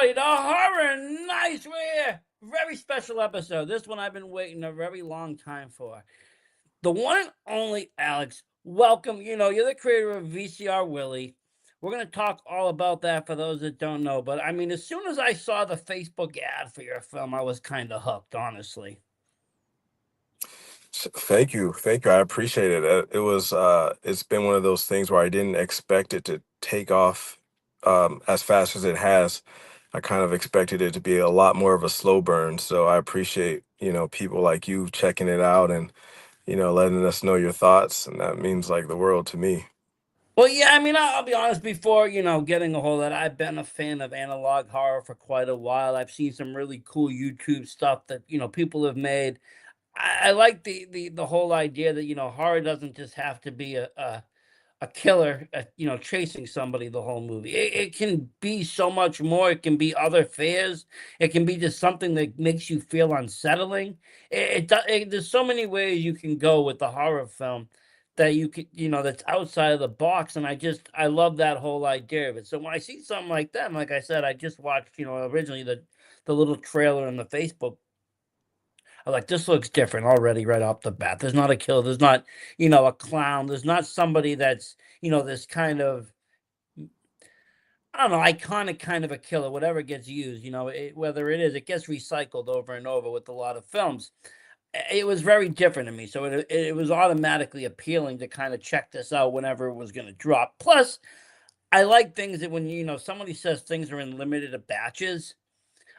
everybody, the horror nights. We're here. Very special episode. This one I've been waiting a very long time for. The one and only Alex. Welcome. You're the creator of VCR Willie. We're going to talk all about that for those that don't know. But I mean, as soon as I saw the Facebook ad for your film, I was kind of hooked, honestly. Thank you. Thank you. I appreciate it. It's been one of those things where I didn't expect it to take off as fast as it has. I kind of expected it to be a lot more of a slow burn. So I appreciate, people like you checking it out and, letting us know your thoughts. And that means like the world to me. Well, yeah, I mean, I'll be honest, before, getting a hold of that, I've been a fan of analog horror for quite a while. I've seen some really cool YouTube stuff that, people have made. I like the whole idea that, horror doesn't just have to be a killer, chasing somebody the whole movie. It can be so much more. It can be other fears. It can be just something that makes you feel unsettling. There's so many ways you can go with the horror film that you could, that's outside of the box. And I love that whole idea of it. So when I see something like that, and like I said, I just watched, originally the little trailer on the Facebook. I'm like, this looks different already right off the bat. There's not a killer. There's not, a clown. There's not somebody that's, this kind of, I don't know, iconic kind of a killer, whatever gets used, whether it gets recycled over and over with a lot of films. It was very different to me. So it was automatically appealing to kind of check this out whenever it was going to drop. Plus, I like things that when, somebody says things are in limited batches,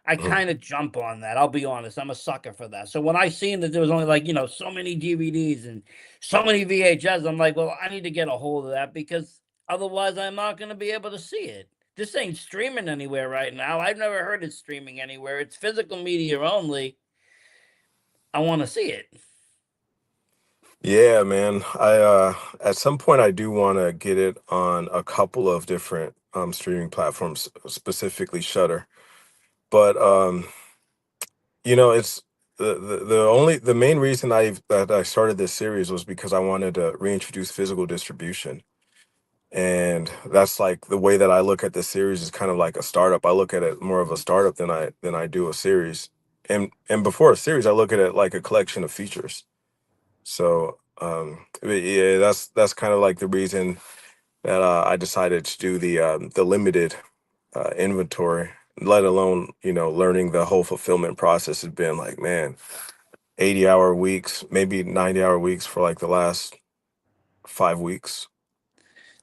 I Mhm. kind of jump on that. I'll be honest. I'm a sucker for that. So when I seen that there was only like, so many DVDs and so many VHS, I'm like, well, I need to get a hold of that because otherwise I'm not going to be able to see it. This ain't streaming anywhere right now. I've never heard it streaming anywhere. It's physical media only. I want to see it. Yeah, man. I at some point I do want to get it on a couple of different streaming platforms, specifically Shutter. But it's the main reason I started this series was because I wanted to reintroduce physical distribution. And that's like the way that I look at the series is kind of like a startup. I look at it more of a startup than I do a series. And before a series, I look at it like a collection of features. So but yeah, that's kind of like the reason that I decided to do the limited inventory, let alone, learning the whole fulfillment process has been like, man, 80-hour weeks, maybe 90-hour weeks for like the last 5 weeks.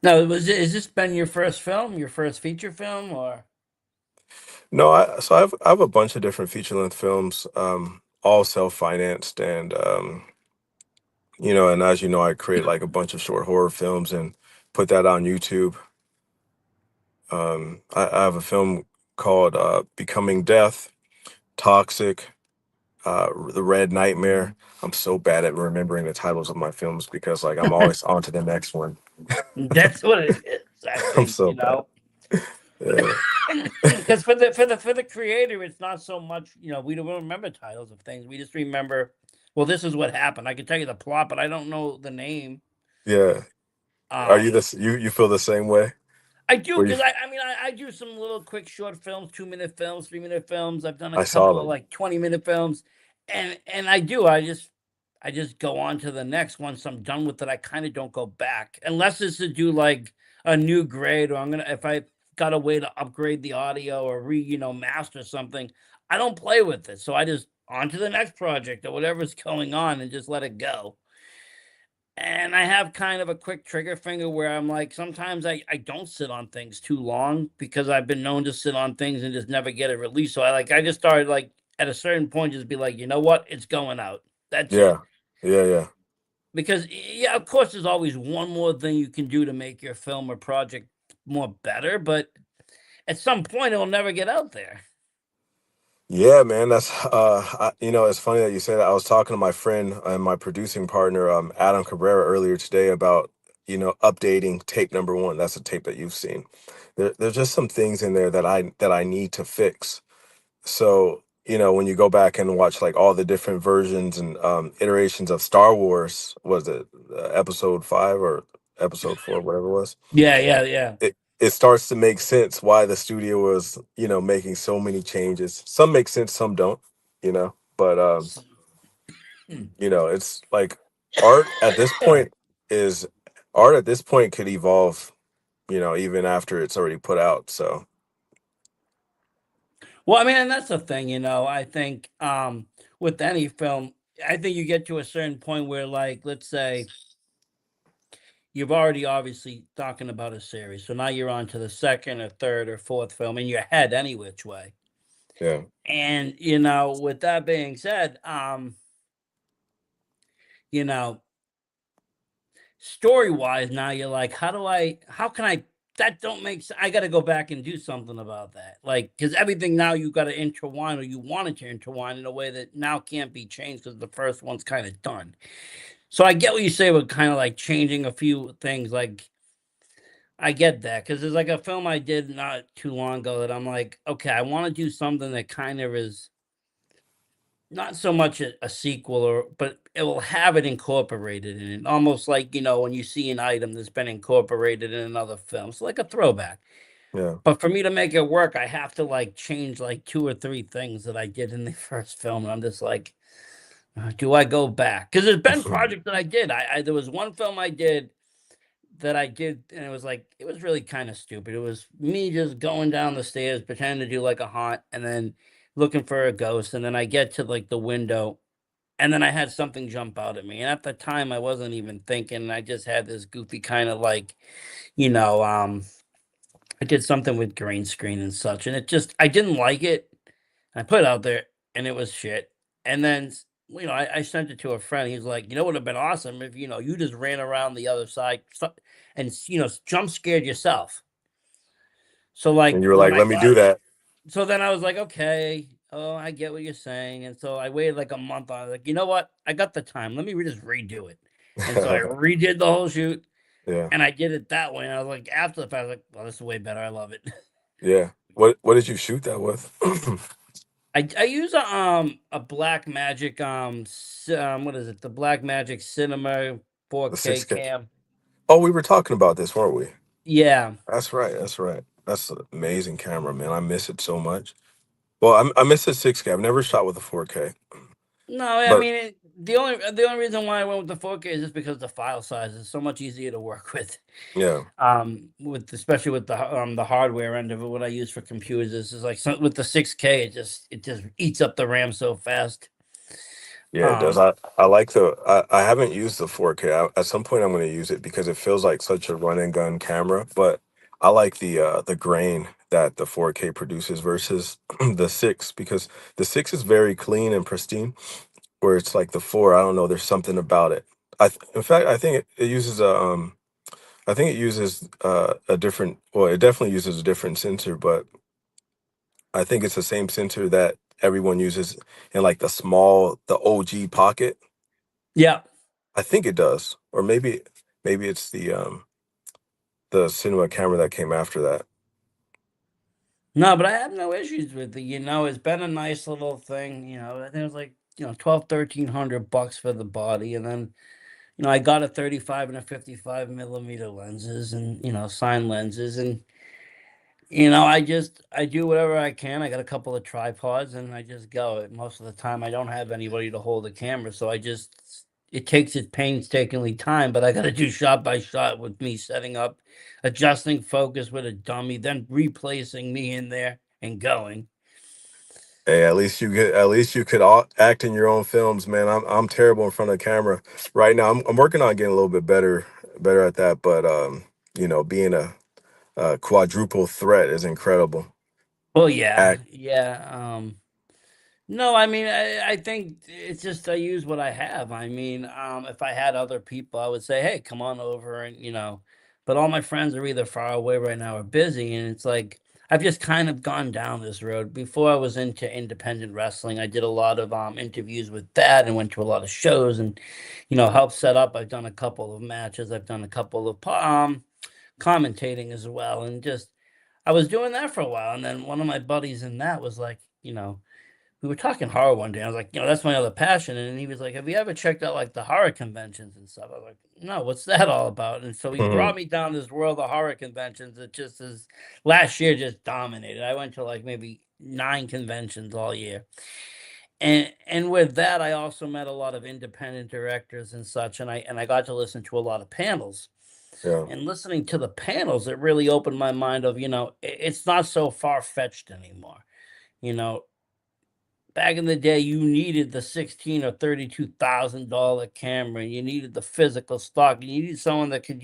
Now, is this been your first film, your first feature film, or? No, I have a bunch of different feature length films, all self-financed, and and as you know, I create like a bunch of short horror films and put that on YouTube. I have a film called Becoming Death, Toxic, The Red Nightmare. I'm so bad at remembering the titles of my films because like I'm always on to the next one. That's what it is, I I'm think, so bad. Yeah. because for the creator, it's not so much, we don't remember titles of things. We just remember, well, this is what happened. I can tell you the plot, but I don't know the name. Yeah. Are you Um, this you feel the same way? I do Where you because I mean I do some little quick short films, 2 minute films, 3 minute films. I've done a I saw couple of them. like 20 minute films, and I just go on to the next. Once I'm done with it, I kind of don't go back unless it's to do like a new grade, or if I got a way to upgrade the audio or master something. I don't play with it, so I just on to the next project or whatever's going on and just let it go. And I have kind of a quick trigger finger where I'm like, sometimes I don't sit on things too long because I've been known to sit on things and just never get it released. So I just started like at a certain point, just be like, you know what? It's going out. That's it. Yeah. Yeah, yeah. Because yeah, of course, there's always one more thing you can do to make your film or project more better, but at some point it'll never get out there. Yeah, man, it's funny that you say that. I was talking to my friend and my producing partner, Adam Cabrera, earlier today about, updating tape number one. That's a tape that you've seen. There's just some things in there that I need to fix. So, when you go back and watch like all the different versions and iterations of Star Wars, was it episode 5 or episode 4, whatever it was? Yeah, yeah, yeah. it starts to make sense why the studio was, making so many changes. Some make sense, some don't, but it's like art at this point is art at this point could evolve, even after it's already put out. So Well, I mean, and that's the thing, I think, with any film, I think you get to a certain point where, like, let's say you've already obviously talking about a series, so now you're on to the second or third or fourth film in your head any which way. yeah, And, with that being said, you know, story-wise, now you're like, how can I that don't make sense. I gotta go back and do something about that. Like, because everything now you gotta intertwine or you want it to intertwine in a way that now can't be changed because the first one's kind of done. So I get what you say with kind of like changing a few things. Like, I get that because there's like a film I did not too long ago that I'm like, okay, I want to do something that kind of is not so much a sequel, but it will have it incorporated in it, almost like, when you see an item that's been incorporated in another film, so like a throwback. yeah. But for me to make it work, I have to like change like two or three things that I did in the first film, and I'm just like, do I go back? Because there's been projects that I did. I there was one film I did that I did, and it was like it was really kind of stupid. It was me just going down the stairs, pretending to do like a haunt, and then looking for a ghost, and then I get to like the window, and then I had something jump out at me. And at the time, I wasn't even thinking. I just had this goofy kind of like, you know, um, I did something with green screen and such, and I didn't like it. I put it out there, and it was shit. And then, I sent it to a friend. He's like, would have been awesome if, you just ran around the other side and, jump scared yourself. So, And like, you were when like, I let me do got that. so then I was like, "Okay, oh, I get what you're saying," and so I waited like a month on it, like, "You know what? I got the time, let me just redo it," and so I redid the whole shoot, Yeah, and I did it that way, and I was like, after the fact, I was like, "Well, this is way better, I love it." yeah. What did you shoot that with? I use a Black Magic, what is it? The Black Magic Cinema The 4K 6K. cam. Oh, we were talking about this, weren't we? Yeah. That's right. That's right. That's an amazing camera, man. I miss it so much. Well, I miss the 6K. I've never shot with a 4K, No, I but mean, the only reason why I went with the 4K is just because the file size is so much easier to work with. yeah, With especially with the hardware end of it, what I use for computers is like with the 6K, it just eats up the RAM so fast. yeah, it does. Um, I like I haven't used the 4K. At some point, I'm going to use it because it feels like such a run and gun camera. But I like the grain that the 4K produces versus the six because the six is very clean and pristine. Where it's like the four, I don't know. There's something about it. In fact, I think it uses I think it uses a different. Well, it definitely uses a different sensor, but I think it's the same sensor that everyone uses in like the OG Pocket. yeah. I think it does, or maybe it's the cinema camera that came after that. No, but I have no issues with it. It's been a nice little thing. I think it was like 12, $1,300 for the body, and then I got a 35 and a 55 millimeter lenses, and sign lenses, and I do whatever I can. I got a couple of tripods and I just go. Most of the time I don't have anybody to hold the camera, so it takes it painstakingly time, but I gotta do shot by shot with me setting up, adjusting focus with a dummy, then replacing me in there and going. Hey, at least you could act in your own films, man. I'm terrible in front of the camera right now. I'm working on getting a little bit better at that. But being a quadruple threat is incredible. Well, yeah, Act, yeah. No, I mean, I think it's just I use what I have. I mean, if I had other people, I would say, "Hey, come on over," and but all my friends are either far away right now or busy, and it's like I've just kind of gone down this road. Before I was into independent wrestling, I did a lot of interviews with that and went to a lot of shows and helped set up. I've done a couple of matches. I've done a couple of commentating as well, and just I was doing that for a while, and then one of my buddies in that was like, we were talking horror one day. I was like, that's my other passion. And he was like, have you ever checked out like the horror conventions and stuff? I was like, no, what's that all about? And so he brought Mhm. me down this world of horror conventions. It just is last year just dominated. I went to like maybe 9 conventions all year. And with that, I also met a lot of independent directors and such, and I got to listen to a lot of panels. Yeah. And listening to the panels, it really opened my mind of, it's not so far-fetched anymore. You know, Back in the day, you needed the 16 or $32,000 camera. You needed the physical stock. You needed someone that could,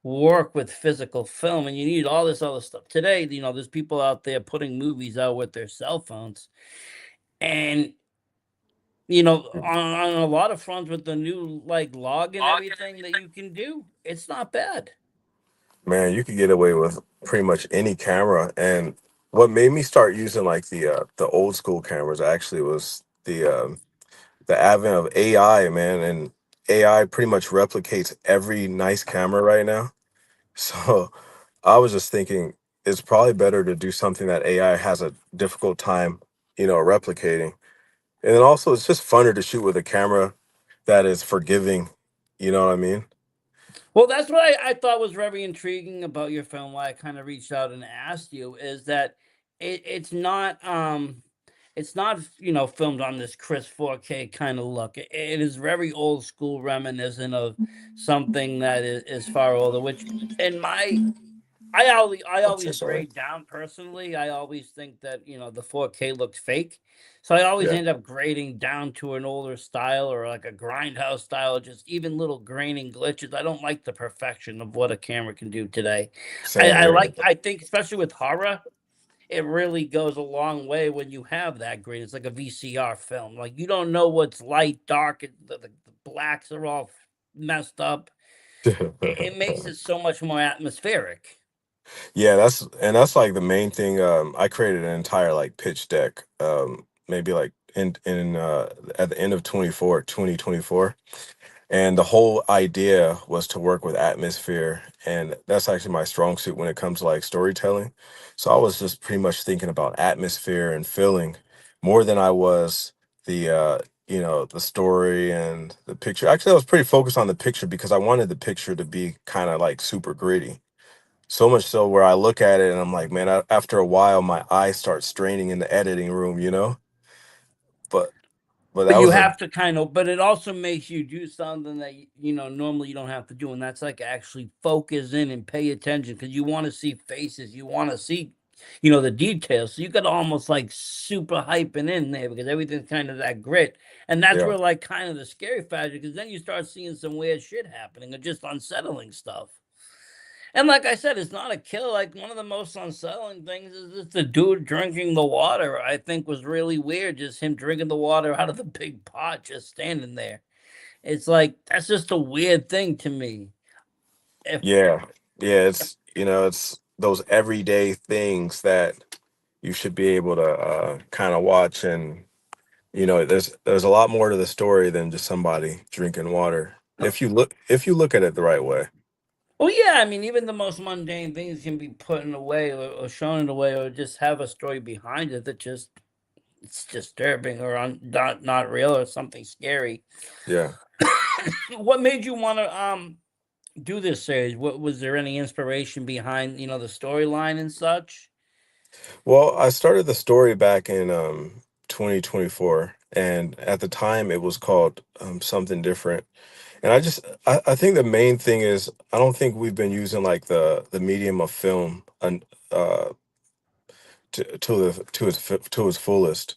work with physical film, and you need all this other stuff. Today, there's people out there putting movies out with their cell phones, and on a lot of fronts with the new like log and everything that you can do, it's not bad. Man, you could get away with pretty much any camera. And what made me start using like the old school cameras actually was the advent of AI, man. And AI pretty much replicates every nice camera right now. So I was just thinking it's probably better to do something that AI has a difficult time, replicating. And then also it's just funner to shoot with a camera that is forgiving. You know what I mean? Well, that's what I thought was very intriguing about your film. Why I kind of reached out and asked you is that it's not filmed on this crisp 4K kind of look. It is very old school, reminiscent of something that is far older. Which in my What's I always this on? grade down personally. I always think that, the 4K looks fake. So I always Yeah. end up grading down to an older style or like a grindhouse style, just even little graining glitches. I don't like the perfection of what a camera can do today. I, Same I here. like I think especially with horror, it really goes a long way when you have that grain. It's like a VCR film. Like you don't know what's light, dark, the blacks are all messed up. It makes it so much more atmospheric. Yeah, that's like the main thing. I created an entire like pitch deck, maybe like in at the end of 2024. And the whole idea was to work with atmosphere, and that's actually my strong suit when it comes to like storytelling. So I was just pretty much thinking about atmosphere and feeling more than I was the story and the picture. Actually, I was pretty focused on the picture because I wanted the picture to be kind of like super gritty. So much so where I look at it and I'm like, man, after a while, my eyes start straining in the editing room, you know? But but But that you was a have to but it also makes you do something that normally you don't have to do, and that's like actually focus in and pay attention because you want to see faces, you want to see, the details. So you got to almost like super hyping in there because everything's kind of that grit, and that's yeah. where like kind of the scary factor because then you start seeing some weird shit happening or just unsettling stuff. And like I said, it's not a kill. Like one of the most unsettling things is just the dude drinking the water. I think was really weird. Just him drinking the water out of the big pot, just standing there. It's like that's just a weird thing to me. If Yeah. Yeah, it's those everyday things that you should be able to kind of watch. And there's a lot more to the story than just somebody drinking water if you look at it the right way. well, yeah, I mean, even the most mundane things can be put in a way or shown in a way or just have a story behind it that just it's disturbing or not real or something scary. Yeah. What made you want to do this series? What was there any inspiration behind, the storyline and such? Well, I started the story back in 2024, and at the time it was called something different. And I think the main thing is I don't think we've been using like the medium of film and to its fullest.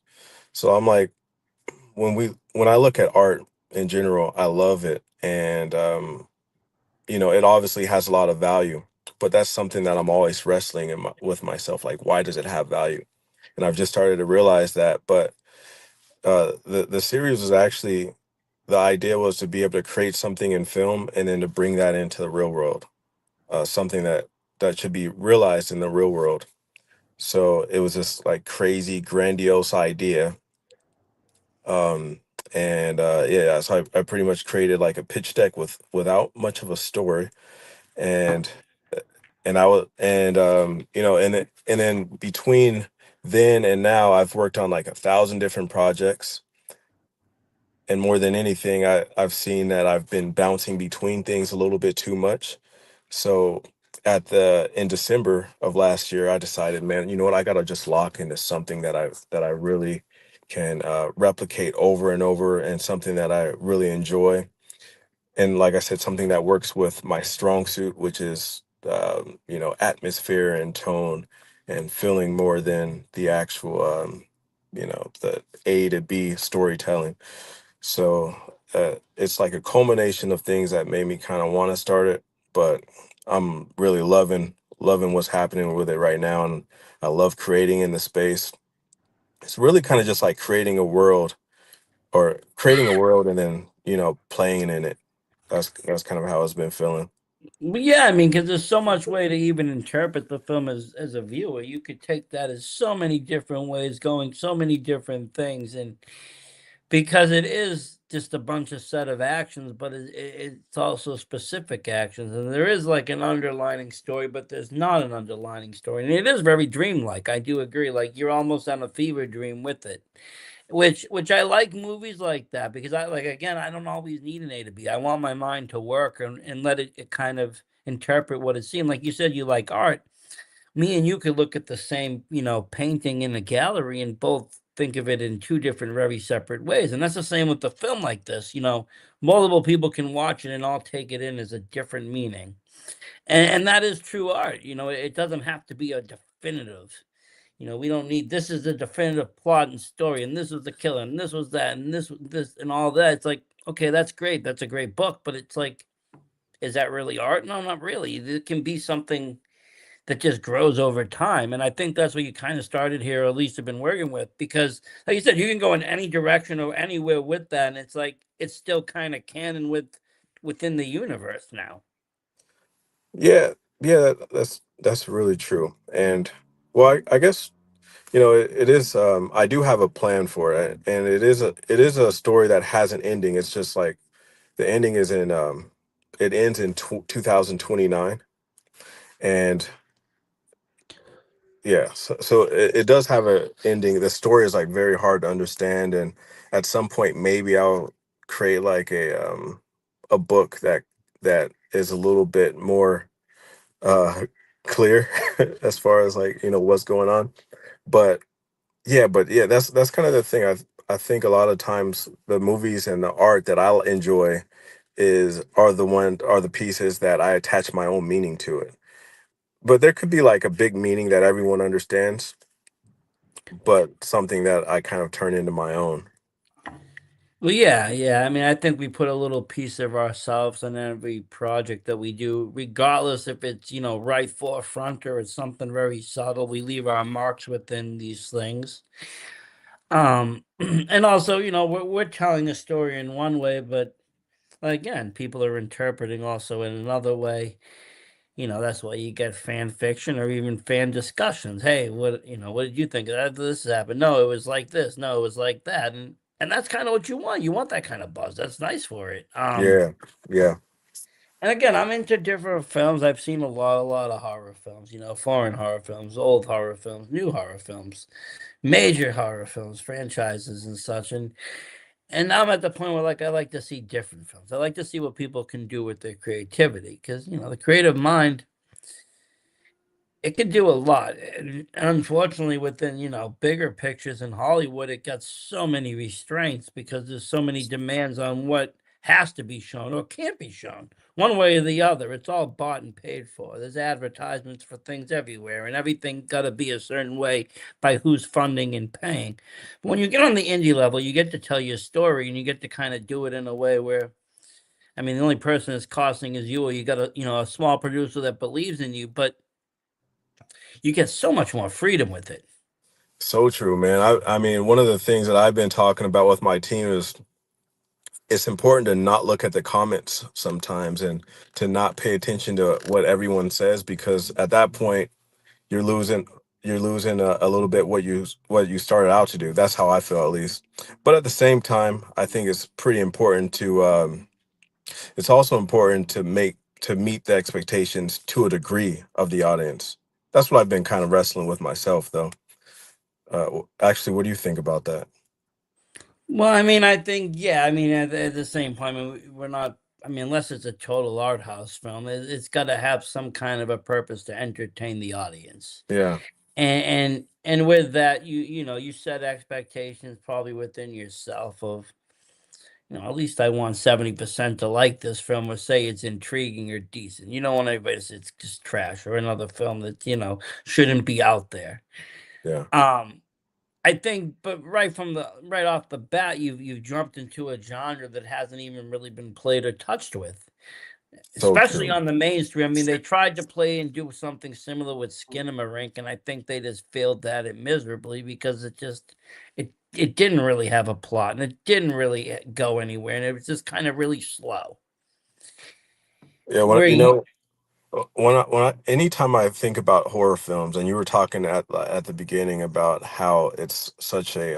So I'm like, when I look at art in general, I love it, and it obviously has a lot of value. But that's something that I'm always wrestling with myself, like why does it have value? And I've just started to realize that. But the series was actually, the idea was to be able to create something in film and then to bring that into the real world, something that should be realized in the real world. So it was this like crazy grandiose idea. um and yeah, so I pretty much created like a pitch deck without much of a story. And and I was and and then between Then and now I've worked on like 1,000 different projects, and more than anything, I've seen that I've been bouncing between things a little bit too much. So at the in December of last year, I decided, man, you know what, I gotta just lock into something that I really can replicate over and over, and something that I really enjoy. And like I said, something that works with my strong suit, which is atmosphere and tone and feeling more than the actual the A to B storytelling. So it's like a culmination of things that made me kind of want to start it, but I'm really loving what's happening with it right now, and I love creating in the space. It's really kind of just like creating a world and then playing in it. That's kind of how it's been feeling. But yeah, I mean, because there's so much way to even interpret the film as a viewer. You could take that as so many different ways, going so many different things, and because it is just a bunch of set of actions, but it's also specific actions, and there is like an underlining story, but there's not an underlining story, and it is very dreamlike. I do agree. Like you're almost on a fever dream with it, which I like movies like that because I like again I don't always need an A to B. I want my mind to work and let it kind of interpret what it's seeing. Like you said, you like art. Me and you could look at the same, painting in a gallery and both think of it in two different, very separate ways. And that's the same with the film like this. Multiple people can watch it and all take it in as a different meaning. And that is true art. It doesn't have to be a definitive. We don't need this is the definitive plot and story, and this was the killer, and this was that, and this and all that. It's like, okay, that's great. That's a great book, but it's like, is that really art? No, not really. It can be something that just grows over time. And I think that's what you kind of started here, or at least have been working with, because like you said, you can go in any direction or anywhere with that. And it's like it's still kind of canon within the universe now. Yeah, yeah, that's really true. And well, I guess it is. I do have a plan for it, and it is a story that has an ending. It's just like the ending is in it ends in 2029, and yeah, so it does have a ending. The story is like very hard to understand, and at some point maybe I'll create like a book that is a little bit more uh clear as far as like what's going on. But yeah, that's kind of the thing. I think a lot of times the movies and the art that I'll enjoy are the pieces that I attach my own meaning to it. But there could be like a big meaning that everyone understands, but something that I kind of turn into my own. Well, yeah, yeah. I mean, I think we put a little piece of ourselves in every project that we do, regardless if it's, right forefront or it's something very subtle. We leave our marks within these things. And also, we're telling a story in one way, but again, people are interpreting also in another way. That's why you get fan fiction or even fan discussions. Hey, what did you think of this happened? No, it was like this. No, it was like that. And that's kind of what you want. You want that kind of buzz. That's nice for it. Yeah, yeah. And again, I'm into different films. I've seen a lot of horror films, foreign horror films, old horror films, new horror films, major horror films, franchises and such. And now I'm at the point where like I like to see different films. I like to see what people can do with their creativity because the creative mind, it could do a lot. And unfortunately, within bigger pictures in Hollywood, it got so many restraints because there's so many demands on what has to be shown or can't be shown one way or the other. It's all bought and paid for. There's advertisements for things everywhere, and everything got to be a certain way by who's funding and paying. But when you get on the indie level, you get to tell your story, and you get to kind of do it in a way where, I mean, the only person that's costing is you, or you got a small producer that believes in you, but you get so much more freedom with it. So true, man. I mean, one of the things that I've been talking about with my team is it's important to not look at the comments sometimes, and to not pay attention to what everyone says, because at that point you're losing you're losing a little bit what you started out to do. That's how I feel, at least. But at the same time, I think it's pretty important to it's also important to meet the expectations to a degree of the audience. That's what I've been kind of wrestling with myself, though. Actually, what do you think about that? Well, I mean, I think, yeah, I mean, at the same point, I mean, we're not, I mean, unless it's a total art house film, it's got to have some kind of a purpose to entertain the audience. Yeah, And with that, you set expectations probably within yourself of, at least I want 70% to like this film or say it's intriguing or decent. You don't want everybody to say it's just trash or another film that, shouldn't be out there. yeah, Um, I think, but right off the bat, you've jumped into a genre that hasn't even really been played or touched with, so especially true. on the mainstream. I mean, they tried to play and do something similar with Skinamarink, and I think they just failed at it miserably because it didn't really have a plot and it didn't really go anywhere, and it was just kind of really slow. Yeah, Where you anytime I think about horror films, and you were talking at the beginning about how it's such a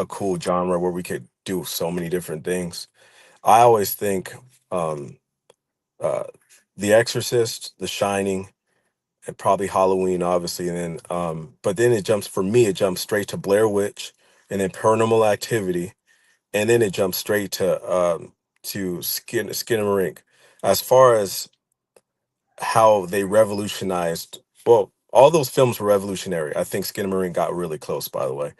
cool genre where we could do so many different things. I always think um, uh, The Exorcist, The Shining, and probably Halloween, obviously, and then but then it jumps straight to Blair Witch, and then Paranormal Activity, and then it jumps straight to Skinamarink. As far as how they revolutionized, well, all those films were revolutionary. I think Skinamarink got really close, by the way.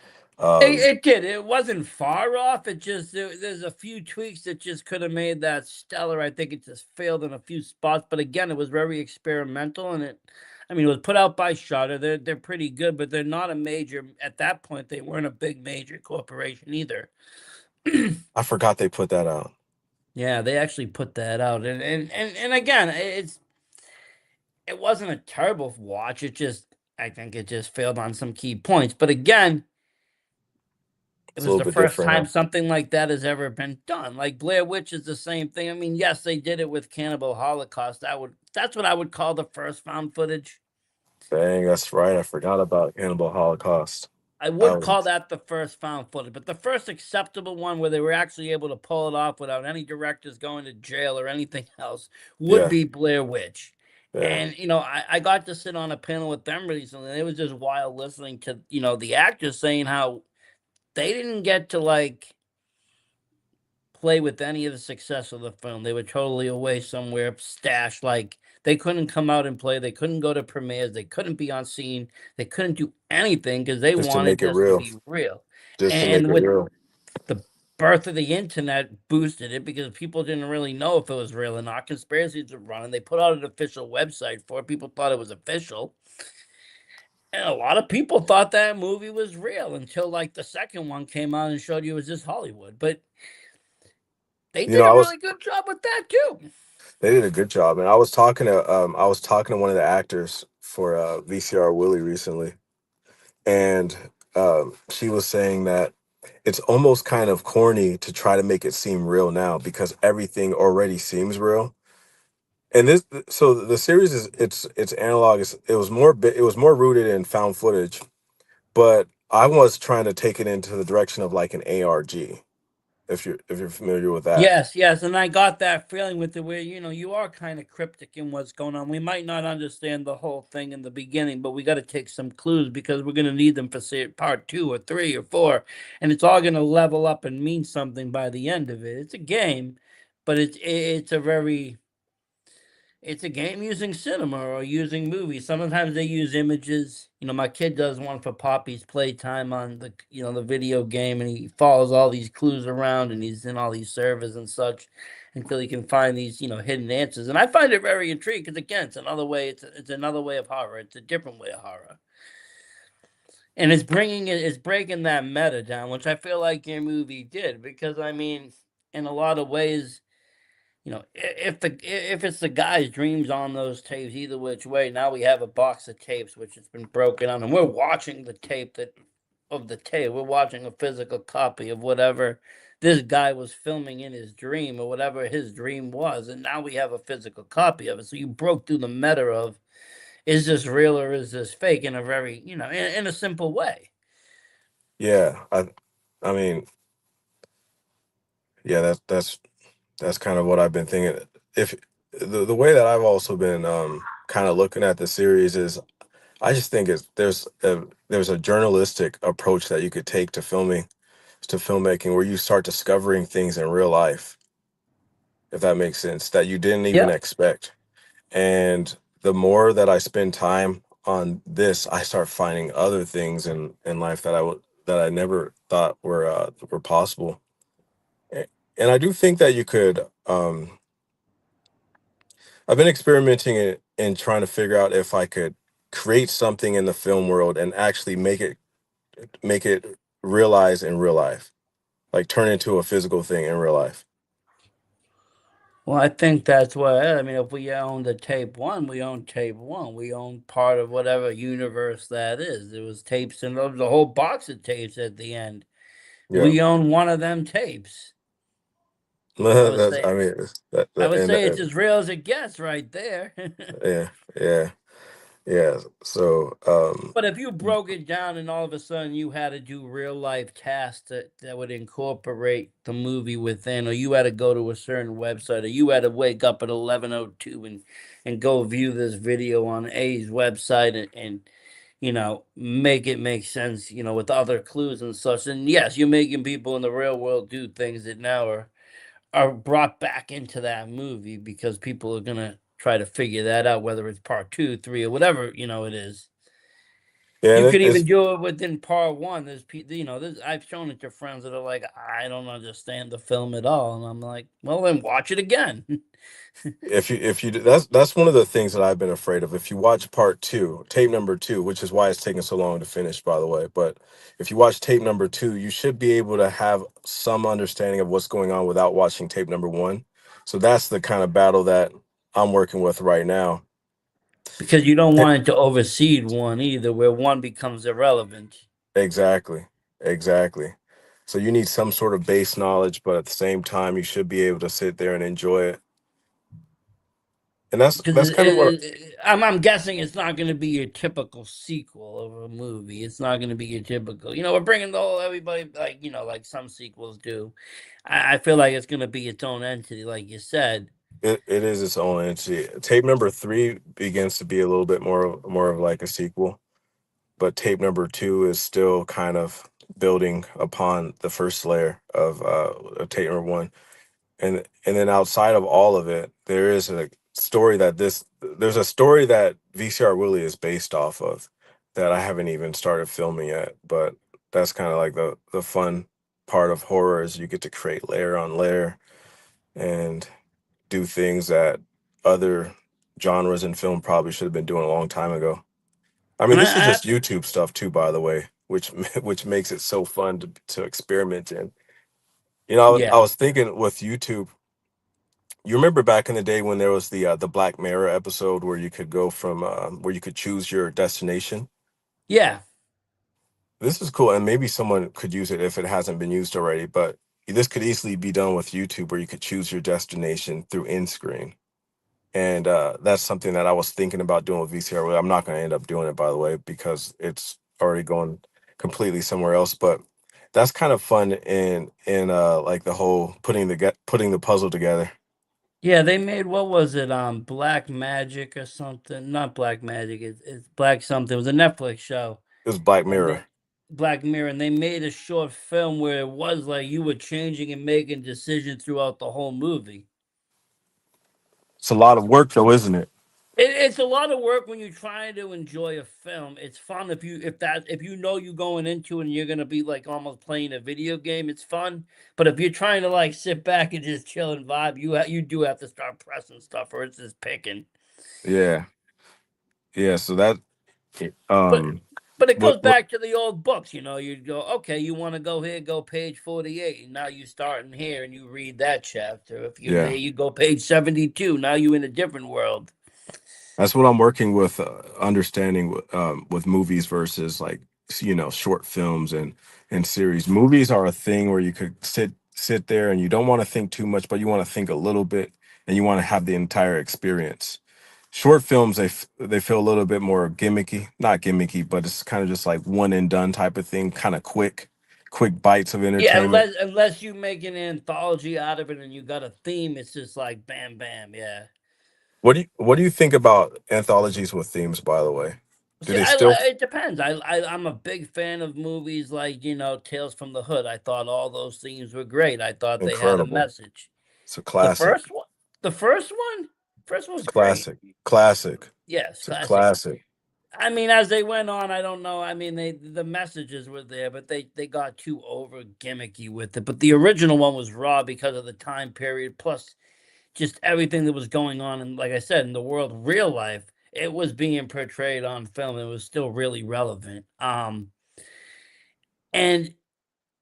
It, Um, it did. It wasn't far off. It just there's a few tweaks that just could have made that stellar. I think it just failed in a few spots, but again, it was very experimental, and I mean, it was put out by Shudder. They're pretty good, but they're not a major. At that point, they weren't a big major corporation either. I forgot they put that out. Yeah, they actually put that out, and again, it wasn't a terrible watch. I think it just failed on some key points, but again, it It's a was little the bit first different, huh? time something like that has ever been done. Like Blair Witch is the same thing. I mean, yes, they did it with Cannibal Holocaust. That's what I would call the first found footage. Dang, that's right. I forgot about Cannibal Holocaust. I That would call was, that the first found footage, but the first acceptable one where they were actually able to pull it off without any directors going to jail or anything else would yeah, be Blair Witch. yeah. And I got to sit on a panel with them recently, and it was just wild listening to the actors saying how they didn't get to like play with any of the success of the film. They were totally away somewhere, stashed. Like they couldn't come out and play. They couldn't go to premieres. They couldn't be on scene. They couldn't do anything because they Just to wanted make it this to real. be real. Just to make And it with real. the birth of the internet boosted it because people didn't really know if it was real or not. Conspiracies were running. They put out an official website for it. People thought it was official. And a lot of people thought that movie was real until like the second one came out and showed you it was just Hollywood. But they You did know, a really good job with that too. they did a good job, and I was talking to one of the actors for VCR Willie recently, and she was saying that it's almost kind of corny to try to make it seem real now because everything already seems real. And so the series is it's analog. It was more rooted in found footage, but I was trying to take it into the direction of like an ARG, if you're familiar with that. Yes, yes, and I got that feeling with the way you are kind of cryptic in what's going on. We might not understand the whole thing in the beginning, but we got to take some clues because we're going to need them for say part two or three or four, and it's all going to level up and mean something by the end of it. It's a game, but it's a game using cinema or using movies. Sometimes they use images. My kid does one for Poppy's playtime on the video game, and he follows all these clues around, and he's in all these servers and such until he can find these hidden answers. And I find it very intriguing because again, it's another way. It's another way of horror. It's a different way of horror, and it's breaking that meta down, which I feel like your movie did because I mean, in a lot of ways if it's the guy's dreams on those tapes, either which way, now we have a box of tapes which has been broken on, and we're watching the tape that of the tape. We're watching a physical copy of whatever this guy was filming in his dream or whatever his dream was, and now we have a physical copy of it. So you broke through the meta of is this real or is this fake in a very in a simple way. Yeah, I mean, yeah, that's kind of what I've been thinking. If the way that I've also been kind of looking at the series is I just think there's a journalistic approach that you could take to filming, to filmmaking, where you start discovering things in real life, if that makes sense, that you didn't even Yep. expect. And the more that I spend time on this, I start finding other things in life that I never thought were possible. A- And I do think that you could. I've been experimenting in trying to figure out if I could create something in the film world and actually make it realize in real life, like turn into a physical thing in real life. Well, I think that's what I mean. If we own the tape one, we own tape one. We own part of whatever universe that is. There was tapes and there was a whole box of tapes at the end. Yeah. We own one of them tapes. I would That's, say I mean, that, I that would and say it's as real as it gets right there. yeah, yeah, yeah. So, But if you broke it down and all of a sudden you had to do real life tasks that would incorporate the movie within, or you had to go to a certain website, or you had to wake up at 11:02 and go view this video on A's website and make it make sense, with other clues and such. And yes, you're making people in the real world do things that now are brought back into that movie because people are gonna try to figure that out, whether it's part two, three, or whatever it is. yeah, You and could even it's do it within part one. I've shown it to friends that are like, I don't understand the film at all, and I'm like, well, then watch it again. that's one of the things that I've been afraid of. If you watch part two, tape number two, which is why it's taking so long to finish, by the way, but if you watch tape number two, you should be able to have some understanding of what's going on without watching tape number one. So that's the kind of battle that I'm working with right now. Because you don't want it to overseed one either, where one becomes irrelevant. Exactly. Exactly. So you need some sort of base knowledge, but at the same time, you should be able to sit there and enjoy it. And Because that's kind of what I'm guessing it's not going to be your typical sequel of a movie. It's not going to be your typical. We're bringing the whole everybody like like some sequels do. I feel like it's going to be its own entity, like you said. it is its own entity. Tape number three begins to be a little bit more of like a sequel, but tape number two is still kind of building upon the first layer of tape number one. And then outside of all of it, there's a story that VCR Willie is based off of that I haven't even started filming yet. But that's kind of like the fun part of horror is you get to create layer on layer and do things that other genres in film probably should have been doing a long time ago. I mean, And this is I just YouTube stuff too, by the way, which which makes it so fun to experiment in. I yeah, was thinking with YouTube. You remember back in the day when there was the Black Mirror episode where you could go from where you could choose your destination. yeah. This is cool, and maybe someone could use it if it hasn't been used already. But this could easily be done with YouTube, where you could choose your destination through in screen, and that's something that I was thinking about doing with VCR. Well, I'm not going to end up doing it, by the way, because it's already going completely somewhere else. But that's kind of fun in like the whole putting the puzzle together. Yeah, they made what was it? Black Magic or something. Not Black Magic. It's Black something. It was a Netflix show, It was Black and Mirror. they Black Mirror, and they made a short film where it was like you were changing and making decisions throughout the whole movie. It's a lot of work, though, isn't it? It's a lot of work when you're trying to enjoy a film. It's fun if you know you going into it and you're gonna be like almost playing a video game. It's fun, but if you're trying to like sit back and just chill and vibe, you do have to start pressing stuff, or it's just picking. Yeah, yeah. So that But um, but it goes what back to the old books. You go, okay, you want to go here, go page 48, and now you start in here and you read that chapter. If you're there, yeah. you go page 72. Now you in a different world. That's what I'm working with, understanding with movies versus like short films and series. Movies are a thing where you could sit there and you don't want to think too much, but you want to think a little bit and you want to have the entire experience. Short films they feel a little bit more gimmicky, not gimmicky, but it's kind of just like one and done type of thing, kind of quick bites of Yeah, entertainment. unless you make an anthology out of it and you got a theme, it's just like bam, bam, yeah. What do you think about anthologies with themes, by the way? Do See, they still it depends. I'm a big fan of movies like, Tales from the Hood. I thought all those themes were great. I thought they had a incredible? message. It's a The classic. first one the first one? First one It's was great. classic. Classic. Yes, It's a classic. classic. I mean, as they went on, I don't know. I mean, the messages were there, but they got too over gimmicky with it. But the original one was raw because of the time period, plus just everything that was going on, and like I said, in the world, real life, it was being portrayed on film. It was still really relevant. And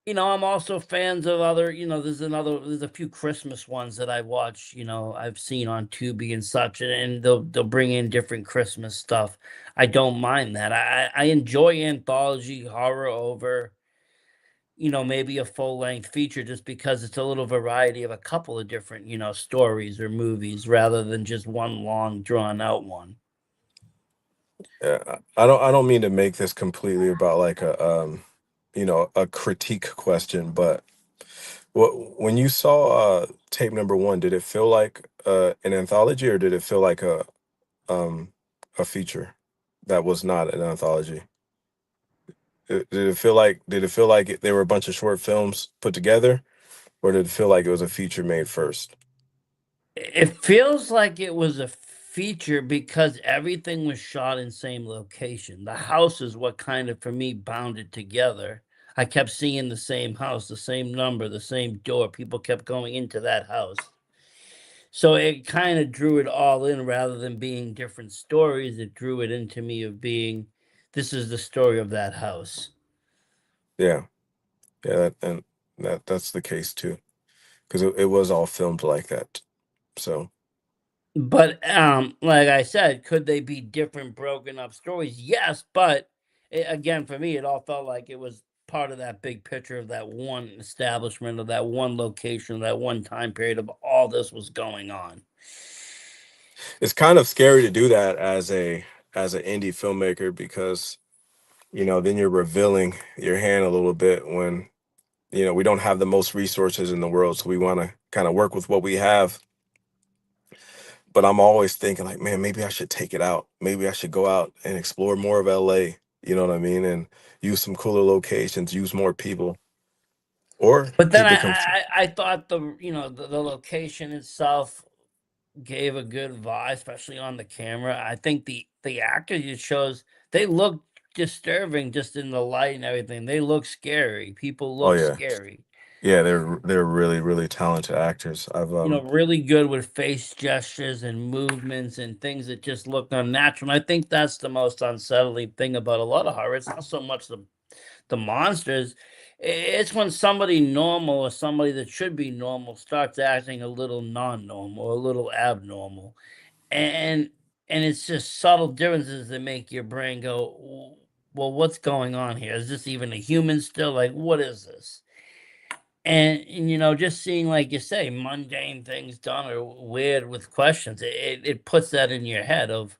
I'm also fans of other. There's a few Christmas ones that I watch. I've seen on Tubi and such, and they'll bring in different Christmas stuff. I don't mind that. I enjoy anthology horror over maybe a full length feature just because it's a little variety of a couple of different stories or movies rather than just one long drawn out one. Yeah, I don't mean to make this completely about like a critique question, but when you saw tape number one, did it feel like an anthology, or did it feel like um a feature that was not an anthology? Did it feel like they were a bunch of short films put together, or did it feel like it was a feature made first? It feels like it was a feature because everything was shot in same location. The house is what kind of for me bound it together. I kept seeing the same house, the same number, the same door. People kept going into that house. So it kind of drew it all in rather than being different stories. It drew it into me of being this is the story of that house. Yeah, yeah, and that's the case too, because it was all filmed like that. So But like I said, could they be different broken up stories? Yes, but again for me it all felt like it was part of that big picture of that one establishment of that one location, of that one time period of all this was going on. it's kind of scary to do that as an indie filmmaker, because then you're revealing your hand a little bit when we don't have the most resources in the world, so we want to kind of work with what we have. But I'm always thinking like, man, maybe I should take it out. Maybe I should go out and explore more of LA. You know what I mean? And use some cooler locations, use more people, or But then keep I it I thought the location itself gave a good vibe, especially on the camera. I think the actors it shows they look disturbing just in the light and everything. They look scary. People Oh look yeah. scary. Yeah, they're really, really talented actors. I've Really good with face gestures and movements and things that just look unnatural. And I think that's the most unsettling thing about a lot of horror. It's not so much the monsters. It's when somebody normal or somebody that should be normal starts acting a little non-normal, a little abnormal. And and it's just subtle differences that make your brain go, well, what's going on here? Is this even a human still? Like, what is this? And just seeing, like you say, mundane things done or weird with questions, it puts that in your head of,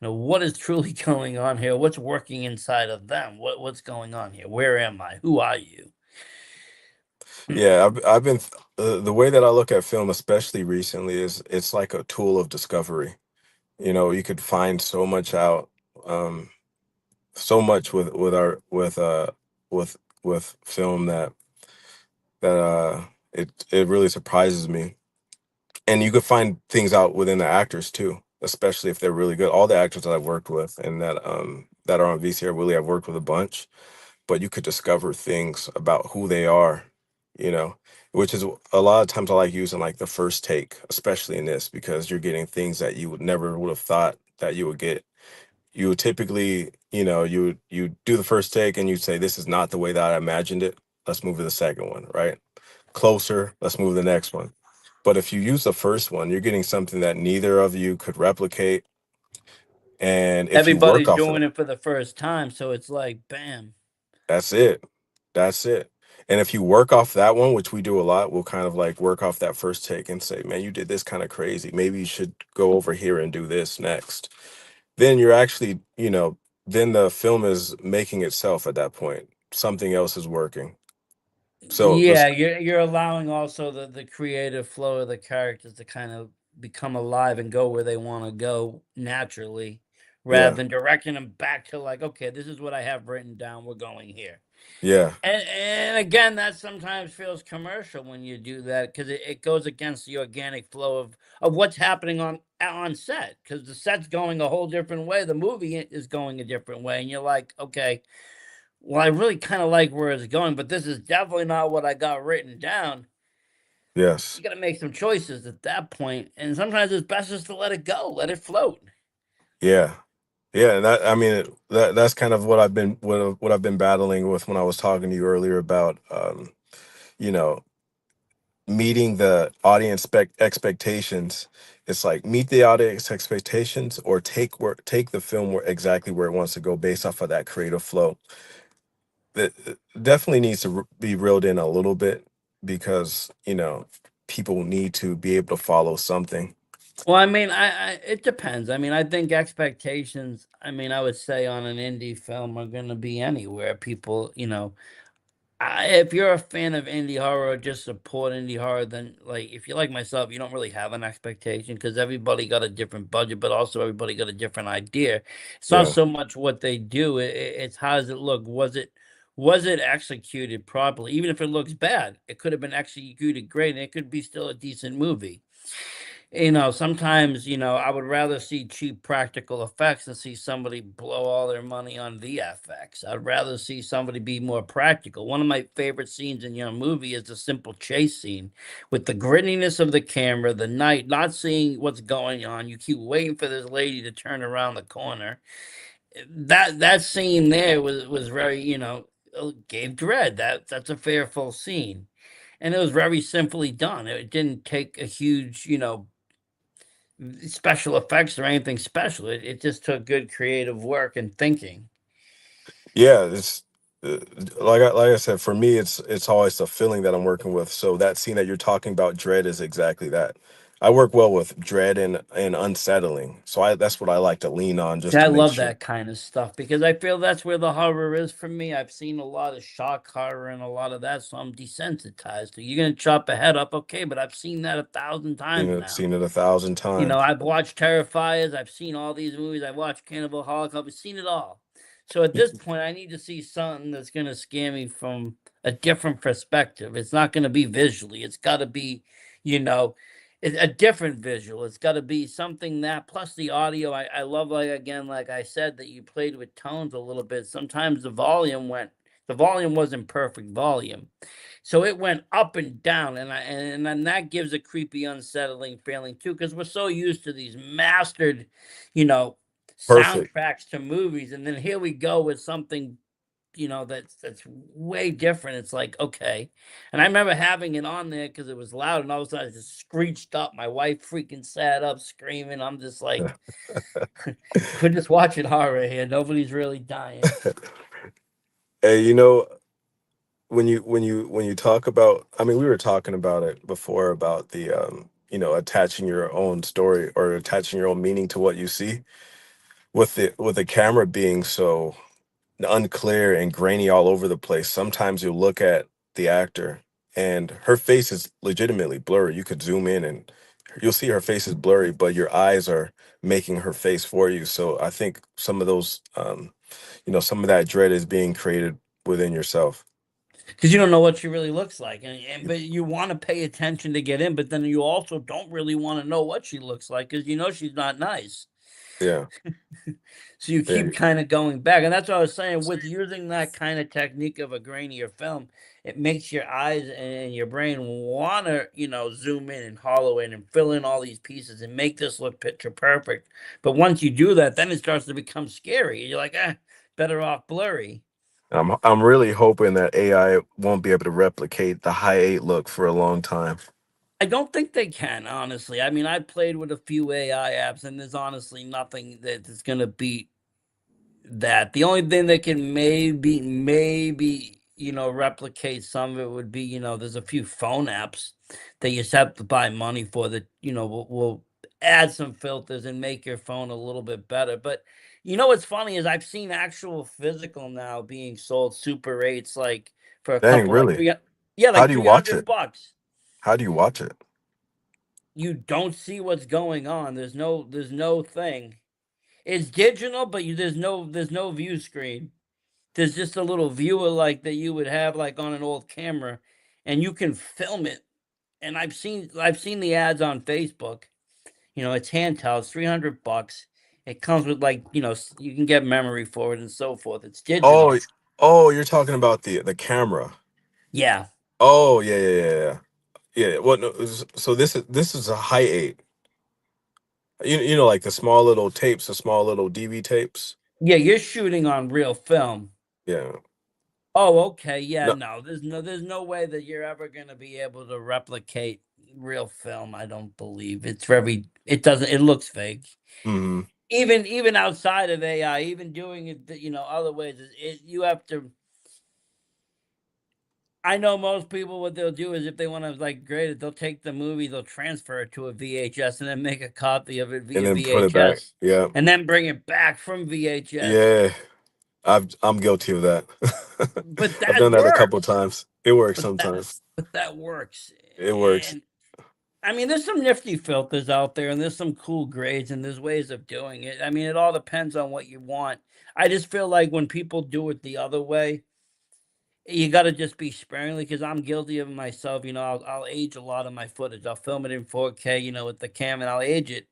what is truly going on here? What's working inside of them? What's going on here? Where am I? Who are you? yeah, I've been the way that I look at film, especially recently, is it's like a tool of discovery. You could find so much out, um, so much with film that it really surprises me. And you could find things out within the actors too, especially if they're really good. All the actors that I've worked with and that are on VCR Willie, I've worked with a bunch, but you could discover things about who they are, you know, which is a lot of times I like using like the first take, especially in this, because you're getting things that you would have thought that you would get. You would typically, you do the first take and you say, this is not the way that I imagined it. Let's move to the second one, right? Closer, let's move to the next one. But if you use the first one, you're getting something that neither of you could replicate. And if you work Everybody's off of that, doing it for the first time, so it's like, bam. that's it. That's it. And if you work off that one, which we do a lot, we'll kind of like work off that first take and say, man, you did this kind of crazy. Maybe you should go over here and do this next. Then you're actually, then the film is making itself at that point. Something else is working. So Yeah, you're allowing also the creative flow of the characters to kind of become alive and go where they want to go naturally, rather Yeah. than directing them back to like, okay, this is what I have written down. We're going here. Yeah. And again, that sometimes feels commercial when you do that because it goes against the organic flow of what's happening on set because the set's going a whole different way. The movie is going a different way, and you're like, okay, well, I really kind of like where it's going, but this is definitely not what I got written down. Yes. You got to make some choices at that point, and sometimes it's best just to let it go, let it float. Yeah. Yeah, and that I mean that's kind of what I've been battling with when I was talking to you earlier about you know, meeting the audience expectations. It's like meet the audience expectations or take the film where exactly where it wants to go based off of that creative flow. That definitely needs to be reeled in a little bit because, people need to be able to follow something. Well, I mean, I it depends. I mean, I think expectations. I mean, I would say on an indie film are going to be anywhere. People, if you're a fan of indie horror, or just support indie horror, then like if you're like myself, you don't really have an expectation because everybody got a different budget, but also everybody got a different idea. It's not Yeah. so much what they do; it's how does it look? Was it executed properly? Even if it looks bad, it could have been executed great, and it could be still a decent movie. Sometimes, I would rather see cheap practical effects than see somebody blow all their money on VFX. I'd rather see somebody be more practical. One of my favorite scenes in your movie is the simple chase scene with the grittiness of the camera, the night, not seeing what's going on. You keep waiting for this lady to turn around the corner. That scene there was very, gave dread. That's a fearful scene. And it was very simply done. It didn't take a huge, special effects or anything special. It just took good creative work and thinking. Yeah, it's uh, like I said, for me, it's always the feeling that I'm working with. So that scene that you're talking about, dread, is exactly that. I work well with dread and unsettling. So that's what I like to lean on See, just I to make love sure. that kind of stuff because I feel that's where the horror is for me. I've seen a lot of shock horror and a lot of that, so I'm desensitized to. You're gonna chop a head up, okay, but I've seen that 1,000 times now. Seen it 1,000 times. I've watched Terrifiers, I've seen all these movies, I've watched Cannibal Holocaust, I've seen it all. So at this point, I need to see something that's gonna scare me from a different perspective. It's not gonna be visually. It's got to be, you know, a different visual. It's got to be something that plus the audio. I love like again, like I said, that you played with tones a little bit. Sometimes the volume wasn't perfect volume. So it went up and down, and then that gives a creepy, unsettling feeling too, because we're so used to these mastered, you know, Perfect. soundtracks to movies, and then here we go with something, that's way different. It's like okay, and I remember having it on there because it was loud, and all of a sudden it just screeched up. My wife freaking sat up screaming. I'm just like, we're just watching horror here. Nobody's really dying. Hey, when you talk about, I mean, we were talking about it before about the attaching your own story or attaching your own meaning to what you see with the camera being so unclear and grainy all over the place. Sometimes you look at the actor and her face is legitimately blurry. You could zoom in and you'll see her face is blurry, but your eyes are making her face for you. So I think some of those, some of that dread is being created within yourself. Because you don't know what she really looks like, and but you want to pay attention to get in, but then you also don't really want to know what she looks like because she's not nice. Yeah. So you Yeah. keep kind of going back, and that's what I was saying with using that kind of technique of a grainier film. It makes your eyes and your brain want to, zoom in and hollow in and fill in all these pieces and make this look picture perfect. But once you do that, then it starts to become scary. You're like, better off blurry. I'm really hoping that AI won't be able to replicate the high eight look for a long time. I don't think they can, honestly. I mean, I played with a few AI apps, and there's honestly nothing that is going to beat that. The only thing that can maybe, replicate some of it would be, there's a few phone apps that you just have to buy money for that, will add some filters and make your phone a little bit better. But what's funny is I've seen actual physical now being sold Super 8s like for a Dang, couple like really? three yeah, How like do you watch it? $300. How do you watch it? You don't see what's going on. There's no thing. It's digital, but there's no view screen. There's just a little viewer like that you would have like on an old camera, and you can film it. And I've seen the ads on Facebook. It's handheld, it's 300 bucks. It comes with like you can get memory for it and so forth. It's Oh, digital. oh, you're talking about the camera. Yeah, Oh, yeah, yeah, yeah, yeah. Yeah. Well, no, so this is a high eight. You know, like the small little tapes, the small little DV tapes. yeah, you're shooting on real film. Yeah. Oh, okay. Yeah, No. no. There's no way that you're ever going to be able to replicate real film, I don't believe. It looks fake. Hmm. Even outside of AI, even doing it, other ways, you have to. I know most people what they'll do is if they want to like grade it, they'll take the movie, they'll transfer it to a VHS and then make a copy of it And via then put it back. VHS Yeah. and then bring it back from VHS. Yeah. I'm guilty of that. But I've that done that a couple works. times. It works But that sometimes. but that works. It works. And I mean, there's some nifty filters out there, and there's some cool grades, and there's ways of doing it. I mean, it all depends on what you want. I just feel like when people do it the other way, you got to just be sparingly because I'm guilty of it myself. I'll age a lot of my footage. I'll film it in 4K, with the cam, and I'll age it,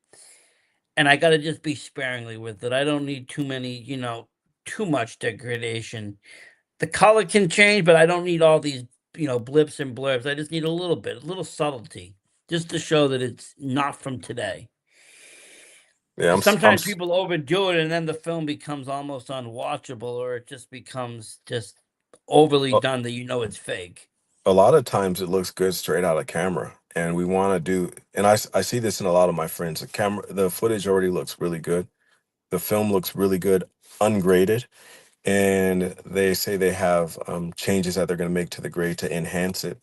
and I got to just be sparingly with it. I don't need too many, too much degradation. The color can change, but I don't need all these, blips and blurbs. I just need a little bit, a little subtlety, just to show that it's not from today. Yeah. Because sometimes people overdo it, and then the film becomes almost unwatchable, or it just becomes just overly A, done that it's fake. a lot of times it looks good straight out of camera, and we want to do. And I see this in a lot of my friends. The footage already looks really good. The film looks really good, ungraded, and they say they have changes that they're going to make to the grade to enhance it.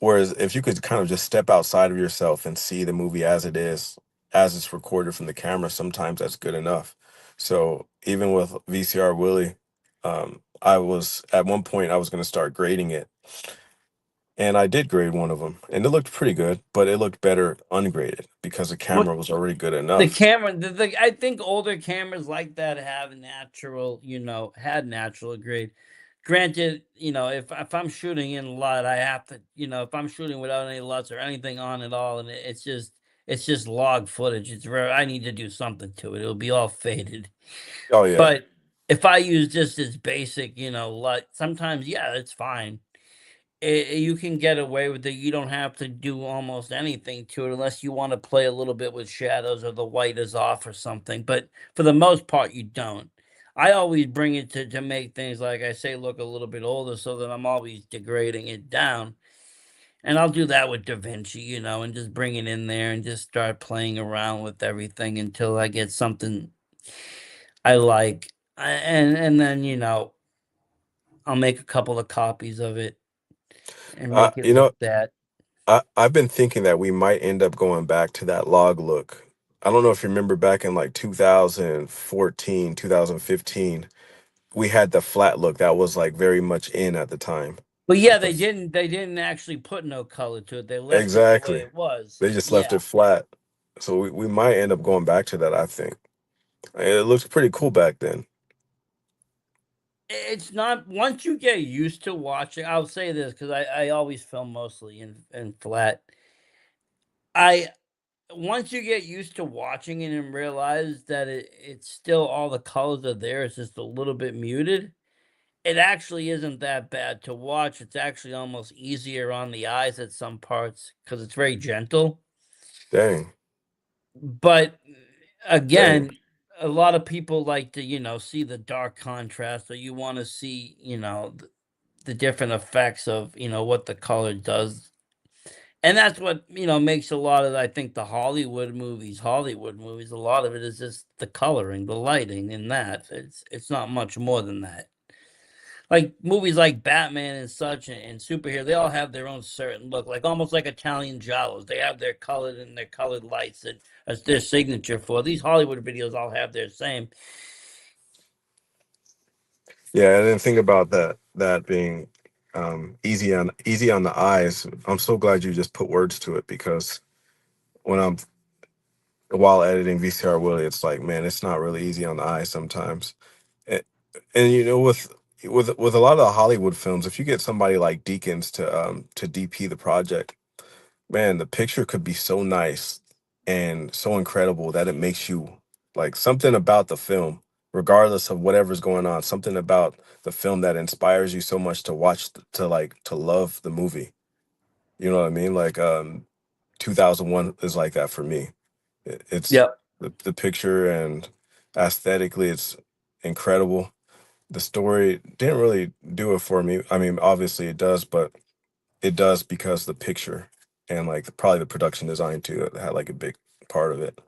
Whereas if you could kind of just step outside of yourself and see the movie as it is, as it's recorded from the camera, sometimes that's good enough. So even with VCR Willie, I was at one point I was going to start grading it, and I did grade one of them, and it looked pretty good, but it looked better ungraded because the What camera was already good the enough. camera, I think older cameras like that have natural, had natural grade. Granted, if I'm shooting in LUT, I have to, if I'm shooting without any LUTs or anything on at all, and it's just log footage. It's rare. I need to do something to it. It'll be all faded. Oh yeah, But if I use just as basic, LUT, sometimes yeah, it's fine. You can get away with it. You don't have to do almost anything to it unless you want to play a little bit with shadows or the white is off or something. But for the most part, you don't. I always bring it to make things like I say look a little bit older, so that I'm always degrading it down. And I'll do that with DaVinci, and just bring it in there and just start playing around with everything until I get something I like. And then I'll make a couple of copies of it and make it you know, look that. I've been thinking that we might end up going back to that log look. I don't know if you remember back in like 2014, 2015, we had the flat look that was like very much in at the time. But yeah, Like they didn't actually put no color to it. They left it the way exactly. it was. They just left Yeah. it flat. So we might end up going back to that, I think. It looks pretty cool back then. It's not once you get used to watching, I'll say this because I always film mostly in flat. I Once you get used to watching it and realize that it's still all the colors are there, it's just a little bit muted. It actually isn't that bad to watch. It's actually almost easier on the eyes at some parts because it's very gentle. Dang. But Dang. again, a lot of people like to, see the dark contrast, or you want to see, the different effects of, what the color does. And that's what, makes a lot of, I think, the Hollywood movies. A lot of it is just the coloring, the lighting, and that. It's not much more than that. Like movies like Batman and such and superhero, they all have their own certain look, like almost like Italian giallos. They have their colored and their colored lights that as their signature for. These Hollywood videos all have their same. Yeah, I didn't think about that being easy on the eyes. I'm so glad you just put words to it because when I'm while editing VCR Willie, it's like, man, it's not really easy on the eye sometimes. And, and you know, with a lot of the Hollywood films, if you get somebody like Deakins to DP the project, man, the picture could be so nice and so incredible that it makes you like something about the film, regardless of whatever's going on, something about the film that inspires you so much to watch to like to love the movie. You know what I mean? Like 2001 is like that for me. It's Yep. the picture and aesthetically it's incredible. The story didn't really do it for me. I mean, obviously it does, but it does because the picture and like probably the production design too had like a big part of it.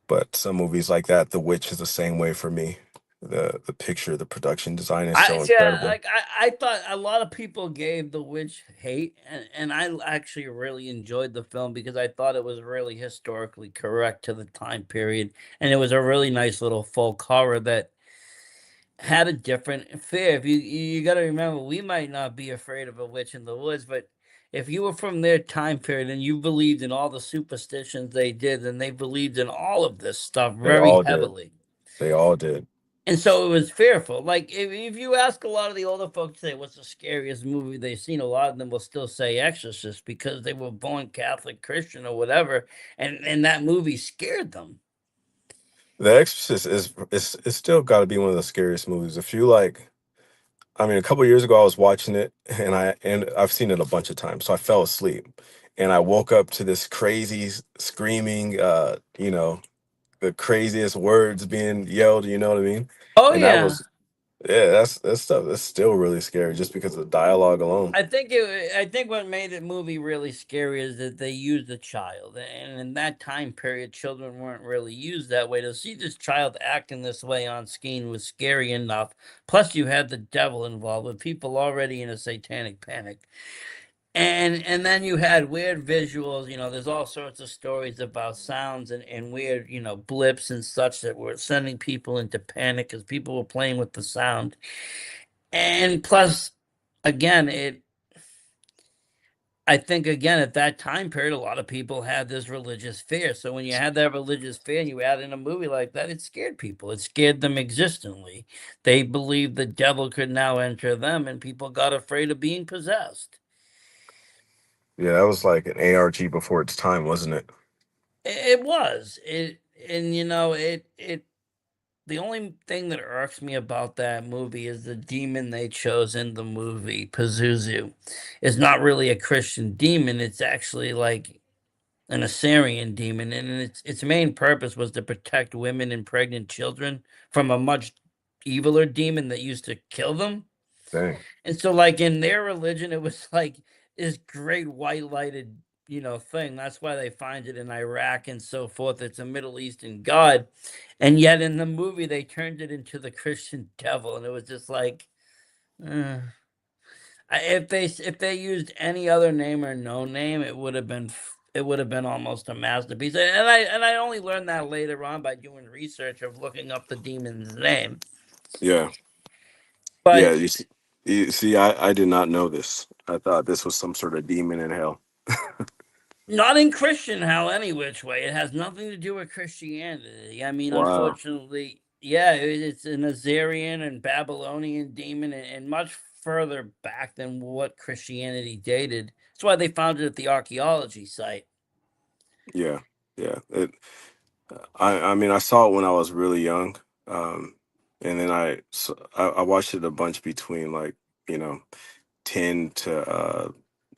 But some movies like that, The Witch is the same way for me. The picture, the production design is I so yeah, incredible. like I thought a lot of people gave The Witch hate, and I actually really enjoyed the film because I thought it was really historically correct to the time period, and it was a really nice little folk horror that had a different fear. If you got to remember, we might not be afraid of a witch in the woods, but if you were from their time period and you believed in all the superstitions they did, then they believed in all of this stuff They very all did. heavily. They all did. And so it was fearful. Like if you ask a lot of the older folks, say what's the scariest movie they've seen, a lot of them will still say Exorcist because they were born Catholic, Christian, or whatever, and that movie scared them. The Exorcist is it's still got to be one of the scariest movies. If you like, I mean, a couple years ago I was watching it and I've seen it a bunch of times, so I fell asleep and I woke up to this crazy screaming, the craziest words being yelled. You know what I mean? Oh And that yeah, was yeah, that's stuff that's still really scary just because of the dialogue alone. I think what made the movie really scary is that they used a child, and in that time period, children weren't really used that way. To see this child acting this way on screen was scary enough. Plus, you had the devil involved with people already in a satanic panic. And then you had weird visuals, there's all sorts of stories about sounds and weird, blips and such that were sending people into panic because people were playing with the sound. And plus, again, I think again at that time period, a lot of people had this religious fear. So when you had that religious fear and you add in a movie like that, it scared people. It scared them existently. They believed the devil could now enter them, and people got afraid of being possessed. Yeah, that was like an ARG before its time, wasn't it? It was it, and it. The only thing that irks me about that movie is the demon they chose in the movie, Pazuzu, is not really a Christian demon. It's actually like an Assyrian demon, and its main purpose was to protect women and pregnant children from a much eviler demon that used to kill them. Dang. And so, like in their religion, it was like this great white lighted, thing. That's why they find it in Iraq and so forth. It's a Middle Eastern god, and yet in the movie they turned it into the Christian devil, and it was just like, uh, if they used any other name or no name, it would have been almost a masterpiece. And I only learned that later on by doing research of looking up the demon's name. Yeah. Yeah, But you see, I did not know this. I thought this was some sort of demon in hell. not in Christian hell, any which way. It has nothing to do with Christianity. I mean, Wow. unfortunately, yeah, it's an Assyrian and Babylonian demon, and much further back than what Christianity dated. That's why they found it at the archaeology site. Yeah. Yeah. I mean, I saw it when I was really young. And then I watched it a bunch between like, you know, 10 to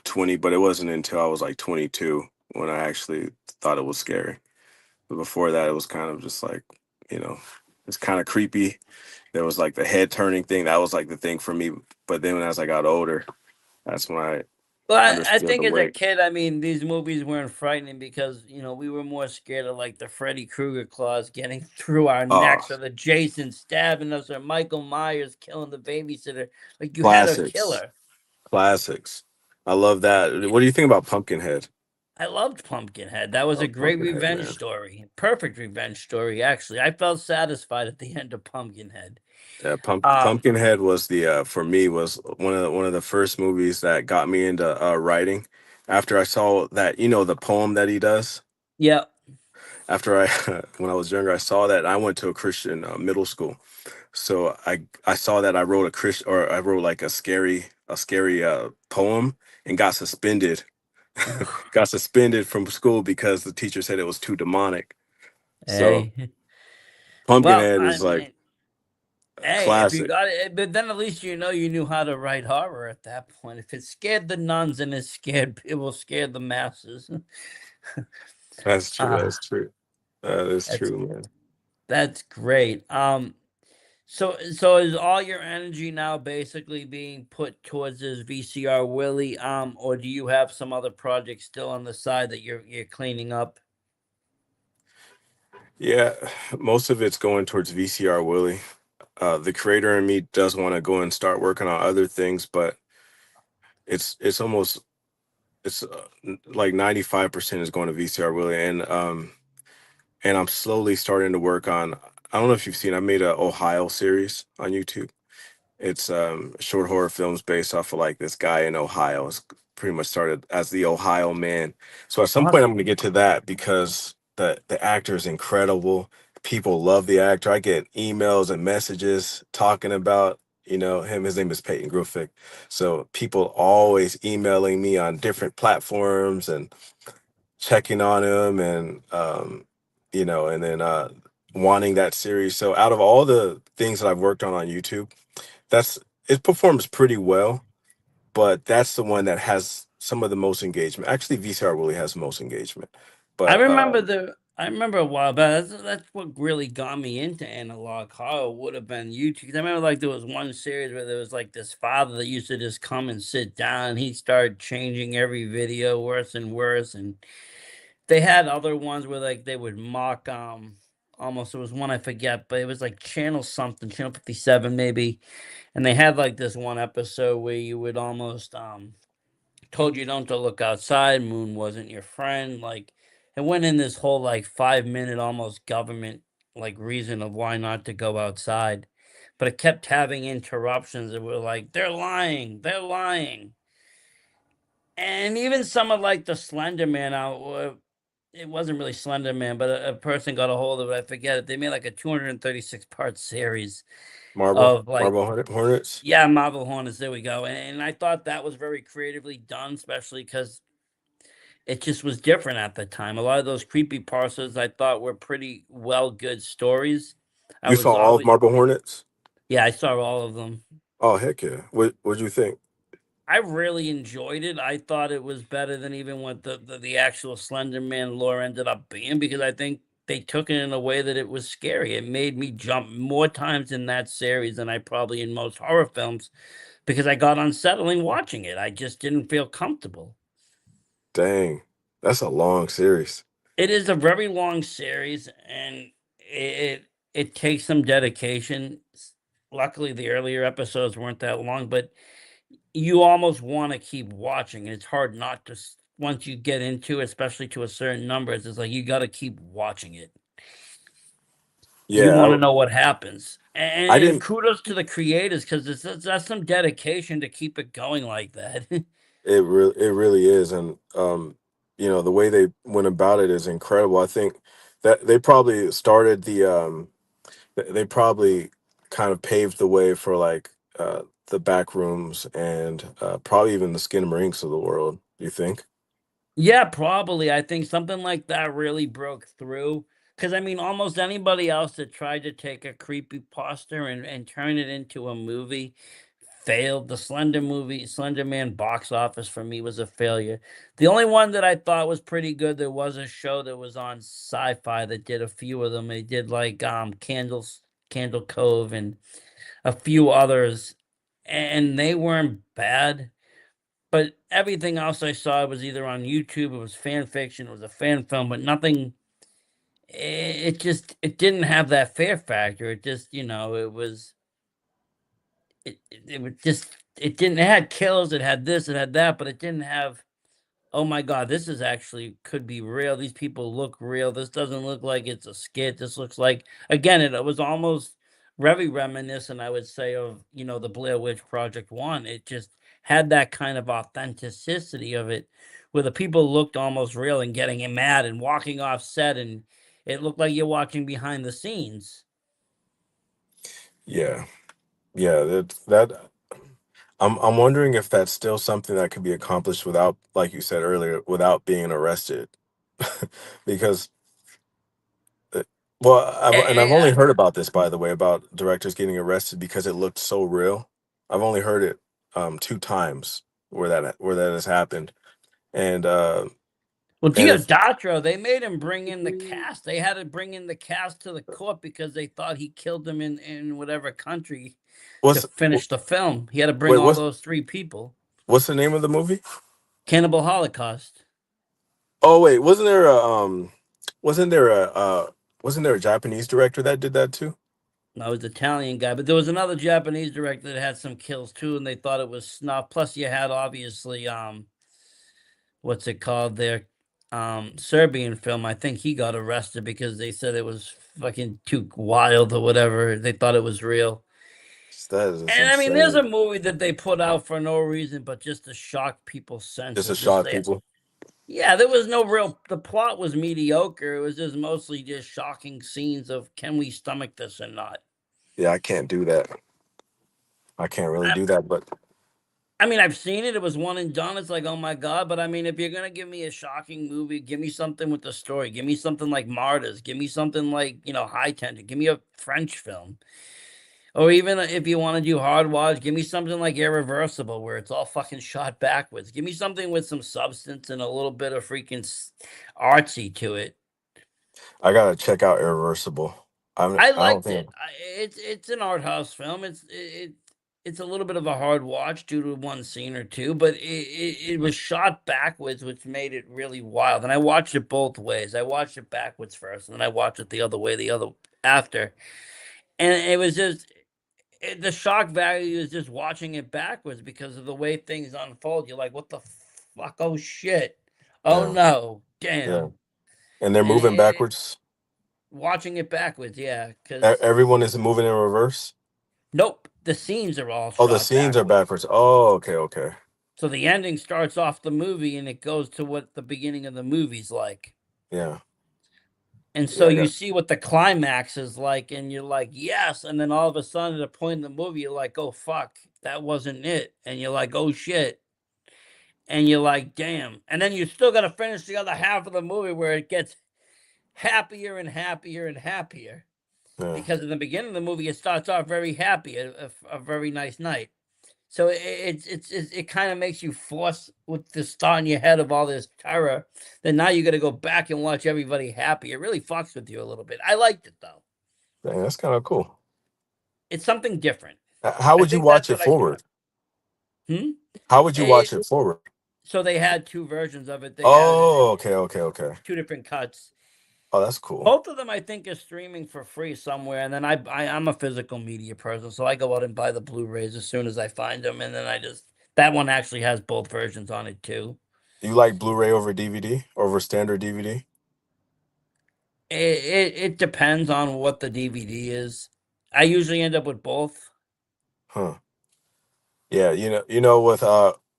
20, but it wasn't until I was like 22 when I actually thought it was scary. But before that, it was kind of just like, you know, it's kind of creepy. There was like the head turning thing. That was like the thing for me. But then as I got older, that's when I Well, I understood the think as a weight. kid, I mean, these movies weren't frightening because, we were more scared of like the Freddy Krueger claws getting through our Oh, necks or the Jason stabbing us or Michael Myers killing the babysitter. Like you had a classics. killer. Classics. I love that. What do you think about Pumpkinhead? I loved Pumpkinhead. That was a Oh, great Pumpkinhead, revenge man. story. Perfect revenge story, actually. I felt satisfied at the end of Pumpkinhead. Yeah, Um, Pumpkinhead was the for me was one of the first movies that got me into writing. After I saw that, the poem that he does, yeah. after I when I was younger, I saw that. I went to a Christian middle school, so I saw that I wrote a Christian, or I wrote like a scary poem, and got suspended. Oof. Got suspended from school because the teacher said it was too demonic. So Hey, well, Pumpkinhead I is like mean, a hey, if you classic. got it, but then at least you know you knew how to write horror at that point. If it scared the nuns and it will scare the masses. That's true. Ah, That's true. That is that's true, man. that's great. So is all your energy now basically being put towards this VCR Willie, or do you have some other projects still on the side that you're cleaning up? Yeah, most of it's going towards VCR Willie. The creator in me does want to go and start working on other things, but it's almost like 95% is going to VCR Willie, and I'm slowly starting to work on. I don't know if you've seen. I made a Ohio series on YouTube. It's short horror films based off of like this guy in Ohio. It's pretty much started as the Ohio Man. So at some point I'm Awesome. going to get to that because the actor is incredible. People love the actor. I get emails and messages talking about him. His name is Peyton Gruffick. So people always emailing me on different platforms and checking on him, and and then wanting that series. So out of all the things that I've worked on YouTube, that's it performs pretty well, but that's the one that has some of the most engagement. Actually, VCR really has the most engagement. But I remember a while back. That's what really got me into analog horror would have been YouTube. 'Cause I remember like there was one series where there was like this father that used to just come and sit down. And he started changing every video worse and worse. And they had other ones where like they would mock almost there was one I forget, but it was like channel something, channel 57 maybe. And they had like this one episode where you would almost told you don't to look outside, moon wasn't your friend. Like it went in this whole like 5 minute almost government like reason of why not to go outside. But it kept having interruptions that were like, they're lying, they're lying. And even some of like the Slender Man out, it wasn't really Slender Man, but a person got a hold of it. I forget it. They made like a 236 part series of like, Hornets. yeah, Marvel Hornets. There we go. And I thought that was very creatively done, especially because it just was different at the time. A lot of those creepy parcels I thought were pretty well good stories. I You saw was all of always, Marble Hornets? yeah, I saw all of them. Oh heck yeah! What'd you think? I really enjoyed it. I thought it was better than even what the actual Slender Man lore ended up being because I think they took it in a way that it was scary. It made me jump more times in that series than I probably in most horror films because I got unsettling watching it. I just didn't feel comfortable. Dang, that's a long series. It is a very long series, and it takes some dedication. Luckily, the earlier episodes weren't that long, but you almost want to keep watching. And it's hard not to once you get into it, especially to a certain number. It's like you got to keep watching it. You Yeah, want to know what happens. I And didn't. kudos to the creators because that's some dedication to keep it going like that. It really is, and the way they went about it is incredible. I think that they probably started they probably kind of paved the way for like the back rooms and probably even the Skin Marines of the world. You think? Yeah, probably. I think something like that really broke through. Because, I mean, almost anybody else that tried to take a creepy poster and turn it into a movie failed. The Slender Man box office for me was a failure. The only one that I thought was pretty good, there was a show that was on Sci-Fi that did a few of them. They did like Candle Cove and a few others, and they weren't bad. But everything else I saw was either on YouTube, it was fan fiction, it was a fan film, but nothing. It just it didn't have that fear factor. It just it was it was just it didn't. It had kills, it had this, it had that, but it didn't have. Oh my god, this is actually could be real. These people look real. This doesn't look like it's a skit. This looks like again, it was almost very reminiscent, I would say, of the Blair Witch Project One. It just had that kind of authenticity of it, where the people looked almost real and getting mad and walking off set, and It looked like you're watching behind the scenes. Yeah, yeah. That I'm wondering if that's still something that could be accomplished without, like you said earlier, without being arrested. Because uh, well, I've only I, heard about this, by the way, about directors getting arrested because it looked so real. I've only heard it two times where that has happened, and Well, and if Diodatra, they made him bring in the cast. They had to bring in the cast to the court because they thought he killed them in whatever country to what's finish the film. He had to bring wait all those three people. what's the name of the movie? Cannibal Holocaust. Oh wait, wasn't there a wasn't there a Japanese director that did that too? I was Italian guy, but there was another Japanese director that had some kills too, and they thought it was snuff. Plus, you had obviously what's it called there? Serbian film. I think he got arrested because they said it was fucking too wild or whatever. They thought it was real. That is just And I mean, there's insane. a movie that they put out for no reason but just to shock people's Just to senses. Just shock say, people. yeah, there was no real. The plot was mediocre. It was just mostly just shocking scenes of can we stomach this or not. Yeah, I can't do that. I can't really I, do that, but I mean, I've seen it. It was one and done. It's like, oh my god. But I mean, if you're gonna give me a shocking movie, give me something with the story. Give me something like Martyrs. Give me something like High Tension. Give me a French film. Or even if you want to do hard watch, give me something like Irreversible, where it's all fucking shot backwards. Give me something with some substance and a little bit of freaking artsy to it. I gotta check out Irreversible. I I don't liked think it. It's an art house film. It's a little bit of a hard watch due to one scene or two, but it was shot backwards, which made it really wild. And I watched it both ways. I watched it backwards first, and then I watched it the other way, the other after. And it was just the shock value is just watching it backwards because of the way things unfold. You're like, what the fuck? Oh shit! Oh yeah, no! yeah. Damn! And they're And moving backwards. watching it backwards, yeah, because Everyone is moving in reverse. nope, the scenes are all Oh, the shot scenes are backwards. backwards. Oh, okay, okay. So the ending starts off the movie and it goes to what the beginning of the movie's like. Yeah, And so yeah. I you got see what the climax is like, and you're like, yes. And then all of a sudden, at a point in the movie, you're like, oh, fuck, that wasn't it. And you're like, oh, shit. And you're like, damn. And then you still got to finish the other half of the movie where it gets happier and happier and happier. yeah. Because in the beginning of the movie, it starts off very happy, a very nice night. So it kind of makes you force with this thought in your head of all this terror. Then now you got to go back and watch everybody happy. It really fucks with you a little bit. I liked it though. Dang, that's kind of cool. It's something different. How I would you think that's watch it what I brought. forward? Hmm. How would you watch It, it forward? so they had two versions of it. They had it Oh, okay, okay, okay. two different cuts. Oh, that's cool. Both of them, I think, are streaming for free somewhere. And then I'm a physical media person, so I go out and buy the Blu-rays as soon as I find them, and then I just that one actually has both versions on it too. You like Blu-ray over DVD, over standard DVD? It depends on what the DVD is. I usually end up with both. Huh. Yeah,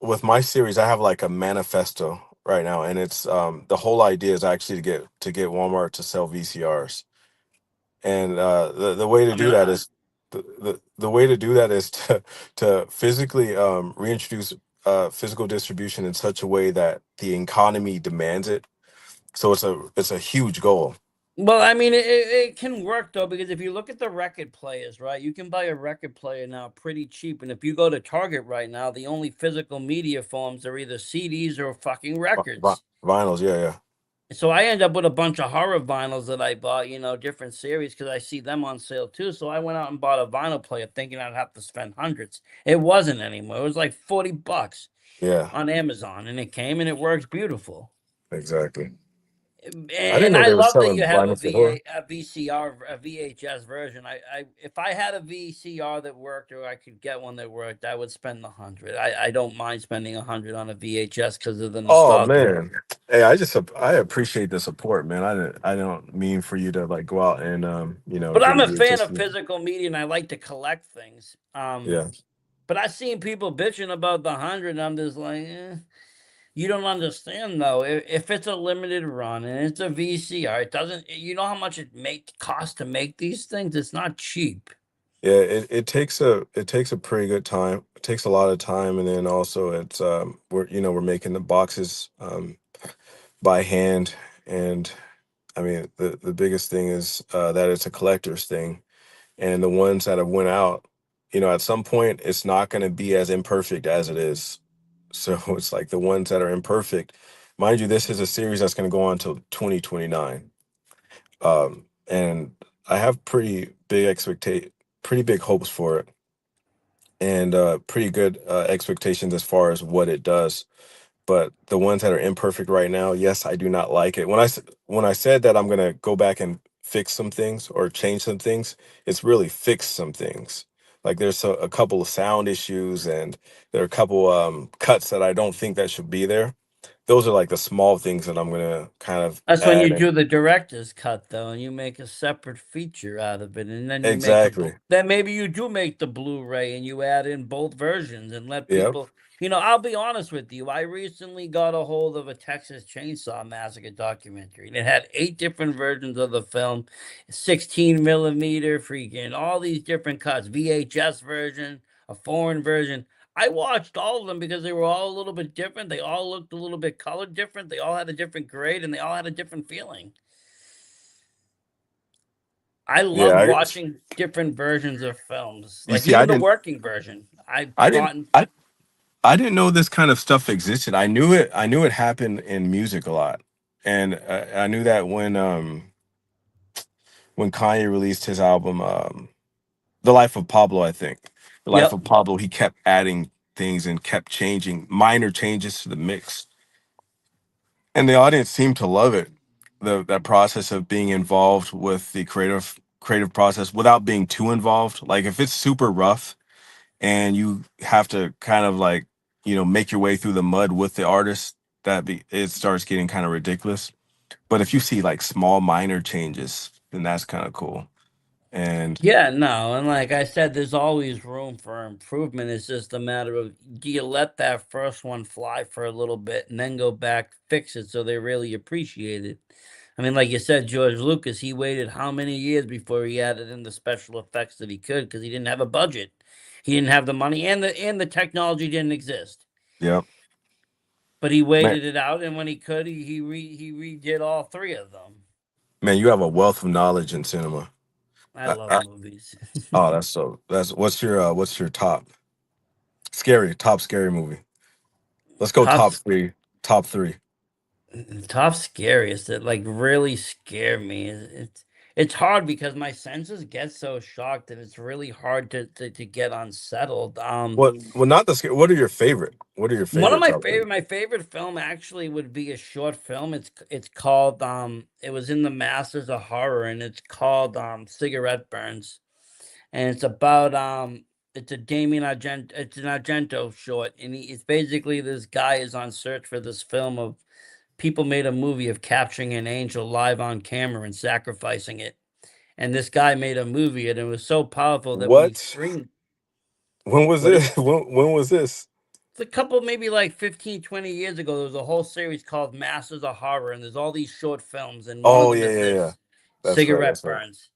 with my series, I have like a manifesto right now, and it's the whole idea is actually to get Walmart to sell VCRs. And the way to I'm do gonna. that is the way to do that is to physically reintroduce physical distribution in such a way that the economy demands it. So it's a huge goal. Well, I mean, it can work though because if you look at the record players, right, you can buy a record player now pretty cheap, and if you go to Target right now, the only physical media forms are either CDs or fucking records. Vinyls, yeah, yeah, So I end up with a bunch of horror vinyls that I bought, different series because I see them on sale too. So I went out and bought a vinyl player thinking I'd have to spend hundreds. It wasn't anymore. It was like $40 yeah, on Amazon, and it came and it works beautiful. exactly. I didn't And know I they were love that selling you have vinyls for horror. a VCR, a VHS version. If I had a VCR that worked, or I could get one that worked, I would spend 100. I don't mind spending 100 on a VHS because of the Oh nostalgia. man, hey, I appreciate the support, man. I don't mean for you to like go out and But get I'm a a fan VHS. of physical media, and I like to collect things. Yeah, But I seen people bitching about the 100, and I'm just like, You don't understand though. If it's a limited run and it's a VCR, it doesn't. You know how much it make cost to make these things. It's not cheap. Yeah, it takes a pretty good time. It takes a lot of time, and then also it's we're making the boxes by hand, and I mean the biggest thing is that it's a collector's thing, and the ones that have went out, at some point it's not going to be as imperfect as it is. So it's like the ones that are imperfect. Mind you, this is a series that's going to go on till 2029. And I have pretty big hopes for it, and pretty good expectations as far as what it does. But the ones that are imperfect right now, yes, I do not like it. When I said that I'm gonna go back and fix some things or change some things, it's really fix some things. Like there's a couple of sound issues, and there are a couple cuts that I don't think that should be there. Those are like the small things that I'm gonna kind of That's when you add do in. the director's cut, though, and you make a separate feature out of it, and then you make a Exactly. then maybe you do make the Blu-ray and you add in both versions and let Yep. people. I'll be honest with you. I recently got a hold of a Texas Chainsaw Massacre documentary, and it had 8 different versions of the film, 16 millimeter, freaking all these different cuts, VHS version, a foreign version. I watched all of them because they were all a little bit different. They all looked a little bit colored different. They all had a different grade and they all had a different feeling. I Yeah. love watching different versions of films, You like see, I even the didn't. working version. I've I didn't. gotten, I didn't know this kind of stuff existed. I knew it happened in music a lot, and I knew that when Kanye released his album, "The Life of Pablo," I think, "The Life yep. of Pablo," he kept adding things and kept changing minor changes to the mix, and the audience seemed to love it. That process of being involved with the creative process without being too involved. Like if it's super rough and you have to kind of like make your way through the mud with the artist, it starts getting kind of ridiculous. But if you see like small minor changes, then that's kind of cool. And Yeah, no, and like I said, there's always room for improvement. It's just a matter of, do you let that first one fly for a little bit and then go back, fix it so they really appreciate it? I mean, like you said, George Lucas, he waited how many years before he added in the special effects that he could because he didn't have a budget. He didn't have the money and the technology didn't exist. yeah, But he man, waited it out, and when he could, he redid all 3 of them. man, you have a wealth of knowledge in cinema. I love movies. Oh, that's what's your top scary movie? Let's go Top top three. Top three. Top scariest that like really scare me. It's hard because my senses get so shocked that it's really hard to get unsettled. Not the scary. What are your favorite? What are your One of favorite top three? my favorite film actually would be a short film. It's called it was in the Masters of Horror and it's called Cigarette Burns. And it's about it's a it's an Argento short and it's basically this guy is on search for this film of people made a movie of capturing an angel live on camera and sacrificing it. And this guy made a movie, and it was so powerful that when he What? screamed, When was what this? When was this? it's a couple, maybe like 15, 20 years ago, there was a whole series called Masters of Horror, and there's all these short films, and one of Oh them yeah, is yeah, yeah. this That's right. Cigarette That's right. Burns.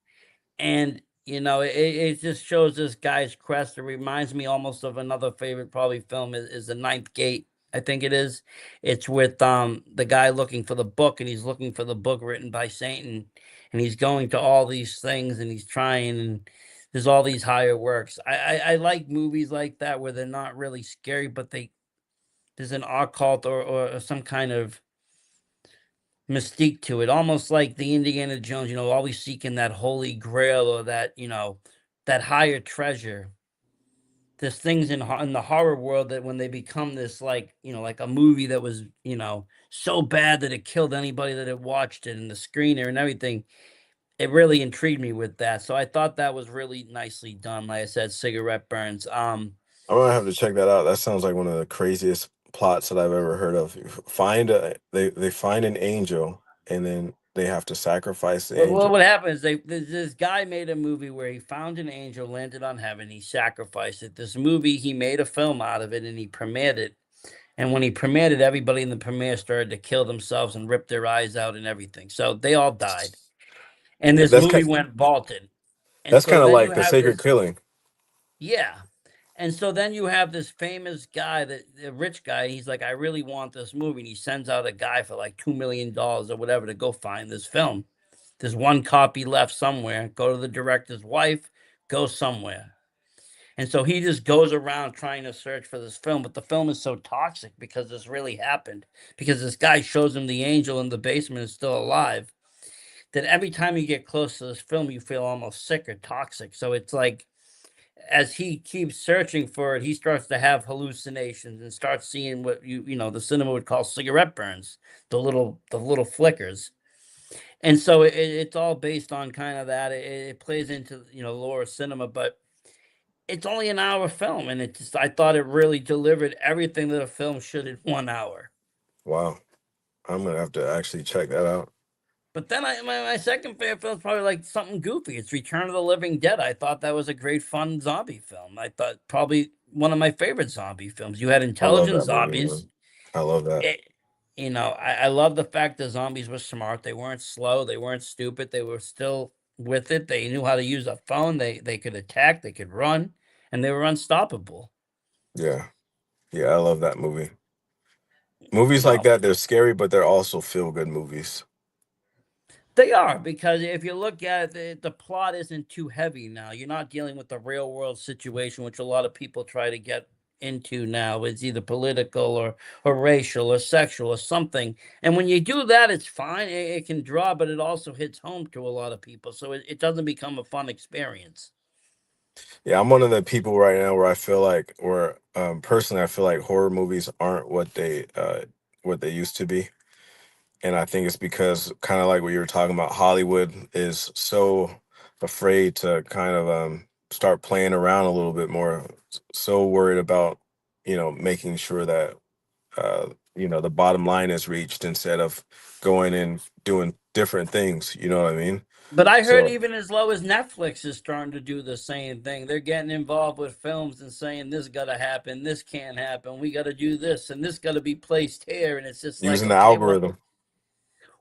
And it just shows this guy's quest. It reminds me almost of another favorite probably film is The Ninth Gate. I think it is. It's with the guy looking for the book, and he's looking for the book written by Satan, and he's going to all these things, and he's trying, and there's all these higher works. I like movies like that where they're not really scary, but there's an occult or some kind of mystique to it, almost like the Indiana Jones, always seeking that holy grail or that, that higher treasure. There's things in the horror world that when they become this like, like a movie that was, so bad that it killed anybody that had watched it and the screener and everything, it really intrigued me with that. So I thought that was really nicely done. Like I said, Cigarette Burns. I'm gonna have to check that out. That sounds like one of the craziest plots that I've ever heard of. They find an angel, and then they have to sacrifice the Well, angel. what happened is this guy made a movie where he found an angel, landed on heaven, he sacrificed it. This movie, he made a film out of it, and he premiered it. And when he premiered it, everybody in the premiere started to kill themselves and rip their eyes out and everything. So they all died. And this That's movie kind went vaulted. And that's so kind of then you like the have sacred this, killing. yeah. And so then you have this famous guy, that the rich guy. He's like, I really want this movie. And he sends out a guy for like $2 million or whatever to go find this film. There's one copy left somewhere. Go to the director's wife, go somewhere. And so he just goes around trying to search for this film. But the film is so toxic because this really happened. Because this guy shows him the angel in the basement is still alive. That every time you get close to this film, you feel almost sick or toxic. So it's like, as he keeps searching for it, he starts to have hallucinations and starts seeing what the cinema would call cigarette burns, the little flickers. And so it's all based on kind of that. It plays into lore of cinema, but it's only an hour film, and I thought it really delivered everything that a film should in 1 hour. Wow, I'm gonna have to actually check that out. But then my second favorite film is probably like something goofy. It's Return of the Living Dead. I thought that was a great fun zombie film. I thought probably one of my favorite zombie films. You had I love intelligent that movie, zombies. man. I love that. It, I love the fact that zombies were smart. They weren't slow. They weren't stupid. They were still with it. They knew how to use a phone. They could attack. They could run, and they were unstoppable. Yeah, yeah, I love that movie. Movies like Well, that, they're scary, but they're also feel good movies. they are, because if you look at it, the plot isn't too heavy now. You're not dealing with the real world situation, which a lot of people try to get into now. It's either political or racial or sexual or something. And when you do that, it's fine. It can draw, but it also hits home to a lot of people. So it doesn't become a fun experience. Yeah, I'm one of the people right now where I feel like, or personally, I feel like horror movies aren't what they used to be, and I think it's because kind of like what you were talking about, Hollywood is so afraid to kind of start playing around a little bit more, so worried about making sure that the bottom line is reached instead of going and doing different things. You know what I mean? But I heard So even as low as Netflix is starting to do the same thing. They're getting involved with films and saying this got to happen, this can't happen, we got to do this, and this got to be placed here. And it's just like, using the okay, well, algorithm.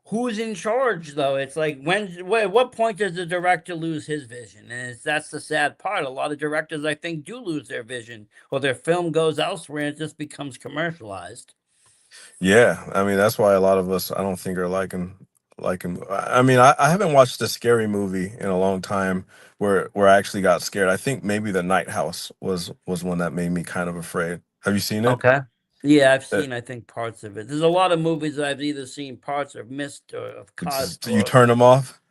who's in charge though? It's like, at what point does the director lose his vision? And that's the sad part. A lot of directors, I think, do lose their vision, or their film goes elsewhere and it just becomes commercialized. Yeah, I mean that's why a lot of us I don't think are liking. I mean, I haven't watched a scary movie in a long time where I actually got scared. I think maybe The Night House was one that made me kind of afraid. Have you seen it? Okay. Yeah, I've Uh, seen, I think, parts of it. There's a lot of movies that I've either seen parts or missed or have caught, you or turn them off?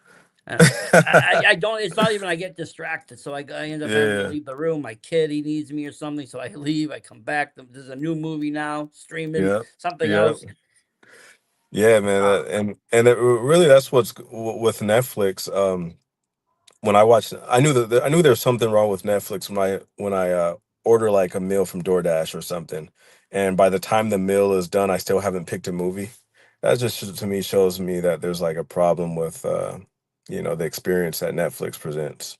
I don't. It's not even. I get distracted, so I end up having to Yeah, leave the room. My kid, he needs me or something, so I leave. I come back. There's a new movie now, streaming yeah, something yeah, else. yeah, man. Uh, And really, that's with Netflix. When I watched, I knew there was something wrong with Netflix when I order like a meal from DoorDash or something, and by the time the meal is done, I still haven't picked a movie. That just to me shows me that there's like a problem with the experience that Netflix presents.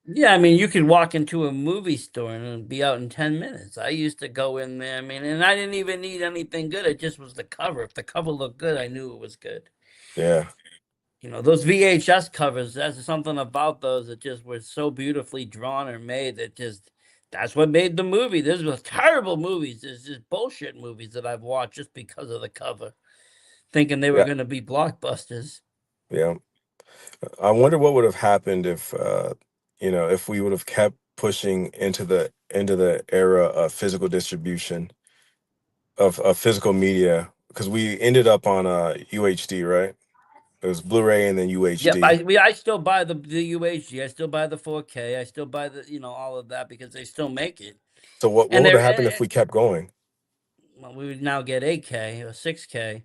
yeah, I mean, you could walk into a movie store and be out in 10 minutes. I used to go in there. I mean, and I didn't even need anything good. It just was the cover. If the cover looked good, I knew it was good. Yeah, Those VHS covers, that's something about those that just were so beautifully drawn or made that just that's what made the movie. This was terrible movies. There's just bullshit movies that I've watched just because of the cover, thinking they were yeah, going to be blockbusters. yeah. I wonder what would have happened if we would have kept pushing into the era of physical distribution of physical media because we ended up on UHD, right? It was Blu-ray and then Yep, UHD. I still buy the UHG. I still buy the 4K. I still buy the all of that because they still make it. So what And would have they're happened if we kept going? well, we would now get 8K or 6K.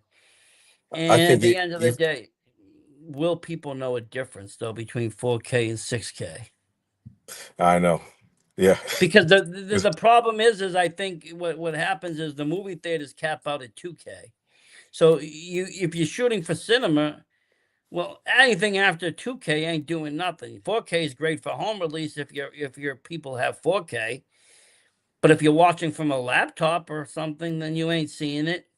I And at think the it. end of the day, will people know a difference though between 4K and 6K? I know. Yeah. Because the problem is I think what happens is the movie theaters cap out at 2K. So if you're shooting for cinema, well, anything after 2K ain't doing nothing. 4K is great for home release if your people have 4K. But if you're watching from a laptop or something, then you ain't seeing it.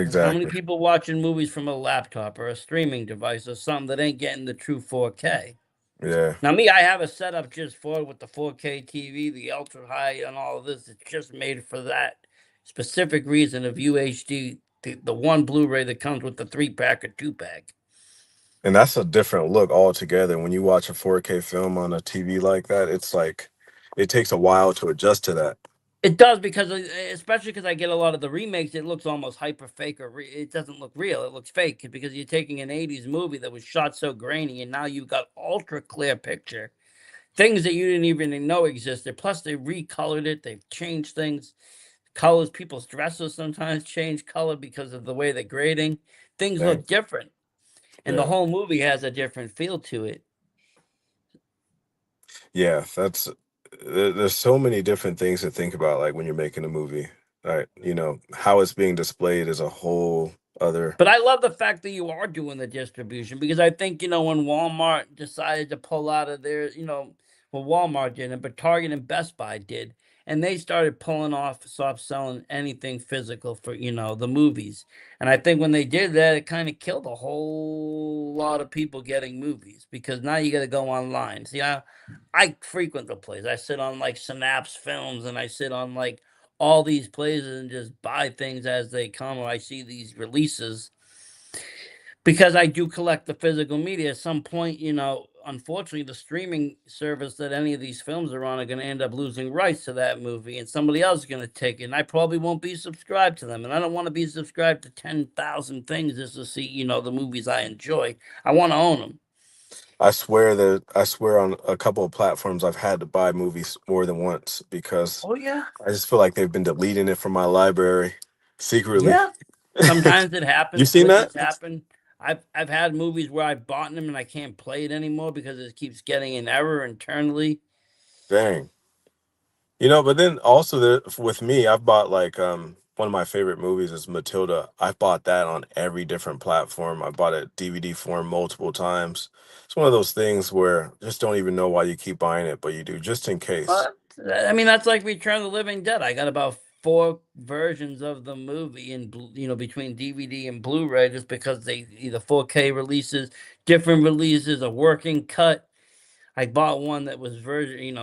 Because how many Exactly. people watching movies from a laptop or a streaming device or something that ain't getting the true 4K? Yeah. Now, me, I have a setup just for it with the 4K TV, the ultra high, and all of this. It's just made for that specific reason of UHD, the one Blu-ray that comes with the 3 pack or 2 pack. And that's a different look altogether. When you watch a 4K film on a TV like that, it's like it takes a while to adjust to that. It does because, especially because I get a lot of the remakes, it looks almost hyper fake or it doesn't look real. It looks fake because you're taking an '80s movie that was shot so grainy, and now you've got ultra clear picture, things that you didn't even know existed. Plus, they recolored it. They've changed things, colors. People's dresses sometimes change color because of the way they're grading. Things Dang. look different, and the Yeah. whole movie has a different feel to it. Yeah, there's so many different things to think about, like when you're making a movie. Right. How it's being displayed is a whole other. But I love the fact that you are doing the distribution because I think, when Walmart decided to pull out of their, well, Walmart didn't, but Target and Best Buy did. And they started pulling off, stop selling anything physical for, the movies. And I think when they did that, it kind of killed a whole lot of people getting movies because now you got to go online. See, I frequent the place. I sit on like Synapse Films and I sit on like all these places and just buy things as they come or I see these releases because I do collect the physical media. At some point, unfortunately, the streaming service that any of these films are on are going to end up losing rights to that movie, and somebody else is going to take it. And I probably won't be subscribed to them, and I don't want to be subscribed to 10,000 things just to see, the movies I enjoy. I want to own them. I swear on a couple of platforms I've had to buy movies more than once because Oh yeah, I just feel like they've been deleting it from my library secretly. yeah. Sometimes it You happens. seen that? Glitches happen. I've had movies where I've bought them and I can't play it anymore because it keeps getting an error internally. Dang. But then also with me, I've bought like one of my favorite movies is Matilda. I've bought that on every different platform. I bought it DVD form multiple times. It's one of those things where just don't even know why you keep buying it, but you do just in case. But I mean, that's like Return of the Living Dead. I got about 4 versions of the movie in between DVD and Blu-ray just because they either 4K releases, different releases, a working cut. I bought one that was version,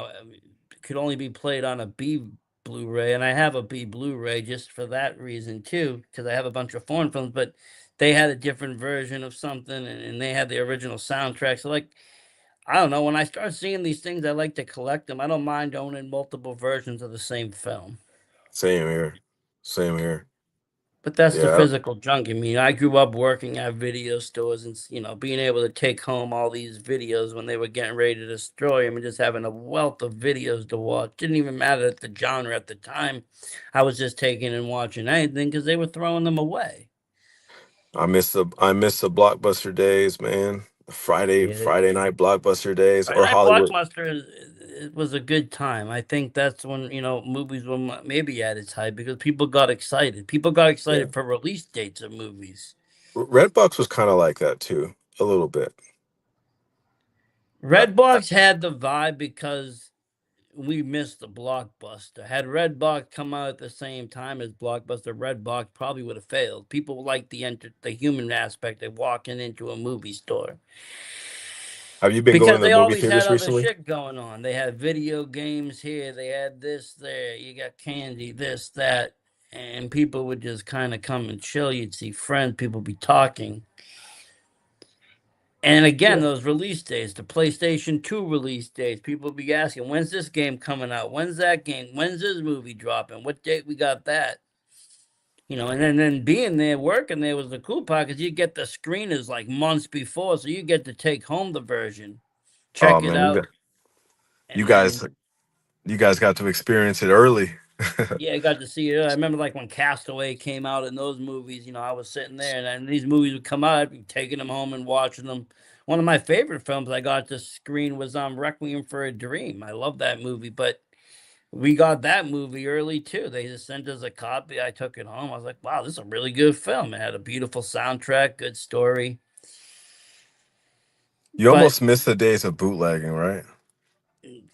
could only be played on a B Blu-ray, and I have a B Blu-ray just for that reason too, because I have a bunch of foreign films, but they had a different version of something, and they had the original soundtrack. So like, I don't know. When I start seeing these things, I like to collect them. I don't mind owning multiple versions of the same film. Same here. Same here. But that's the Yeah. physical junk. I mean, I grew up working at video stores and, being able to take home all these videos when they were getting ready to destroy them and just having a wealth of videos to watch. Didn't even matter at the genre at the time. I was just taking and watching anything because they were throwing them away. I miss the blockbuster days, man. Friday Yeah, Friday night blockbuster days Friday or Night Hollywood. Blockbuster it was a good time. I think that's when movies were maybe at its height because people got excited. People got Yeah. excited for release dates of movies. Redbox was kind of like that too, a little bit. I, Redbox had the vibe because we missed the Blockbuster. Had Redbox come out at the same time as Blockbuster, Redbox probably would have failed. People like the human aspect of walking into a movie store. have you been Because going to they movie always had theaters other recently? shit going on. They had video games here, they had this there, you got candy, this, that, and people would just kind of come and chill. You'd see friends, people be talking. And again, Yeah. those release days, the PlayStation 2 release days, people be asking, when's this game coming out? When's that game? When's this movie dropping? What date we got that? And then being there, working there was the cool part because you get the screeners like months before, so you get to take home the version, Oh check it man, out, you and guys then you guys got to experience it early. yeah, I got to see it. I remember like when Castaway came out in those movies, I was sitting there and these movies would come out, I'd be taking them home and watching them. One of my favorite films I got to screen was Requiem for a Dream. I love that movie, but we got that movie early too. They just sent us a copy. I took it home. I was like, wow, this is a really good film. It had a beautiful soundtrack, good story. You But almost miss the days of bootlegging, right?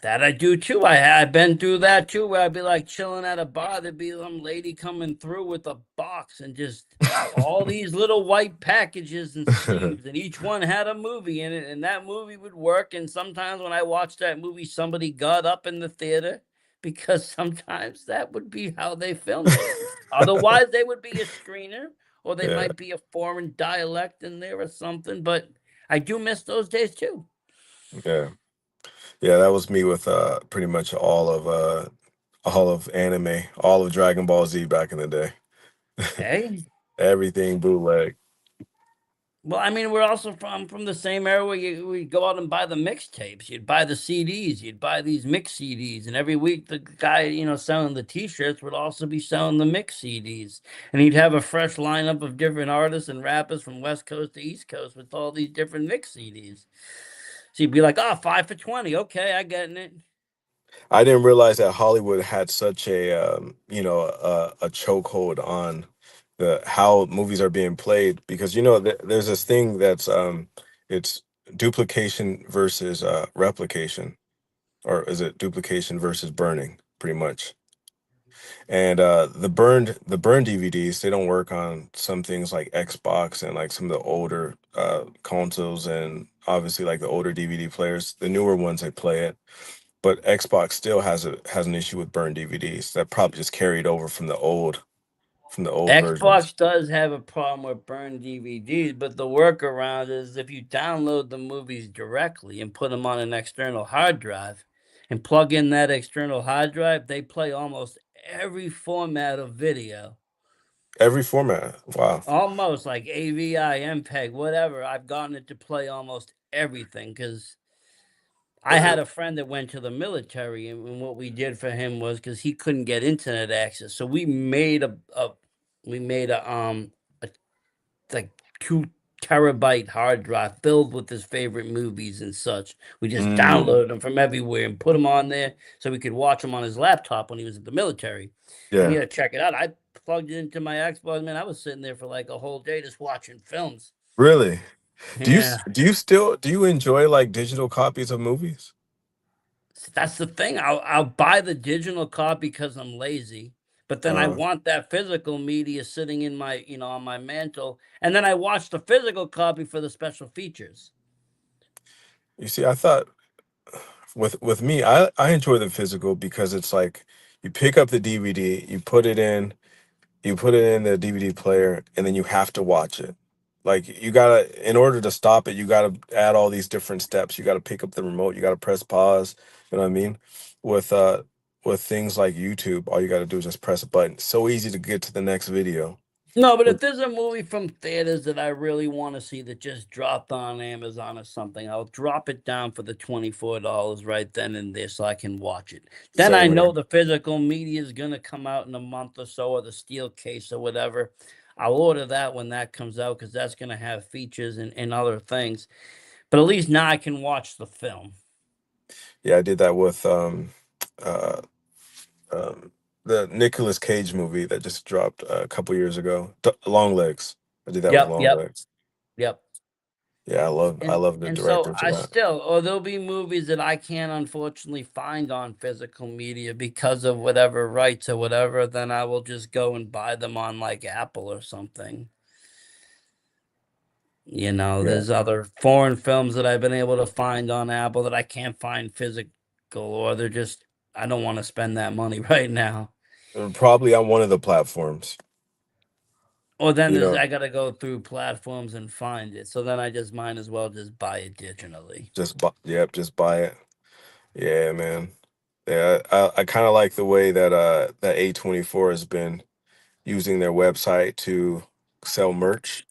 That I do too. I've been through that too, where I'd be like chilling at a bar. There'd be some lady coming through with a box and just all these little white packages and sleeves, and each one had a movie in it, and that movie would work. And sometimes when I watched that movie, somebody got up in the theater because sometimes that would be how they filmed it. Otherwise, they would be a screener, or they Yeah, might be a foreign dialect in there or something. But I do miss those days too. yeah, yeah. That was me with pretty much all of anime, all of Dragon Ball Z back in the day. Hey. Everything bootleg. Well, I mean, we're also from the same era where we go out and buy the mixtapes. You'd buy the CDs. You'd buy these mix CDs, and every week the guy, selling the T-shirts would also be selling the mix CDs, and he'd have a fresh lineup of different artists and rappers from West Coast to East Coast with all these different mix CDs. So you'd be like, "Oh, 5 for 20. Okay, I get it." I didn't realize that Hollywood had such a chokehold on the how movies are being played because there's this thing that's it's duplication versus replication, or is it duplication versus burning, pretty much. And the burned DVDs, they don't work on some things like Xbox and like some of the older consoles, and obviously like the older DVD players. The newer ones, they play it, but Xbox still has an issue with burned DVDs that probably just carried over from the old versions. Xbox does have a problem with burned DVDs, but the workaround is if you download the movies directly and put them on an external hard drive and plug in that external hard drive, they play almost every format of video. Every format. Wow. Almost like AVI, MPEG, whatever. I've gotten it to play almost everything because I Uh, had a friend that went to the military, and what we did for him was because he couldn't get internet access, so we made a like 2 terabyte hard drive filled with his favorite movies and such. We just mm, downloaded them from everywhere and put them on there so we could watch them on his laptop when he was at the military. And yeah. yeah, check it out. I plugged it into my Xbox, man. I was sitting there for like a whole day just watching films. Really? Yeah. Do you enjoy like digital copies of movies? That's the thing. I'll buy the digital copy because I'm lazy, but then I Uh, want that physical media sitting in my, on my mantle, and then I watch the physical copy for the special features. you see, I thought with me, I enjoy the physical because it's like you pick up the DVD, you put it in the DVD player, and then you have to watch it. Like you gotta, in order to stop it, you gotta add all these different steps. You gotta pick up the remote, you gotta press pause. You know what I mean? With uh with things like YouTube, all you gotta do is just press a button. It's so easy to get to the next video. No, but With if there's a movie from theaters that I really want to see that just dropped on Amazon or something, I'll drop it down for the $24 right then and there so I can watch it. Then I same know here. the physical media is going to come out in a month or so, or the steel case or whatever. I'll order that when that comes out because that's going to have features and other things. But at least now I can watch the film. Yeah, I did that with uh um the Nicolas Cage movie that just dropped a couple years ago. Long Legs. I did that with Yep, Long yep, Legs. yep. Yeah, I And love the and so director for I that. still, or there'll be movies that I can't unfortunately find on physical media because of whatever rights or whatever, then I will just go and buy them on like Apple or something. Yeah. There's other foreign films that I've been able to find on Apple that I can't find physical, or they're just, I don't want to spend that money right now. Probably on one of the platforms. Or then You there's, know, I gotta go through platforms and find it. So then I just might as well just buy it digitally. yep, just buy it. Yeah, man. Yeah, I kind of like the way that that A24 has been using their website to sell merch.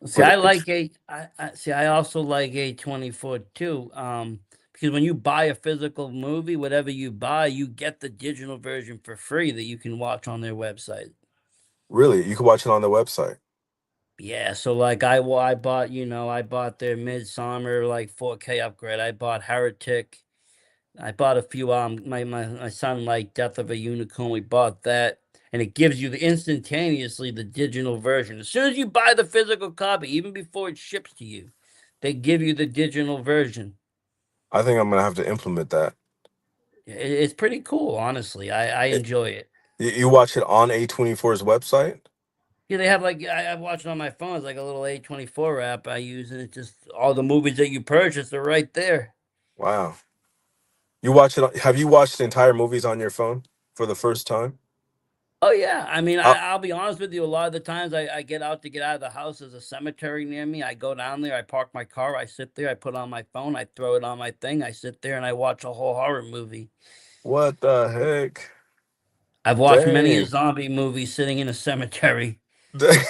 See, But I it's like I see. I also like A24 too. Because when you buy a physical movie, whatever you buy, you get the digital version for free that you can watch on their website. really, you can watch it on the website. Yeah, so like I bought, I bought their Midsummer like 4K upgrade. I bought Heretic. I bought a few. My son liked Death of a Unicorn. We bought that, and it gives you the instantaneously the digital version as soon as you buy the physical copy, even before it ships to you. They give you the digital version. I think I'm gonna have to implement that. It's pretty cool, honestly. I It, enjoy it. you watch it on A24's website? Yeah, they have like I watch it on my phone. It's like a little A24 app I use, and it's just all the movies that you purchase are right there. Wow. You watch it? Have you watched entire movies on your phone for the first time? Oh yeah, I mean, Uh, I'll be honest with you. A lot of the times, I get out to get out of the house. There's a cemetery near me. I go down there. I park my car. I sit there. I put on my phone. I throw it on my thing. I sit there and I watch a whole horror movie. what the heck? I've watched many a Dang. zombie movie sitting in a cemetery. Dang.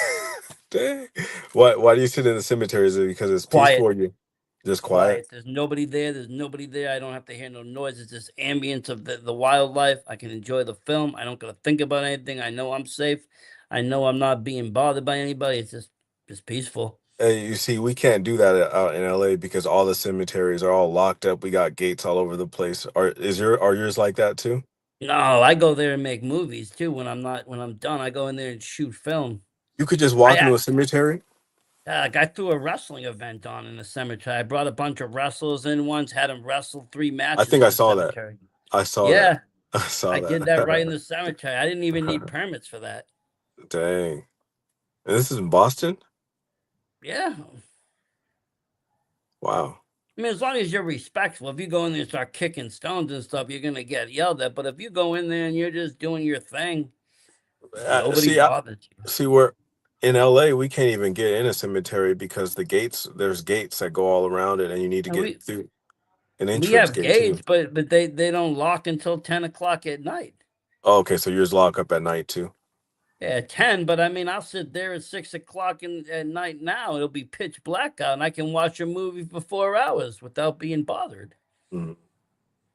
Dang. Why do you sit in the cemetery? Is it because it's peaceful Quiet, or you just quiet? quiet. There's nobody there. There's nobody there. I don't have to hear no noise. It's just ambience of the wildlife. I can enjoy the film. I don't gotta think about anything. I know I'm safe. I know I'm not being bothered by anybody. It's just peaceful. Hey, you see, we can't do that out in LA because all the cemeteries are all locked up. We got gates all over the place. Are yours like that too? No, I go there and make movies too when I'm done. I go in there and shoot film. You could just I walk into a act cemetery? like I threw a wrestling event on in the cemetery. I brought a bunch of wrestlers in once, had them wrestle 3 I matches think in I the saw that. cemetery. I saw that. Yeah, I saw I did that right in that. the cemetery. I didn't even need permits for that. Dang. And this is in Boston? Yeah. Wow. I mean, as long as you're respectful, if you go in there and start kicking stones and stuff, you're gonna get yelled at. But if you go in there and you're just doing your thing, nobody See, bothers you. see, we're in LA. We can't even get in a cemetery because there's gates that go all around it, and you need to And get through an we entrance have gate too. gates, but they don't lock until 10 o'clock at night. Oh, okay, so yours lock up at night too. Yeah, 10, but I mean, I'll sit there at 6 o'clock at night now. It'll be pitch black out, and I can watch a movie for 4 hours without being bothered. Mhm.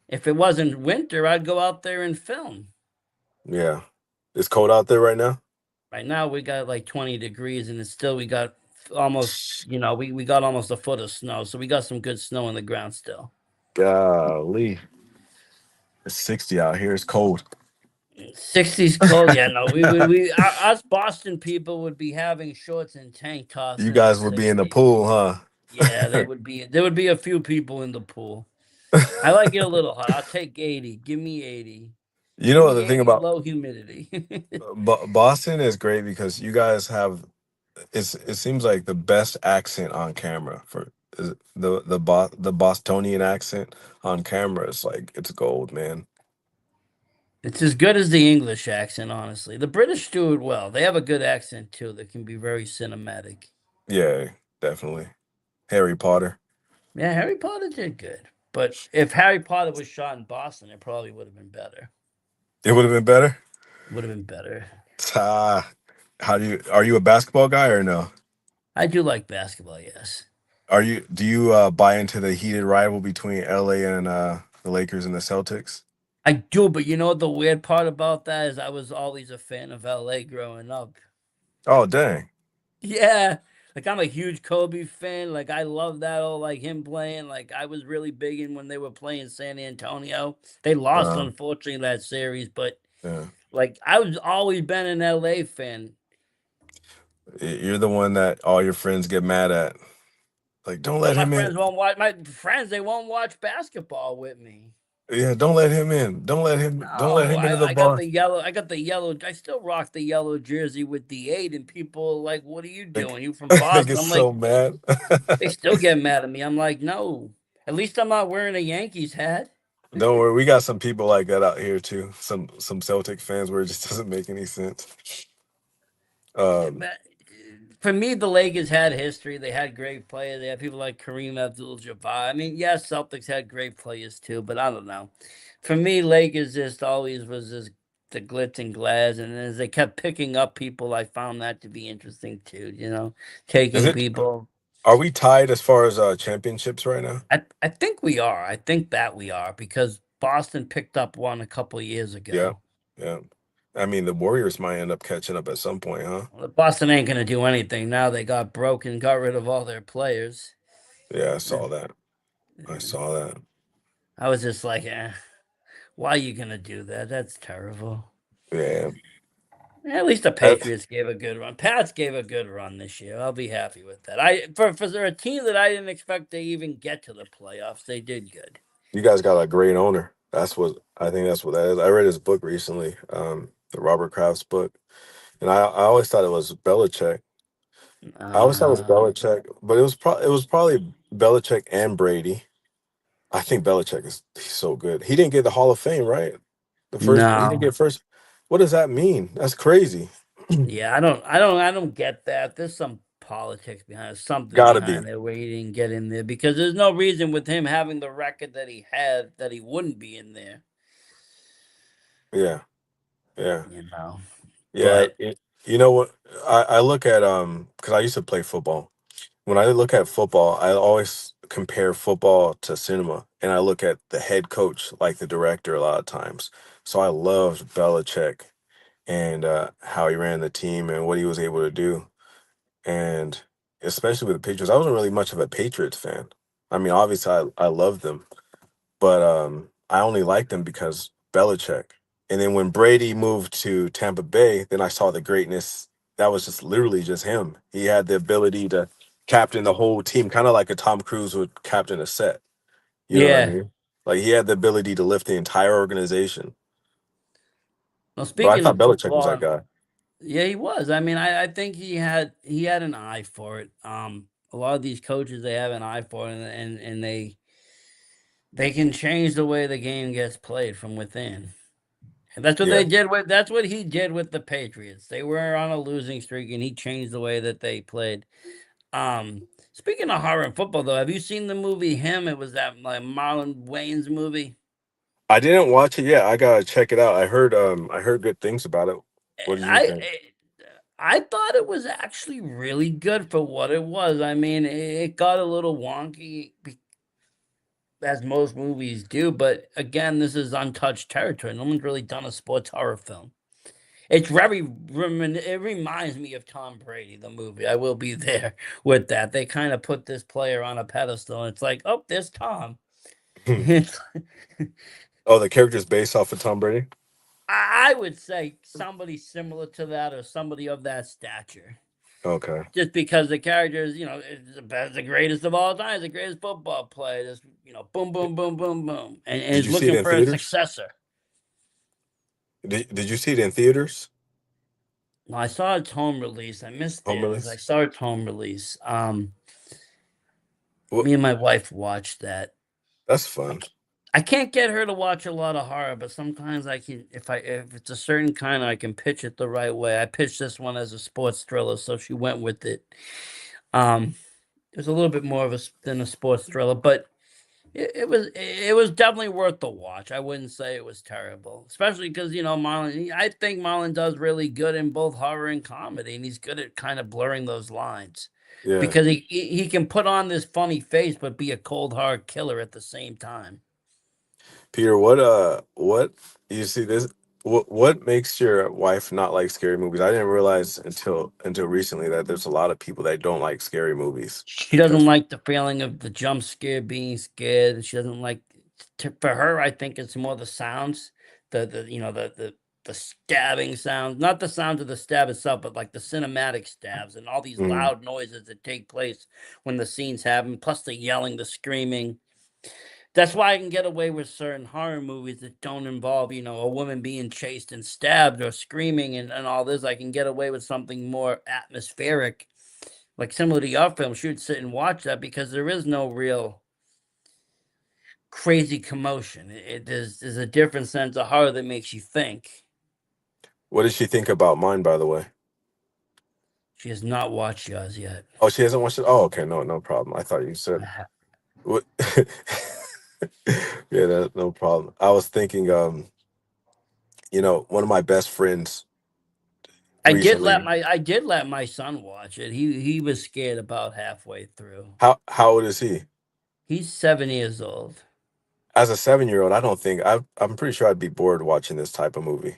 If it wasn't winter, I'd go out there and film. Yeah. It's cold out there right now? Right now, we got like 20 degrees, and it's still, we got almost, we got almost a foot of snow. So we got some good snow on the ground still. Golly. It's 60 out here. It's cold. 60's cold. Yeah, no, us Boston people would be having shorts and tank tops You in the guys would be in the 60s. pool, huh? Yeah, there would be a few people in the pool. I like it a little hot. I'll take 80. Give me 80. You Give know me the thing 80, about low humidity. Boston is great because you guys have it seems like the best accent on camera for the Bostonian accent on camera is like it's gold, man. It's as good as the English accent, honestly. The British do it well. They have a good accent too that can be very cinematic. Yeah, definitely. Harry Potter. Yeah, Harry Potter did good. But if Harry Potter was shot in Boston, it probably would have been better. It would have been better. Would have been better. Ah, are you a basketball guy or no? I do like basketball, yes. Do you buy into the heated rival between LA and the Lakers and the Celtics? I do, but you know what the weird part about that is I was always a fan of LA growing up. Oh, dang. Yeah. Like I'm a huge Kobe fan. Like I love that all like him playing. Like I was really big in when they were playing San Antonio. They lost Uh, unfortunately that series, but yeah. like I was always been an LA fan. You're the one that all your friends get mad at. Like, don't But let him in. my friends they won't watch basketball with me. Yeah, don't let him in. Don't let No, him into the bar. I got the yellow, I still rock the yellow jersey with the 8 and people are like, "What are you They, doing? You from they Boston?" get I'm like, so mad. they still get mad at me. I'm like, "No. At least I'm not wearing a Yankees hat." Don't worry, we got some people like that out here too. Some Celtic fans where it just doesn't make any sense. Yeah, Um, but for me, the Lakers had history. They had great players. They had people like Kareem Abdul-Jabbar. I mean, yes, Celtics had great players too, but I don't know. For me, Lakers just always was just the glitz and glass, and as they kept picking up people, I found that to be interesting too. is Taking it? people. Are we tied as far as championships right now? I think we are. I think that we are because Boston picked up one a couple years Yeah, ago. yeah. I mean, the Warriors might end up catching up at some point, huh? Well, Boston ain't gonna do anything now. They got broke and got rid of all their players. Yeah, I Uh, saw that. I uh, saw that. I was just like, why are you gonna do that? That's terrible. Yeah. At least the Uh, Patriots gave a good run. Pats gave a good run this year. I'll be happy with that. For a team that I didn't expect to even get to the playoffs, they did good. you guys got a great owner. That's what I think. That's what that is. I read his book recently, the Robert Kraft's book, and I always thought it was Belichick. I always thought it was Uh, Belichick, but it was probably Belichick and Brady. I think Belichick is he's so good. He didn't get the Hall of Fame, right? The first he didn't no. get first. What does that mean? That's crazy. Yeah, I don't get that. There's some politics behind it, something Gotta be. behind it where he didn't get in there because there's no reason with him having the record that he had that he wouldn't be in there, Yeah, yeah, you know. yeah. But You know what? I look at because I used to play football. When I look at football, I always compare football to cinema, and I look at the head coach, like the director, a lot of times. So I loved Belichick and how he ran the team and what he was able to do. And especially with the Patriots, I wasn't really much of a Patriots fan. I mean, obviously, I loved them, but I only liked them because Belichick. And then when Brady moved to Tampa Bay, then I saw the greatness. That was just literally just him. He had the ability to captain the whole team, kind of like a Tom Cruise would captain a set. You know what I yeah. mean? Like he had the ability to lift the entire organization. Well, But I speaking thought of Belichick was that football, guy. yeah, he was. I mean, I think he had an eye for it. A lot of these coaches they have an eye for it, and they can change the way the game gets played from within. And Yeah. that's what he did with the Patriots. They were on a losing streak and he changed the way that they played. Speaking of horror and football though, have you seen the movie Him? It was that like Marlon Wayne's movie. I didn't watch it yet. I gotta check it out. I heard good things about it. What did you I think? I thought it was actually really good for what it was. I mean, it got a little wonky as most movies do, but again, this is untouched territory. No one's really done a sports horror film. It's it reminds me of Tom Brady, the movie. I will be there with that. They kind of put this player on a pedestal. And it's like, oh, there's Tom. It's- Oh, the character's based off of Tom Brady? I would say somebody similar to that or somebody of that stature. Okay. Just because the character is, is the greatest of all time, the greatest football player. Just, boom, boom, boom, boom, boom. And Did is you see it looking in for a theaters? successor. Did you see it in theaters? No, I saw its home release. I missed Home theirs. I release? saw its home release. What? Me and my wife watched that. That's fun. I can't get her to watch a lot of horror, but sometimes I can if it's a certain kind, I can pitch it the right way. I pitched this one as a sports thriller, so she went with it. Um, it was a little bit more of than a sports thriller, but it was definitely worth the watch. I wouldn't say it was terrible, especially because Marlon. I think Marlon does really good in both horror and comedy, and he's good at kind of blurring those lines Yeah. because he can put on this funny face but be a cold hard killer at the same time. Peter, what you see this what makes your wife not like scary movies? I didn't realize until recently that there's a lot of people that don't like scary movies She doesn't because like the feeling of the jump scare, being scared. She doesn't like for her, I think it's more the sounds, the stabbing sounds, not the sounds of the stab itself, but like the cinematic stabs and all these mm, loud noises that take place when the scenes happen, plus the yelling, the screaming. That's why I can get away with certain horror movies that don't involve, a woman being chased and stabbed or screaming and all this. I can get away with something more atmospheric like similar to your film, she would sit and watch that because there is no real crazy commotion. There's a different sense of horror that makes you think. what did she think about mine, by the way? She has not watched yours yet. Oh, she hasn't watched it? Oh, okay, no problem. I thought you I said ha- what. Yeah, no problem. I was thinking one of my best friends recently. I did let my son watch it. He was scared about halfway through. How old is he? He's 7 years old. As a 7-year old, I don't think I'm pretty sure I'd be bored watching this type of movie.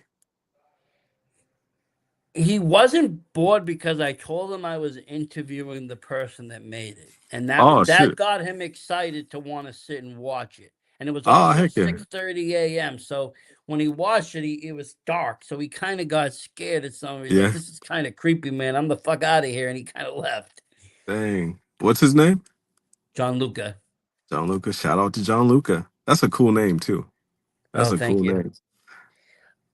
He wasn't bored because I told him I was interviewing the person that made it, and Oh that shoot. got him excited to want to sit and watch it. And it was Oh also heck yeah. 6:30 a.m. So when he watched it, it was dark. So he kind of got scared at some. He's like, Yeah. "This is kind of creepy, man. I'm the fuck out of here." And he kind of left. Dang. What's his name? John Luca. John Luca. Shout out to John Luca. That's a cool name too. That's Oh, a thank cool you. name.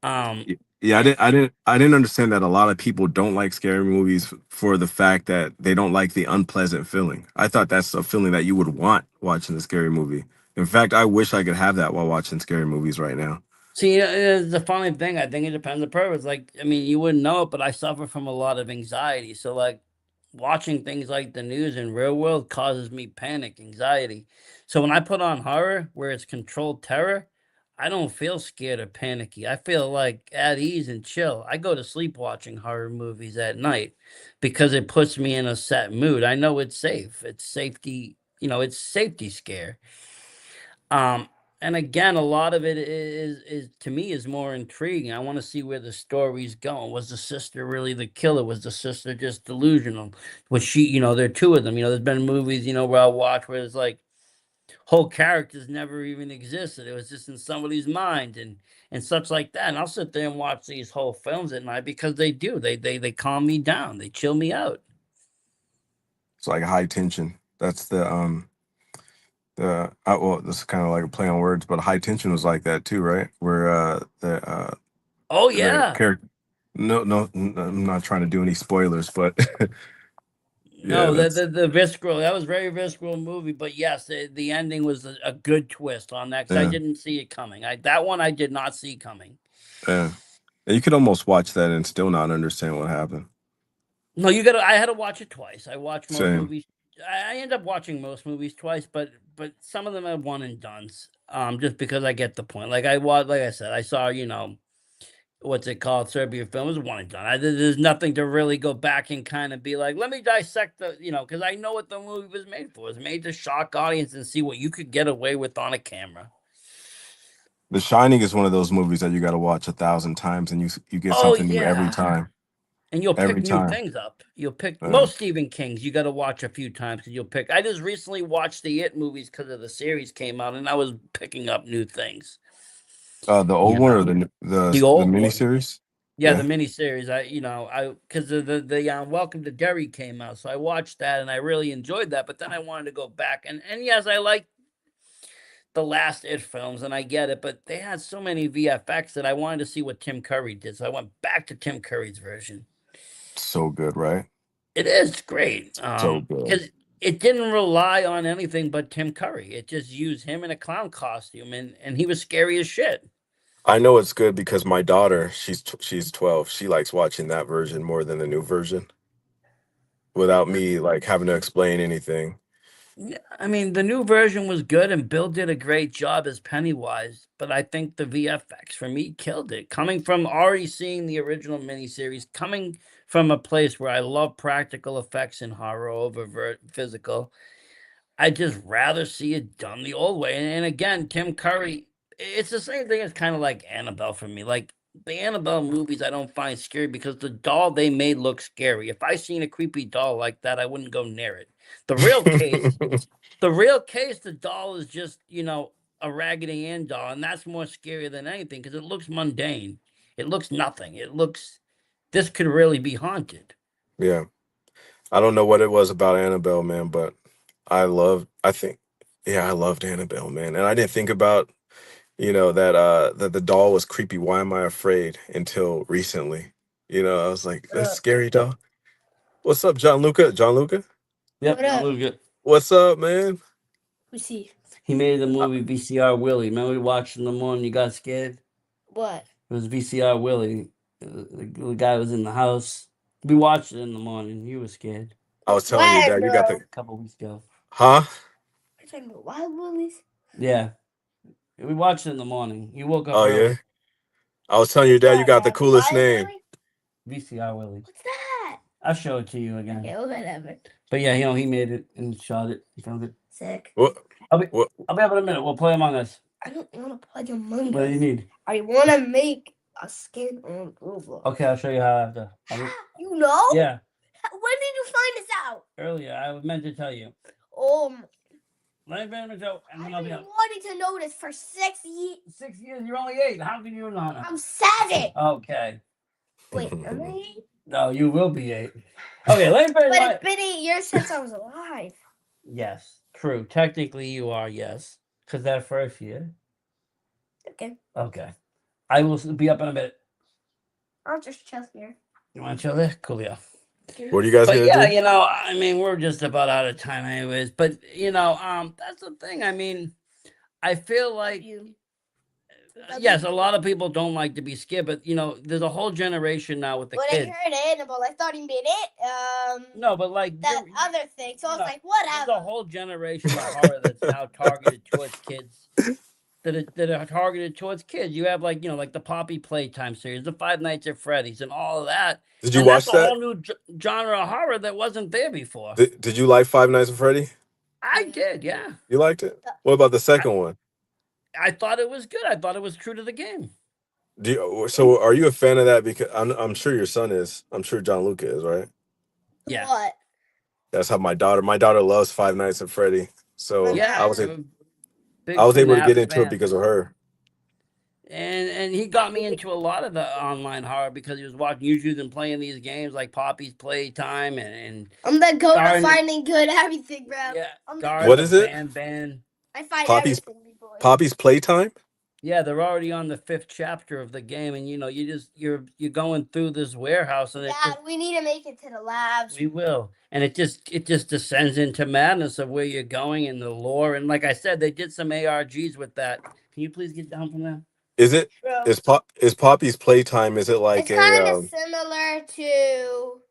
Um, Yeah, eh, I didn't understand that a lot of people don't like scary movies for the fact that they don't like the unpleasant feeling. I thought that's a feeling that you would want watching a scary movie. In fact, I wish I could have that while watching scary movies right now. See, the funny thing, I think it depends on the purpose. Like, I mean, you wouldn't know it, but I suffer from a lot of anxiety. So, like, watching things like the news in real world causes me panic, anxiety. So when I put on horror, where it's controlled terror, I don't feel scared or panicky. I feel like at ease and chill. I go to sleep watching horror movies at night because it puts me in a set mood. I know it's safe. It's safety. It's safety scare. Um, and again, a lot of it is to me is more intriguing. I want to see where the story's going. Was the sister really the killer? Was the sister just delusional? Was she, there are two of them. There's been movies, where I'll watch where it's like whole characters never even existed. It was just in somebody's mind and such like that. And I'll sit there and watch these whole films at night because they do. They calm me down. They chill me out. It's like high tension. That's the well, this is kind of like a play on words, but high tension was like that too, right? Where Oh the yeah. character. No, no, I'm not trying to do any spoilers, but yeah, No, the that's the the visceral, that was very visceral movie, but yes, the ending was a good twist on that because I yeah, didn't see it coming. That one I did not see coming. yeah. And you could almost watch that and still not understand what happened. No, I had to watch it twice. I watch most Same. movies. I end up watching most movies twice, but some of them are one and dones. Just because I get the point. Like I said, I saw what's it called? Serbia film is one and done. There's nothing to really go back and kind of be like, let me dissect because I know what the movie was made for. It was made to shock audience and see what you could get away with on a camera. The Shining is one of those movies that you got to watch 1,000 times, and you get Oh something new every yeah, time. and you'll pick Every new time. things up. You'll pick Uh, most Stephen Kings. You got to watch a few times because you'll pick. I just recently watched the It movies because of the series came out, and I was picking up new things. the old You one or know, the the old one. miniseries? Yeah, the Yeah. miniseries. I because the Welcome to Derry came out, so I watched that and I really enjoyed that. But then I wanted to go back and yes, I like the last It films and I get it, but they had so many VFX that I wanted to see what Tim Curry did, so I went back to Tim Curry's version. So good, right? It is great, So good. because it didn't rely on anything but Tim Curry. It just used him in a clown costume, and he was scary as shit. I know it's good because my daughter, she's 12. She likes watching that version more than the new version without me like having to explain anything. Yeah, I mean, the new version was good and Bill did a great job as Pennywise, but I think the VFX for me killed it. Coming from already seeing the original miniseries, coming from a place where I love practical effects in horror over physical, I just rather see it done the old way. And again, Tim Curry, it's the same thing as kind of like Annabelle for me. Like the Annabelle movies, I don't find scary because the doll they made looks scary. If I seen a creepy doll like that, I wouldn't go near it. The real case, the real case, the doll is just, a Raggedy Ann doll, and that's more scary than anything because it looks mundane. It looks nothing. This could really be haunted. Yeah. I don't know what it was about Annabelle, man, but I think yeah, I loved Annabelle, man. And I didn't think about, that the doll was creepy. Why am I afraid until recently? I was like, that's scary doll. What's up, John Luca? John Luca? Yep, what up? Look at What's up, man? who's he? He made the movie VCR Willie. Remember we watched in the morning, you got scared? What? It was VCR Willie. The guy was in the house. We watched it in the morning. You were scared. I was telling your When, dad you got the bro? A couple weeks ago. huh? Are you talking about Wild Willies? Yeah. We watched it in the morning. You woke up Oh early. yeah. I was telling your What's dad you that, got the Dad? coolest Wild name. Willie? VCR Willie. What's that? I'll show it to you again. Okay, whatever. But yeah, he made it and shot it. He filmed it. Sick. What I'll be what I'll be up in a minute. We'll play Among Us. I don't want to play Among Us. What do you need? I want to make a skin on Roblox. Okay, I'll show you how after. You know? Yeah. When did you find this out? Earlier. I meant to tell you. Let me finish out, and then I'll be up. I've been wanting to know this for 6 years. 6 years? You're only 8. How can you not know? I'm 7. Okay. Wait, am I 8? No, you will be 8. Okay, let me finish. But it's been 8 years since I was alive. Yes, true. Technically, you are, yes. Because that first year. Okay. Okay. I will be up in a minute. I'll just chill here. You want to chill there? Cool, yeah. What are you guys But gonna yeah, do? you know, I mean, we're just about out of time, anyways. But you know, that's the thing. I mean, I feel like yes, a lot of people don't like to be scared, but you know, there's a whole generation now with the When kids. I heard Annabelle, I thought he made it. No, but like That other thing. So I was like, there's whatever. a whole generation of horror that's now targeted towards kids. That are targeted towards kids. You have like, you know, like the Poppy Playtime series, the Five Nights at Freddy's, and all of that. Did you And that's watch a that? whole new genre of horror that wasn't there before. Did you like Five Nights at Freddy? I did, yeah. You liked it? What about the second one? I thought it was good. I thought it was true to the game. So are you a fan of that? Because I'm sure your son is. I'm sure John Luca is, right? Yeah. What? That's how my daughter loves Five Nights at Freddy. So Yeah, I was I'm a big able to FNAF get into it fan. because of her. And he got me into a lot of the online horror because he was watching YouTubes and playing these games like Poppy's Playtime and I'm the goat Garden- of finding good everything, bro. yeah, I'm Garden What of is it? Ban. I find Poppy's everything, big boy. Poppy's Playtime? Yeah, they're already on the 5th chapter of the game, and you know, you're going through this warehouse, and Dad, we need to make it to the labs. we will, and it just descends into madness of where you're going and the lore, and like I said, they did some ARGs with that. Can you please get down from there? Is it? Bro. Is Poppy's Playtime? Is it like It's kind of similar to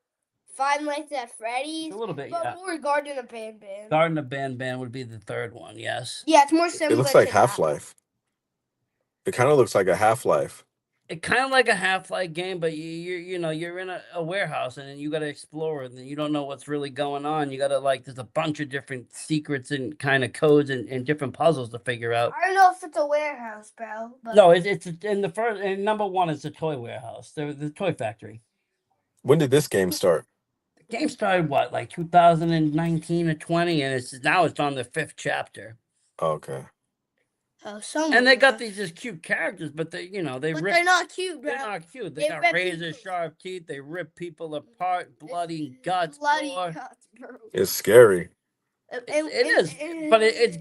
Five Nights at Freddy's, A little bit, but yeah. more Garden of Ban. Garden of Ban would be the third one, yes. Yeah, it's more similar. It looks like to that. Half-Life. It kind of looks like a Half-Life. It kind of like a Half-Life game, but you know, you're in a warehouse and you got to explore it, and you don't know what's really going on. You got to there's a bunch of different secrets and kind of codes and different puzzles to figure out. I don't know if it's a warehouse, bro. But No, it's in the first. And number one is the toy warehouse, the toy factory. When did this game start? The game started what, like 2019 or 20, and it's on the 5th chapter. Okay. And they got these just cute characters, but they're not cute, bro. They're not cute. They got razor sharp teeth. They rip people apart, bloody guts. Gore. Bro. It's scary. It is, but it's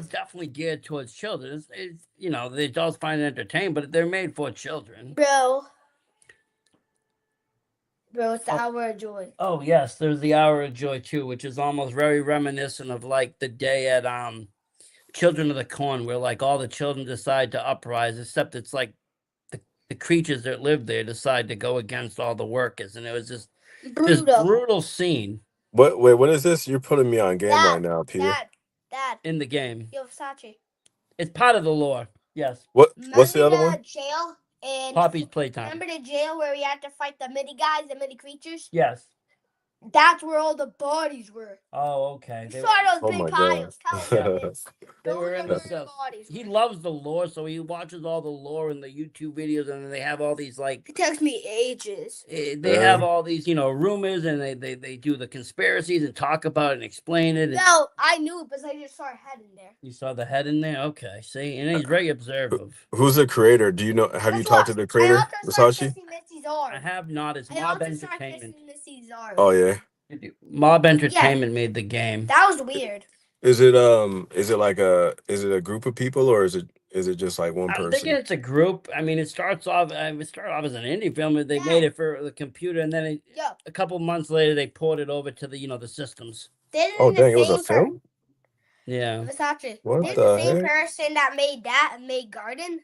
definitely geared towards children. It's the adults find it entertaining, but they're made for children. Bro, it's the Hour of Joy. Oh yes, there's the Hour of Joy too, which is almost very reminiscent of like the day at Children of the Corn, where like all the children decide to uprise, except it's like the creatures that live there decide to go against all the workers, and it was just this brutal scene. What is this? You're putting me on game right now, Peter. Dad. In the game. Yo, Versace. It's part of the lore. Yes. What's the other one? Jail and Poppy's Playtime. Remember the jail where we had to fight the mini guys, the mini creatures? Yes. That's where all the bodies were. Oh, okay. You saw those big piles. They were in the cells. He loves the lore, so he watches all the lore in the YouTube videos, and they have all these like. It takes me ages. They have all these, rumors, and they do the conspiracies and talk about it and explain it. No, I knew it because I just saw a head in there. You saw the head in there? Okay. See, and he's very observant. Who's the creator? Do you know? Have you talked to the creator, Versace? I have not. It's Mob Entertainment. Oh yeah. Mob Entertainment made the game. That was weird. Is it like a group of people, or is it just like one person? I'm thinking it's a group. I mean, it started off as an indie film. They made it for the computer, and then a couple months later, they ported it over to the systems. Oh dang! It was a film. Yeah. Versace. What the the same heck? person that made that and made Garden?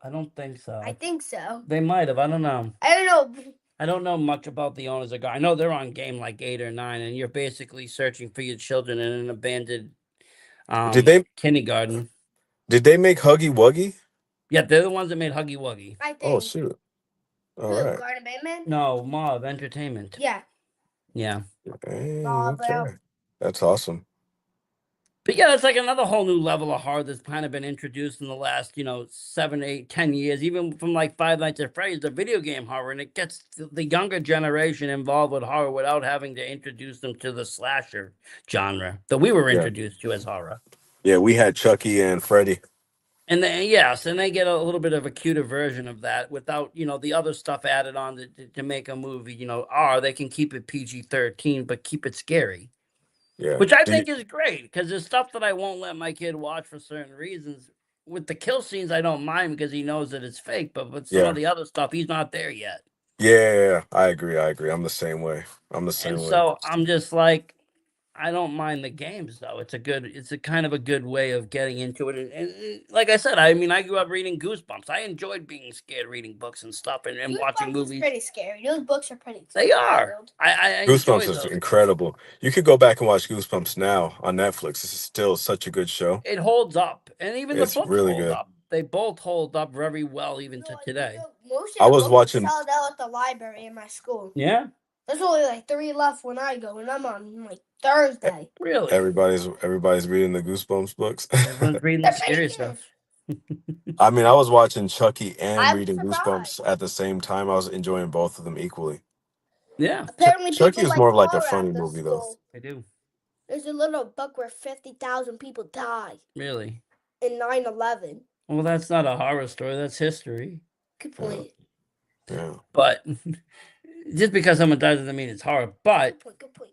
I don't think so. I think so. They might have. I don't know. I don't know. I don't know much about the owners of Garden. I know they're on game like 8 or 9, and you're basically searching for your children in an abandoned kindergarten. Did they make Huggy Wuggy? Yeah, they're the ones that made Huggy Wuggy. I think. Oh shoot! All right. Garden Batman? No, Mob Entertainment. Yeah. Yeah. Dang, Aw, okay. bro. That's awesome. But yeah, it's like another whole new level of horror that's kind of been introduced in the last, 7, 8, 10 years, even from like Five Nights at Freddy's, the video game horror, and it gets the younger generation involved with horror without having to introduce them to the slasher genre that we were introduced to as horror. Yeah, we had Chucky and Freddy. And they get a little bit of a cuter version of that without, the other stuff added on to make a movie, they can keep it PG-13, but keep it scary. Yeah. Which I think is great, because there's stuff that I won't let my kid watch for certain reasons with the kill scenes, I don't mind because he knows that it's fake. But with some Yeah. of the other stuff, he's not there yet. Yeah, I agree. I'm the same way. I'm the same And way. so I'm just like, I don't mind the games though. It's a kind of a good way of getting into it. And like I said, I mean, I grew up reading Goosebumps. I enjoyed being scared, reading books and stuff, and watching Goosebumps is movies. pretty scary. Those books are pretty. They are. wild. I enjoy Goosebumps is those. incredible. You could go back and watch Goosebumps now on Netflix. This is still such a good show. It holds up, and even It's the books really hold good. up. They both hold up very well, even to today. Most I of the was books watching- are sold out at the library in my school. Yeah, There's only like 3 left when I go, and I'm on like Thursday. really. Everybody's reading the Goosebumps books. Everyone's reading the They're pretty scary good. stuff. I mean, I was watching Chucky and I was reading surprised. Goosebumps at the same time. I was enjoying both of them equally. Yeah, Apparently, Chucky people is like more of like a horror funny after movie, though. school. I do. There's a little book where 50,000 people die Really. in 9/11. Well, that's not a horror story. That's history. Good point. Yeah. But just because someone dies doesn't mean it's horror. But Good point.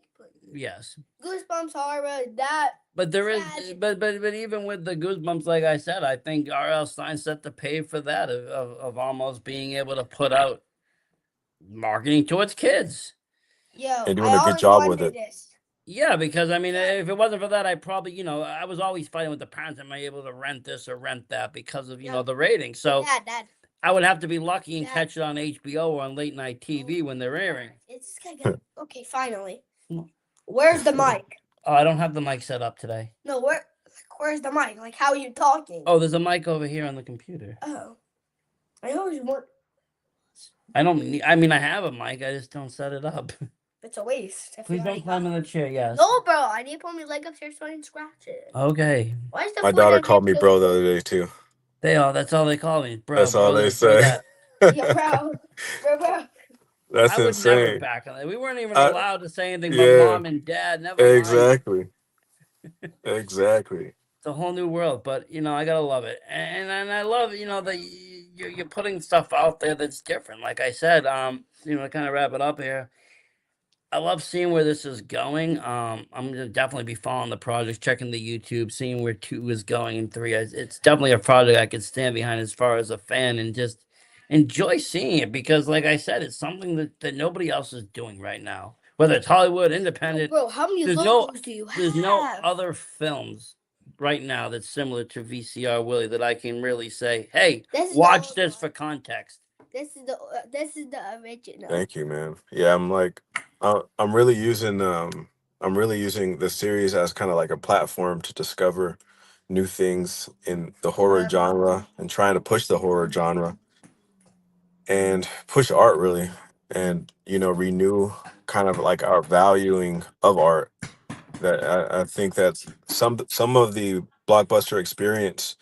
yes. Goosebumps horror, that. But there is, Tragic. but even with the Goosebumps, like I said, I think R.L. Stein set the pave for that of almost being able to put out marketing towards kids. Yo, They're doing I a good always job with wondered it. this. Yeah, because I mean, if it wasn't for that, I probably, I was always fighting with the parents. Am I able to rent this or rent that because of Yeah. the rating? So Dad. I would have to be lucky and Dad. catch it on HBO or on late night TV when they're airing. It's gonna okay. Finally, where's the mic? Oh, I don't have the mic set up today. No, where's the mic? Like, how are you talking? Oh, there's a mic over here on the computer. Oh. I always want. I don't need. I mean, I have a mic. I just don't set it up. It's a waste. if Please you don't already climb got in the it. chair. Yes. No, bro. I need to put my leg upstairs so I can scratch it. Okay. Why is the My foot daughter in called me it bro so- the other day too. That's all they call me, bro. That's all bro they this, bro say. that. Yeah, bro. That's I would never insane. back on that. We weren't even I- allowed to say anything but yeah. mom and dad. Never mind. Exactly. Exactly. It's a whole new world, but I gotta love it, and I love that you're putting stuff out there that's different. Like I said, to kind of wrap it up here. I love seeing where this is going. I'm gonna definitely be following the project, checking the YouTube, seeing where 2 is going and 3. It's definitely a project I could stand behind as far as a fan and just enjoy seeing it because, like I said, it's something that nobody else is doing right now. Whether it's Hollywood, independent, Bro, how many there's logos do you have? there's no other films right now that's similar to VCR Willie that I can really say, hey, This is the watch old this one. for context. This is the original. Thank you, man. Yeah, I'm really using the series as kind of like a platform to discover new things in the horror genre and trying to push the horror genre and push art really and renew kind of like our valuing of art. That I think that some of the blockbuster experience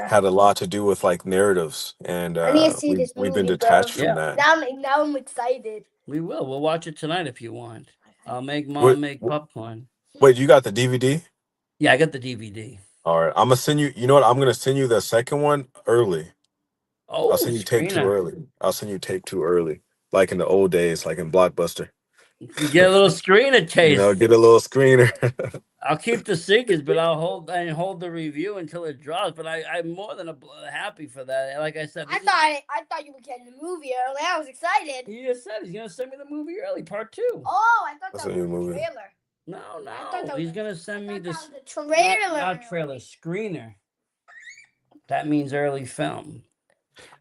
had a lot to do with like narratives, and I need to see this we've been movie, bro. detached from Yeah. that. Now I'm excited. We will. We'll watch it tonight if you want. I'll make mom What- make popcorn. Wait, you got the DVD? Yeah, I got the DVD. All right, I'm gonna send you. You know what? I'm gonna send you the second one early. Oh, I'll send you tape 2 screener. early. I'll send you tape 2 early, like in the old days, like in Blockbuster. You get a little screener taste. Get a little screener. I'll keep the secrets, but I'll hold the review until it drops. But I'm more than happy for that. Like I said, I thought you were getting the movie early. I was excited. he just said he's gonna send me the movie early, part 2. Oh, I thought That's that a new was the movie. trailer. No, thought that he's was- gonna send me I thought this that was the trailer. not trailer screener. That means early film.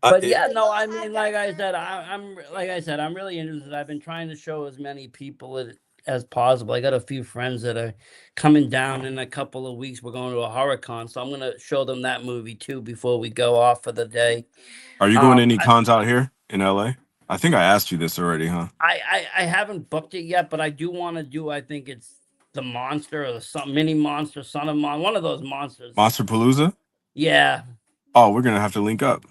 I- But it- yeah, no, I mean, like I said, I'm really interested. I've been trying to show as many people as possible. I got a few friends that are coming down in a couple of weeks. We're going to a horror con, so I'm gonna show them that movie too before we go off for the day. Are you going to Um, any cons out here in LA? I think I asked you this already, huh? I haven't booked it yet, but I do want to do. I think it's the monster or the mini monster, son of one of those monsters. Monster Palooza? Yeah, Oh, we're gonna have to link up.